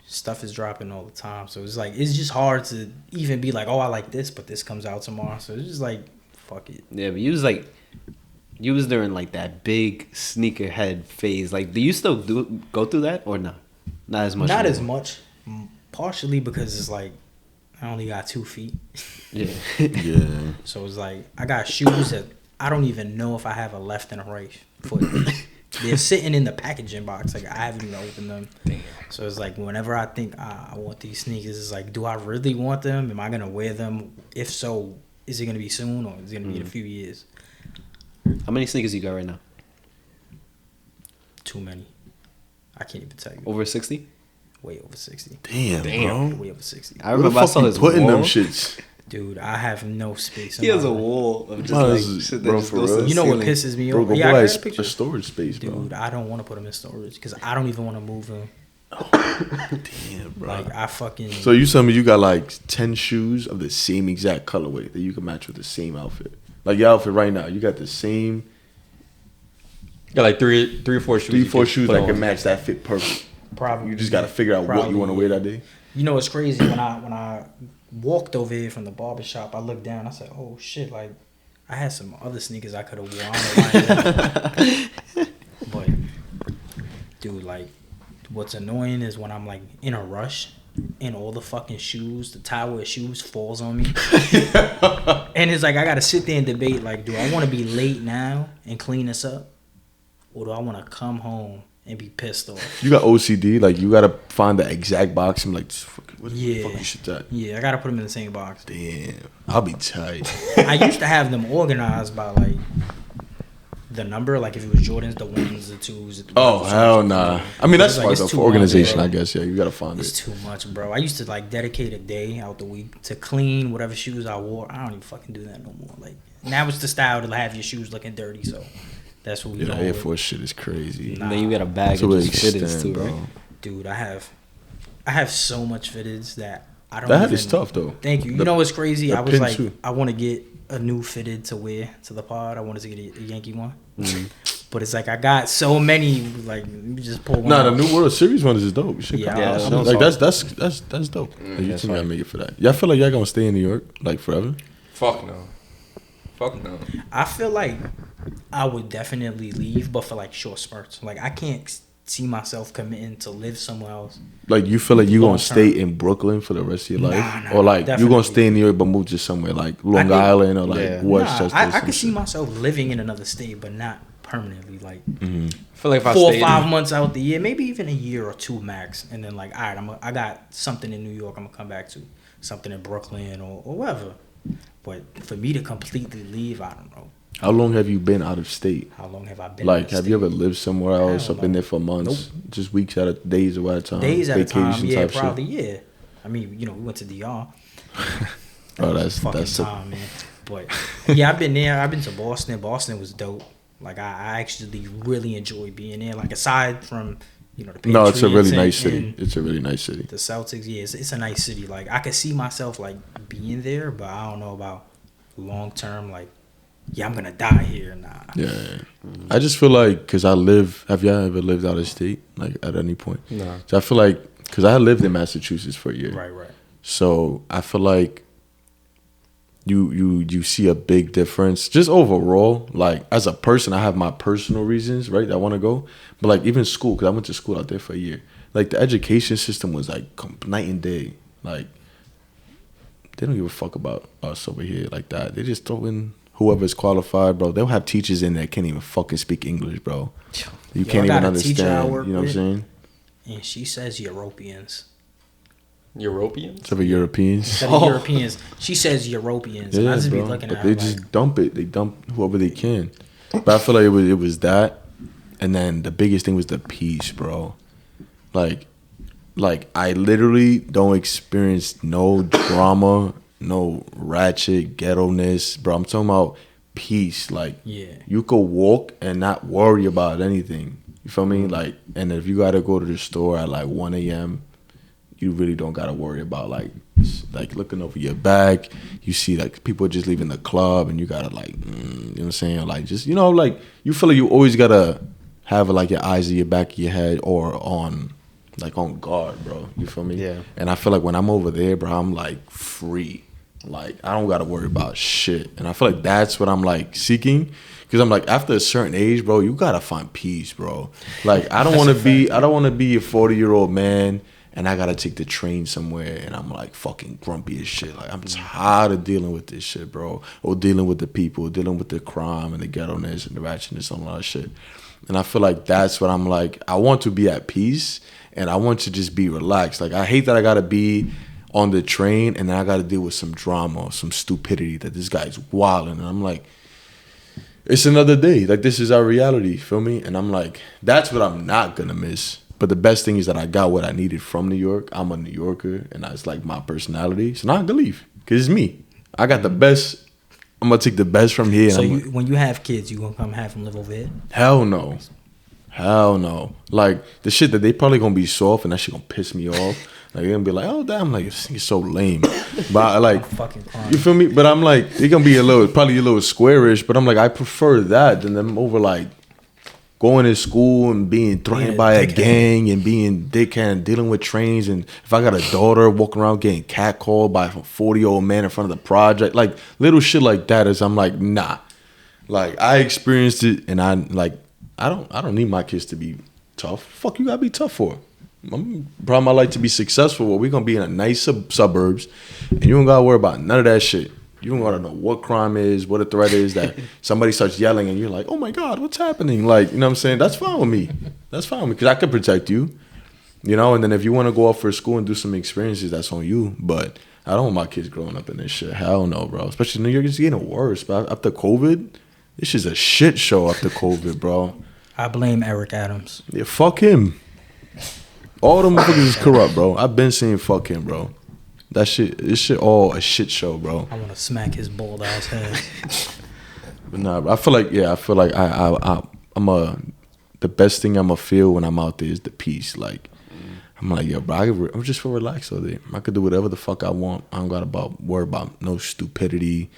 stuff is dropping all the time. So it's like, it's just hard to even be like, oh, I like this, but this comes out tomorrow. So it's just like, fuck it. Yeah, but you was during like that big sneakerhead phase. Like, do you still go through that or not? Not as much. Not anymore. as much. Partially because it's like, I only got 2 feet. Yeah. Yeah. So it's like, I got shoes that I don't even know if I have a left and a right foot. They're sitting in the packaging box. Like, I haven't even opened them. Damn. So it's like, whenever I think I want these sneakers, it's like, do I really want them? Am I going to wear them? If so, is it going to be soon or is it going to be in a few years? How many sneakers you got right now? Too many. I can't even tell you. Over 60? Way over 60. Damn, bro. Way over 60. I Where the remember I fuck saw you his putting wall. them shits? Dude, I have no space. He has a wall of just Bro, like this is- shit that bro, just for goes to real? the You know what ceiling. pisses me Bro, off? go Yeah, I buy got a a picture. storage space, bro. Dude, I don't want to put them in storage because I don't even want to move them. Damn, bro. Like, I fucking... So you tell me you got like 10 shoes of the same exact colorway that you can match with the same outfit. Like your outfit right now, you got the same Got like three or four shoes. 3-4 shoes put that on. can match that fit perfect. Probably. You just got to figure out what you want to wear that day. You know what's crazy? When I walked over here from the barbershop, I looked down. I said, "Oh shit!" Like, I had some other sneakers I could have worn. But, dude, like, what's annoying is when I'm like in a rush and all the fucking shoes, the tower of shoes falls on me, and it's like I gotta sit there and debate. Like, do I want to be late now and clean this up, or do I want to come home and be pissed off? You got OCD, like you got to find the exact box. I'm like, what the Yeah. fuck you should that? Yeah, I gotta put them in the same box. Damn, I'll be tight. I used to have them organized by like the number, like if it was Jordans, the ones, the twos. The Oh threes, hell the nah. fours. I mean that's It's like, smart it's though too for much, organization. bro. I guess you got to find It's it. too much, bro. I used to like dedicate a day out the week to clean whatever shoes I wore. I don't even fucking do that no more. Like, now it's the style to have your shoes looking dirty, so that's what we Yeah, going Air with. Force shit is crazy. Nah. And then you got a bag To of an just fitteds extent, too, bro. right? Dude, I have so much fitteds that I don't. That hat even, is tough though. Thank you. You The- know what's crazy? the I was pin, like, too. I want to get a new fitted to wear to the pod. I wanted to get a Yankee one. But it's like I got so many. Like, you just pull one. Nah, the out. new World Series one is dope. You should Yeah, come. yeah, I'm that like was that's dope. Like, you that's think I fine. make it for that? Y'all feel like y'all gonna stay in New York like forever? Fuck no. Fuck no. I feel like I would definitely leave, but for like short spurts. Like, I can't see myself committing to live somewhere else. Like you feel like you Long gonna stay term. in Brooklyn for the rest of your Nah, life, nah, or like you definitely. gonna stay in New York but move to somewhere like Long I think- Island or like Yeah. Westchester? or I some could see shit. myself living in another state, but not permanently. Like, I feel like if I 4 or stayed 5 in, months out the year, maybe even a year or two max, and then like, all right, I got something in New York I'm gonna come back to, something in Brooklyn or wherever. But for me to completely leave, I don't know. How long have you been out of state? How long have I been? Like, in have the you ever lived somewhere else Hell or been no. there for months? Just weeks at a days or at a time? days at a time? Vacation Yeah, type probably. Yeah. I mean, you know, we went to DR. Oh, that's Fucking that's time, man. But yeah, I've been there. I've been to Boston. Boston was dope. Like, I actually really enjoyed being there. Like, aside from, you know, the no, it's a really Patriots nice and- city. and It's a really nice city. the Celtics, yeah, it's a nice city. Like, I could see myself like being there, but I don't know about long term. Like, yeah, I'm gonna die here. Nah. Yeah, I just feel like because I live. Have y'all ever lived out of state? Like at any point? No. So I feel like because I lived in Massachusetts for a year. Right. So I feel like you see a big difference just overall. Like as a person, I have my personal reasons, right? I want to go, but like even school, because I went to school out there for a year. Like the education system was like night and day. Like they don't give a fuck about us over here like that. They just throw in whoever's qualified, bro. They'll have teachers in there can't even fucking speak English, bro. You Yo, can't I even got a teacher I understand. work You know what I'm with. saying? And she says Europeans. Europeans? Except for Europeans. Instead of Europeans, she says Europeans. And I just be bro. looking But at they her just like, dump it. They dump whoever they can. But I feel like it was that, and then the biggest thing was the peace, bro. Like I literally don't experience no drama, no ratchet ghetto-ness, bro. I'm talking about peace. Like yeah. you could walk and not worry about anything. You feel me? Like, and if you gotta go to the store at like 1 a.m., you really don't gotta worry about like looking over your back. You see like people just leaving the club, and you gotta like, you know what I'm saying? Like just like you feel like you always gotta have like your eyes in your back of your head or on like on guard, bro. You feel me? Yeah. And I feel like when I'm over there, bro, I'm like free. Like I don't gotta worry about shit. And I feel like that's what I'm like seeking. Cause I'm like, after a certain age, bro, you gotta find peace, bro. Like I don't wanna be a 40-year-old man and I gotta take the train somewhere and I'm like fucking grumpy as shit. Like I'm tired of dealing with this shit, bro. Or dealing with the people, dealing with the crime and the ghetto-ness and the ratchetness and all that shit. And I feel like that's what I'm like. I want to be at peace and I want to just be relaxed. Like I hate that I gotta be on the train and then I gotta deal with some drama or some stupidity that this guy's wilding. And I'm like, it's another day. Like this is our reality, feel me? And I'm like, that's what I'm not gonna miss. But the best thing is that I got what I needed from New York. I'm a New Yorker and that's like my personality. So now I'm gonna leave. Cause it's me. I got the best. I'm gonna take the best from here. So when you have kids, you gonna come have them live over here? Hell no. Hell no. Like the shit that they probably gonna be soft and that shit gonna piss me off. Like they're gonna be like, oh damn, like this thing's so lame. But I like you feel me? But I'm like, they're gonna be probably a little squarish, but I'm like, I prefer that than them over like going to school and being threatened by a gang and being dickhead and dealing with trains. And if I got a daughter walking around getting catcalled by a 40-year-old man in front of the project, like little shit like that is I'm like, nah. Like I experienced it and I don't need my kids to be tough. Fuck you gotta be tough for? I'm probably my life to be successful. Well, we're gonna be in a nice suburbs and you don't gotta worry about none of that shit. You don't gotta know what crime is, what a threat is, that somebody starts yelling and you're like, oh my God, what's happening? Like, you know what I'm saying? That's fine with me. That's fine with me because I can protect you. You know, and then if you want to go off for school and do some experiences, that's on you. But I don't want my kids growing up in this shit. Hell no, bro. Especially New York is getting worse. But after COVID, this is a shit show after COVID, bro. I blame Eric Adams. Yeah, fuck him. All them motherfuckers is corrupt, bro. I've been saying fuck him, bro. This shit all a shit show, bro. I want to smack his bald ass head. But nah, bro, I feel like the best thing I'm gonna feel when I'm out there is the peace. Like I'm like, yo, bro, I'm just feel relaxed all day. I could do whatever the fuck I want. I don't gotta worry about no stupidity.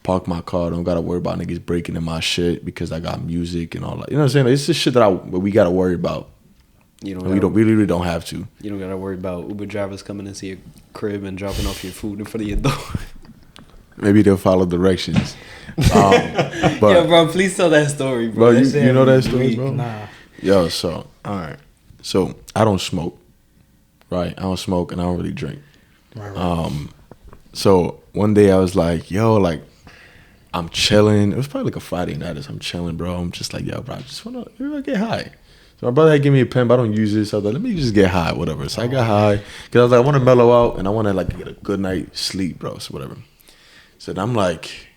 Park my car. Don't gotta worry about niggas breaking in my shit because I got music and all that. You know what I'm saying? Like, it's just shit that we gotta worry about. We really don't have to. You don't gotta worry about Uber drivers coming into your crib and dropping off your food in front of your door. Maybe they'll follow directions. But yo, bro, please tell that story, bro. You know that story, bro? Nah. Yo, so all right. So I don't smoke, right? I don't smoke and I don't really drink. Right. So one day I was like, yo, like I'm chilling. It was probably like a Friday night. I'm chilling, bro. I'm just like, yo, bro, I just wanna get high. So my brother had given me a pen, but I don't use it. So I was like, let me just get high, whatever. So I got high because I was like, I want to mellow out and I want to like get a good night's sleep, bro. So whatever. So then I'm like,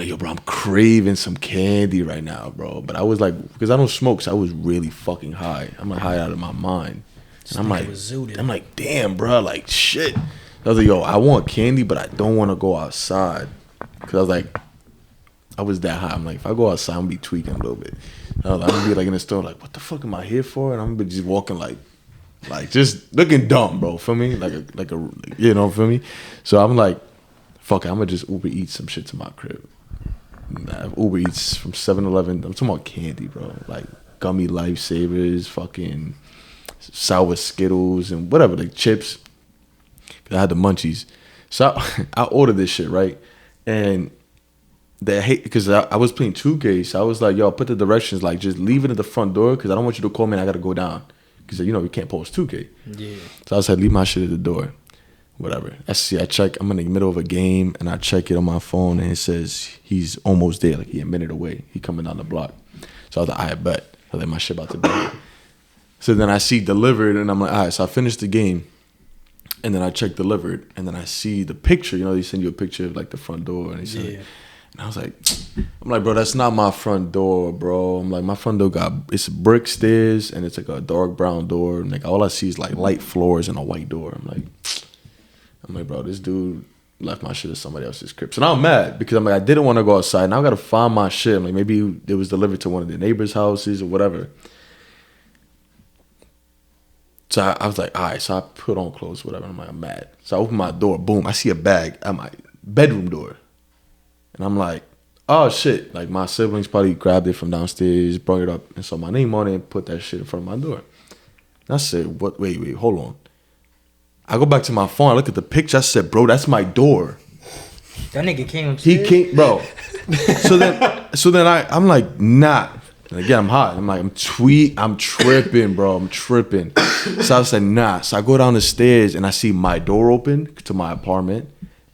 yo, bro, I'm craving some candy right now, bro. But I was like, because I don't smoke, so I was really fucking high. I'm like high out of my mind. And I'm like, damn, bro, like shit. I was like, yo, I want candy, but I don't want to go outside. Because I was like, I was that high. I'm like, if I go outside, I'm going to be tweaking a little bit. I'm going to be like in the store, like, what the fuck am I here for? And I'm going to be just walking like just looking dumb, bro. Feel me? Like a, you know, feel me? So I'm like, fuck it, I'm going to just Uber Eats some shit to my crib. Uber Eats from 7-Eleven. I'm talking about candy, bro. Like gummy Lifesavers, fucking sour Skittles and whatever, like chips. I had the munchies. So I ordered this shit, right? And they hate because I was playing 2K, so I was like, yo, put the directions, like just leave it at the front door because I don't want you to call me and I gotta go down. Because you know you can't post 2K. Yeah. So I was like, leave my shit at the door. Whatever. I check, I'm in the middle of a game and I check it on my phone and it says he's almost there, like he a minute away. He coming down the block. So I was like, I bet. I was like, my shit about to be here. So then I see delivered and I'm like, all right, so I finished the game. And then I check delivered and then I see the picture, you know, they send you a picture of like the front door and they send it. And I was like, bro, that's not my front door, bro. I'm like, my front door it's brick stairs and it's like a dark brown door. And like all I see is like light floors and a white door. I'm like, bro, this dude left my shit at somebody else's crib. So now I'm mad because I'm like, I didn't want to go outside. Now I got to find my shit. I'm like, maybe it was delivered to one of the neighbors' houses or whatever. So I was like, all right. So I put on clothes, whatever. I'm like, I'm mad. So I open my door. Boom. I see a bag at my bedroom door. And I'm like, oh, shit. Like, my siblings probably grabbed it from downstairs, brought it up, and saw my name on it and put that shit in front of my door. I said, what? Wait, hold on. I go back to my phone. I look at the picture. I said, bro, that's my door. That nigga came He upstairs. came, bro. So then I'm like, nah. And again, I'm hot. I'm like, I'm tripping, bro. I'm tripping. So I said, nah. So I go down the stairs and I see my door open to my apartment.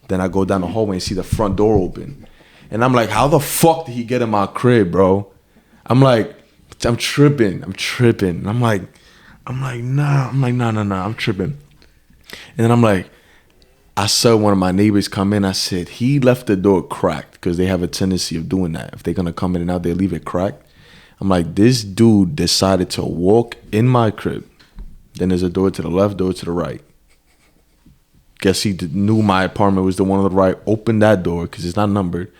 Then I go down the hallway and see the front door open. And I'm like, how the fuck did he get in my crib, bro? I'm like, I'm tripping. And I'm like, nah. I'm tripping. And then I'm like, I saw one of my neighbors come in. I said, he left the door cracked because they have a tendency of doing that. If they're going to come in and out, they leave it cracked. I'm like, this dude decided to walk in my crib. Then there's a door to the left, door to the right. Guess he knew my apartment was the one on the right. Opened that door because it's not numbered.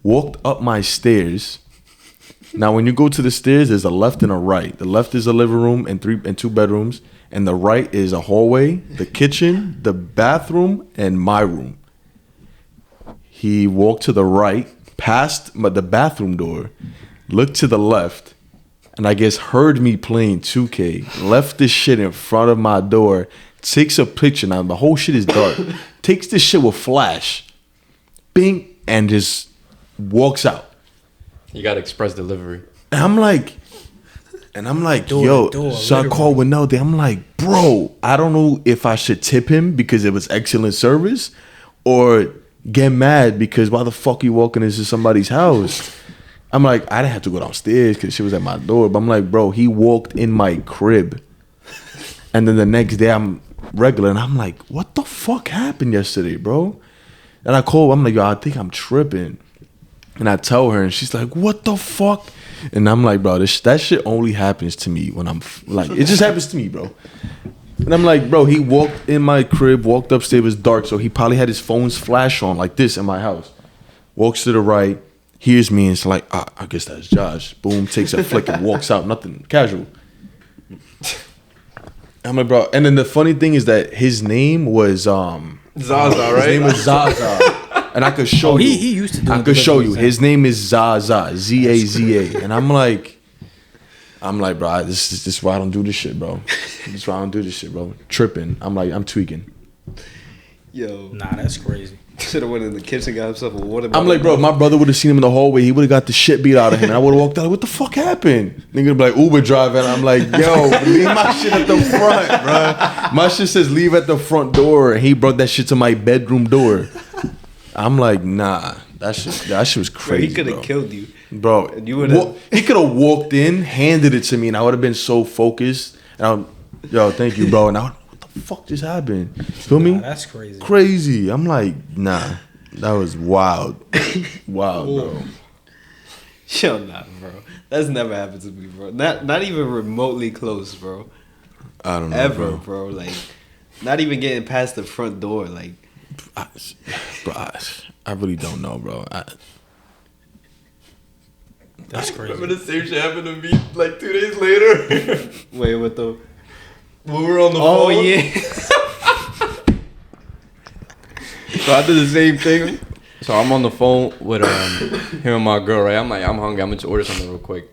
Walked up my stairs. Now, when you go to the stairs, there's a left and a right. The left is a living room and 2 bedrooms. And the right is a hallway, the kitchen, the bathroom, and my room. He walked to the right, past the bathroom door, looked to the left, and I guess heard me playing 2K, left this shit in front of my door, takes a picture. Now, the whole shit is dark. Takes this shit with flash, bing, and just walks out. You got express delivery. And I'm like, yo, so I called Winaldi. I'm like, bro, I don't know if I should tip him because it was excellent service or get mad because why the fuck you walking into somebody's house? I'm like, I didn't have to go downstairs because she was at my door. But I'm like, bro, he walked in my crib. And then the next day I'm regular. And I'm like, what the fuck happened yesterday, bro? And I called, I'm like, yo, I think I'm tripping. And I tell her and she's like, what the fuck? And I'm like, bro, that shit only happens to me when I'm like, it just happens to me, bro. And I'm like, bro, he walked in my crib, walked upstairs, it was dark, so he probably had his phone's flash on like this in my house. Walks to the right, hears me, and it's like, I guess that's Josh. Boom, takes a flick and walks out, nothing, casual. I'm like, bro, and then the funny thing is that his name was Zaza, right? His name was Zaza. And I could show you. He used to do I could show you. His name is Zaza, Zaza. And I'm like, bro, this is why I don't do this shit, bro. This is why I don't do this shit, bro. Tripping. I'm like, I'm tweaking. Yo, Nah, that's crazy. should have went in the kitchen, got himself a water. I'm like, bro, if my brother would have seen him in the hallway, he would have got the shit beat out of him. And I would have walked out, like, what the fuck happened? Nigga would be like, Uber driver. And I'm like, yo, leave my shit at the front, bro. My shit says leave at the front door. And he brought that shit to my bedroom door. I'm like, nah, that shit was crazy. Bro, he could have killed you, bro. And you would have. He could have walked in, handed it to me, and I would have been so focused. And yo, thank you, bro. And what the fuck just happened? You feel me? That's crazy. Crazy. I'm like, nah, that was wild, bro. Yo, nah, bro. That's never happened to me, bro. Not even remotely close, bro. I don't know, Ever, bro. Like, not even getting past the front door, like. I really don't know, bro. That's crazy. Remember the same shit happened to me like 2 days later? Wait, what the? When we were on the Oh, phone. yeah. So I did the same thing. So I'm on the phone with him and my girl, right? I'm like, I'm hungry. I'm going to order something real quick.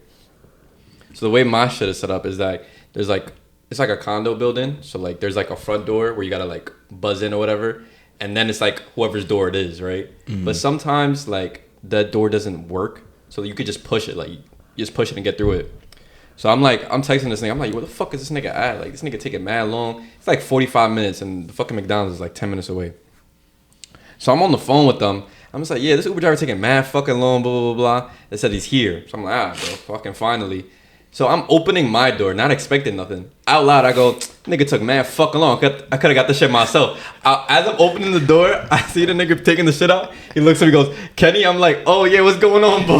So the way my shit is set up is that there's like, it's like a condo building. So like there's like a front door where you got to like buzz in or whatever. And then it's like whoever's door it is, right? Mm-hmm. But sometimes like that door doesn't work. So you could just push it. Like you just push it and get through it. So I'm texting this nigga. I'm like, where the fuck is this nigga at? Like this nigga taking mad long. It's like 45 minutes and the fucking McDonald's is like 10 minutes away. So I'm on the phone with them. I'm just like, yeah, this Uber driver taking mad fucking long, blah, blah, blah. They said he's here. So I'm like, bro, fucking finally. So I'm opening my door, not expecting nothing. Out loud, I go, nigga took mad fucking long. I could have got the shit myself. As I'm opening the door, I see the nigga taking the shit out. He looks at me and goes, Kenny? I'm like, oh yeah, what's going on, bro?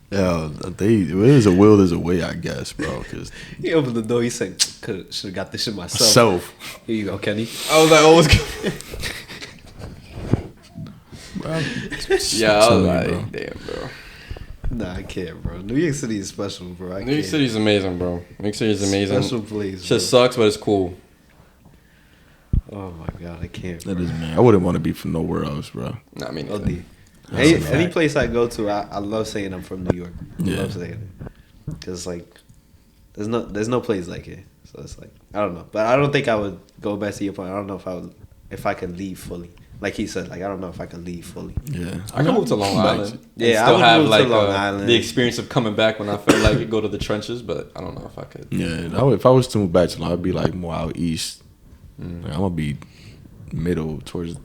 Yo, there's a will, there's a way, I guess, bro. Cause He opened the door. He said, should have got this shit myself. Here you go, Kenny. I was like, oh, what's going on? Yeah, I was like, bro. damn, bro. Nah, I can't, bro. New York City is special, bro. New York City's amazing, bro. New York City's amazing. Special place. Shit sucks, but it's cool. Oh my god, I can't. That is, man. I wouldn't want to be from nowhere else, bro. Nah, I mean, LD. That's a Any fact. place I go to, I love saying I'm from New York. I Yeah. love saying it. Cause like, there's no place like it. So it's like I don't know, but I don't think I would go back to your point. I don't know if I could leave fully. Like he said, like I don't know if I could leave fully. Yeah, I can move to Long Island. Yeah, still I would have move like to Long Island. the experience of coming back when I feel like it, go to the trenches, but I don't know if I could. yeah. If I was to move back to Long, I'd be like more out east. Like, I'm gonna be middle towards,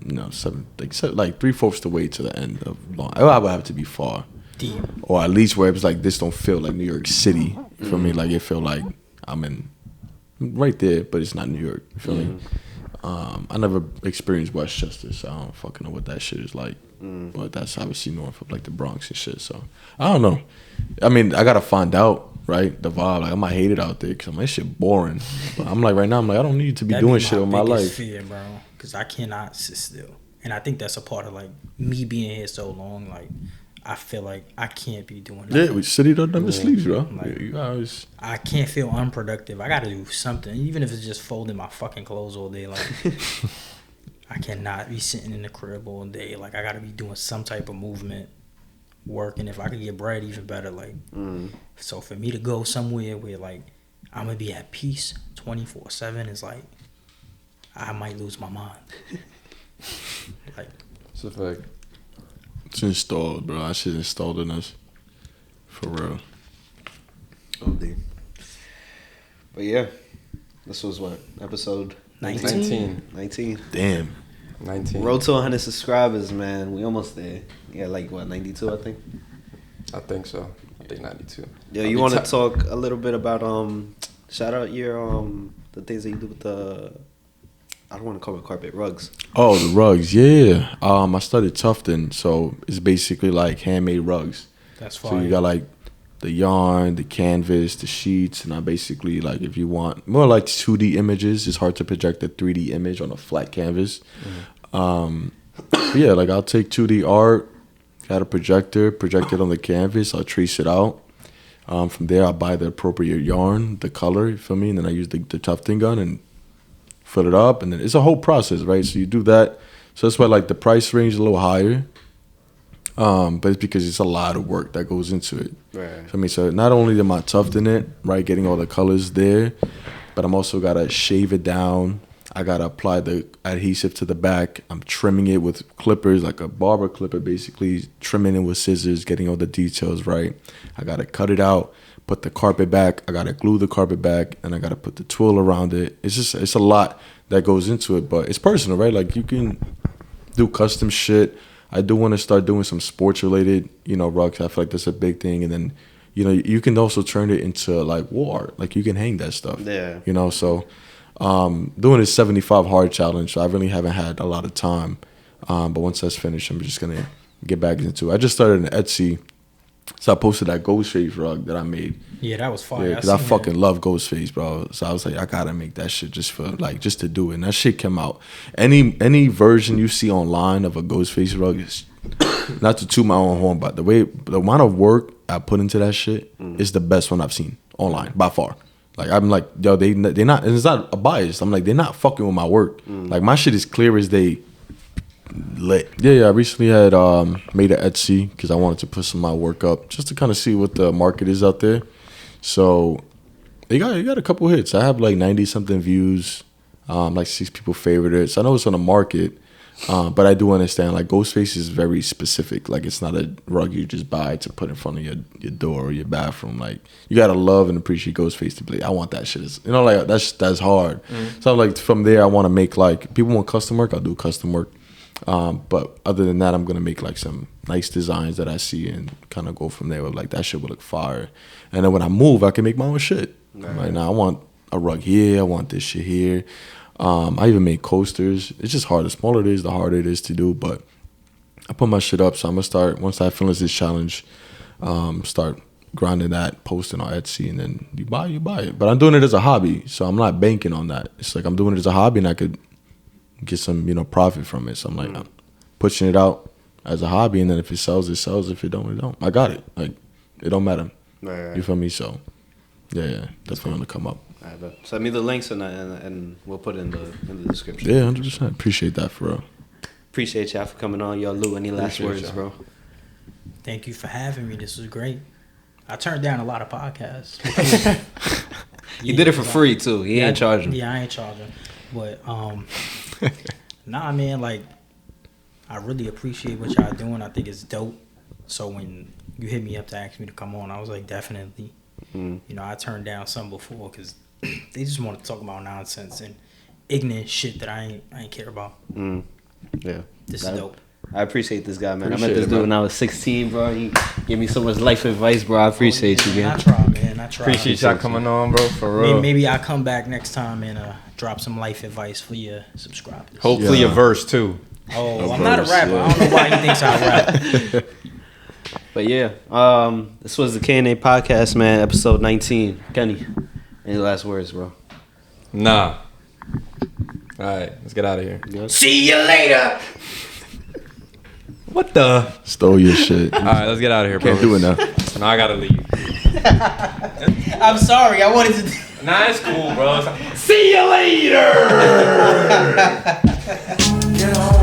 like 3/4 the way to the end of Long. I would have to be far, Deep. or at least where it's like this don't feel like New York City for me. Like it feel like I'm in right there, but it's not New York. You feel me? I never experienced Westchester, so I don't fucking know what that shit is like. But that's obviously north of like the Bronx and shit. So I don't know. I mean, I gotta find out, right? The vibe. Like I might hate it out there because I'm like, this shit boring. But I'm like right now, I'm like I don't need to be doing shit with my life. Fear, bro, because I cannot sit still, and I think that's a part of like me being here so long. Like I feel like I can't be doing that. Yeah, city don't never sleeps, bro. Like, You always. I can't feel unproductive. I gotta do something, even if it's just folding my fucking clothes all day. Like I cannot be sitting in the crib all day. Like I gotta be doing some type of movement, working. If I could get bread, even better. Like so for me to go somewhere where like I'm gonna be at peace 24/7 is like I might lose my mind. Like It's a fact. It's installed, bro. That shit installed in us. For real. Oh, dude. But yeah, this was what episode 19. 19. Damn. 19. Road to 100 subscribers, man. We almost there. Yeah, like what 92, I think. I think so. I think 92. Yeah, you want to talk a little bit about shout out your the things that you do with the, I don't want to call it carpet, rugs. Oh, the rugs, yeah. I studied Tufton, so it's basically like handmade rugs. That's fine. So you got like the yarn, the canvas, the sheets, and I basically like if you want more like 2D images, it's hard to project a 3D image on a flat canvas. But yeah, like I'll take 2D art, got a projector, project it on the canvas, I'll trace it out. From there, I'll buy the appropriate yarn, the color, you feel me? And then I use the Tufton gun and fill it up, and then it's a whole process, right? So you do that. So that's why like the price range is a little higher. But it's because it's a lot of work that goes into it. Right. I mean, so not only am I Tufton it, right, getting all the colors there, but I'm also gotta shave it down. I gotta apply the adhesive to the back. I'm trimming it with clippers, like a barber clipper, basically trimming it with scissors, getting all the details right. I gotta cut it out, put the carpet back. I gotta glue the carpet back, and I gotta put the twill around it. It's a lot that goes into it, but it's personal, right? Like you can do custom shit. I do want to start doing some sports related, rugs. I feel like that's a big thing, and then, you can also turn it into like wall art. Like you can hang that stuff. Yeah. So. Doing this 75 hard challenge, so I really haven't had a lot of time. But once that's finished, I'm just gonna get back into it. I just started an Etsy, so I posted that Ghostface rug that I made. Yeah, that was fire. Yeah, because I fucking love Ghostface, bro. So I was like, I gotta make that shit just to do it. And that shit came out. Any version you see online of a Ghostface rug is not to toot my own horn, but the amount of work I put into that shit is the best one I've seen online by far. Like I'm like, yo, they're not, and it's not a bias. I'm like, they're not fucking with my work. Like my shit is clear as day. Lit. Yeah. I recently had made an Etsy because I wanted to put some of my work up just to kind of see what the market is out there. So you got a couple hits. I have like 90 something views. Like 6 people favorite it. So I know it's on the market. But I do understand, like, Ghostface is very specific. Like, it's not a rug you just buy to put in front of your door or your bathroom. Like, you got to love and appreciate Ghostface to be like, I want that shit. Like, that's hard. So, I'm like, from there, I want to make, like, people want custom work, I'll do custom work. But other than that, I'm going to make, like, some nice designs that I see and kind of go from there with, like, that shit will look fire. And then when I move, I can make my own shit. I'm like, nah, I want a rug here. I want this shit here. I even made coasters. It's just hard. The smaller it is, the harder it is to do. But I put my shit up, so I'm gonna start once I finish this challenge. Start grinding that, posting on Etsy, and then you buy it. But I'm doing it as a hobby, so I'm not banking on that. It's like I'm doing it as a hobby, and I could get some profit from it. So I'm like I'm pushing it out as a hobby, and then if it sells, it sells. If it don't, it don't. I got it. Like it don't matter. Right. You feel me? So yeah, definitely gonna come up. All right, send me the links and we'll put it in the description. Yeah, 100%. Appreciate that for real. Appreciate y'all for coming on. Y'all, Lou, any last words, bro? Thank you for having me. This was great. I turned down a lot of podcasts. He did it for free too. He ain't charging. Yeah, I ain't charging. But nah, man, like I really appreciate what y'all doing. I think it's dope. So when you hit me up to ask me to come on, I was like, definitely. You know, I turned down some before because they just want to talk about nonsense and ignorant shit that I ain't care about. Yeah, This is dope. I appreciate this guy, man. I Appreciate met this it, dude man. when I was 16, bro. He gave me so much life advice, bro. I appreciate you, man. I try, man. I try. Appreciate y'all coming on, bro. For real. Maybe I'll come back next time and drop some life advice for your subscribers. Hopefully Yeah. a verse too. Oh, A I'm not a verse, rapper. yeah. I don't know why he thinks I rap. But yeah, this was the K&A podcast, man. Episode 19. Kenny, any last words, bro? Nah. All right, let's get out of here. See you later. What the? Stole your shit. All right, let's get out of here, bro. Can't do it now. Now I gotta leave. I'm sorry. I wanted to. Nah, it's cool, bro. See you later. Get home.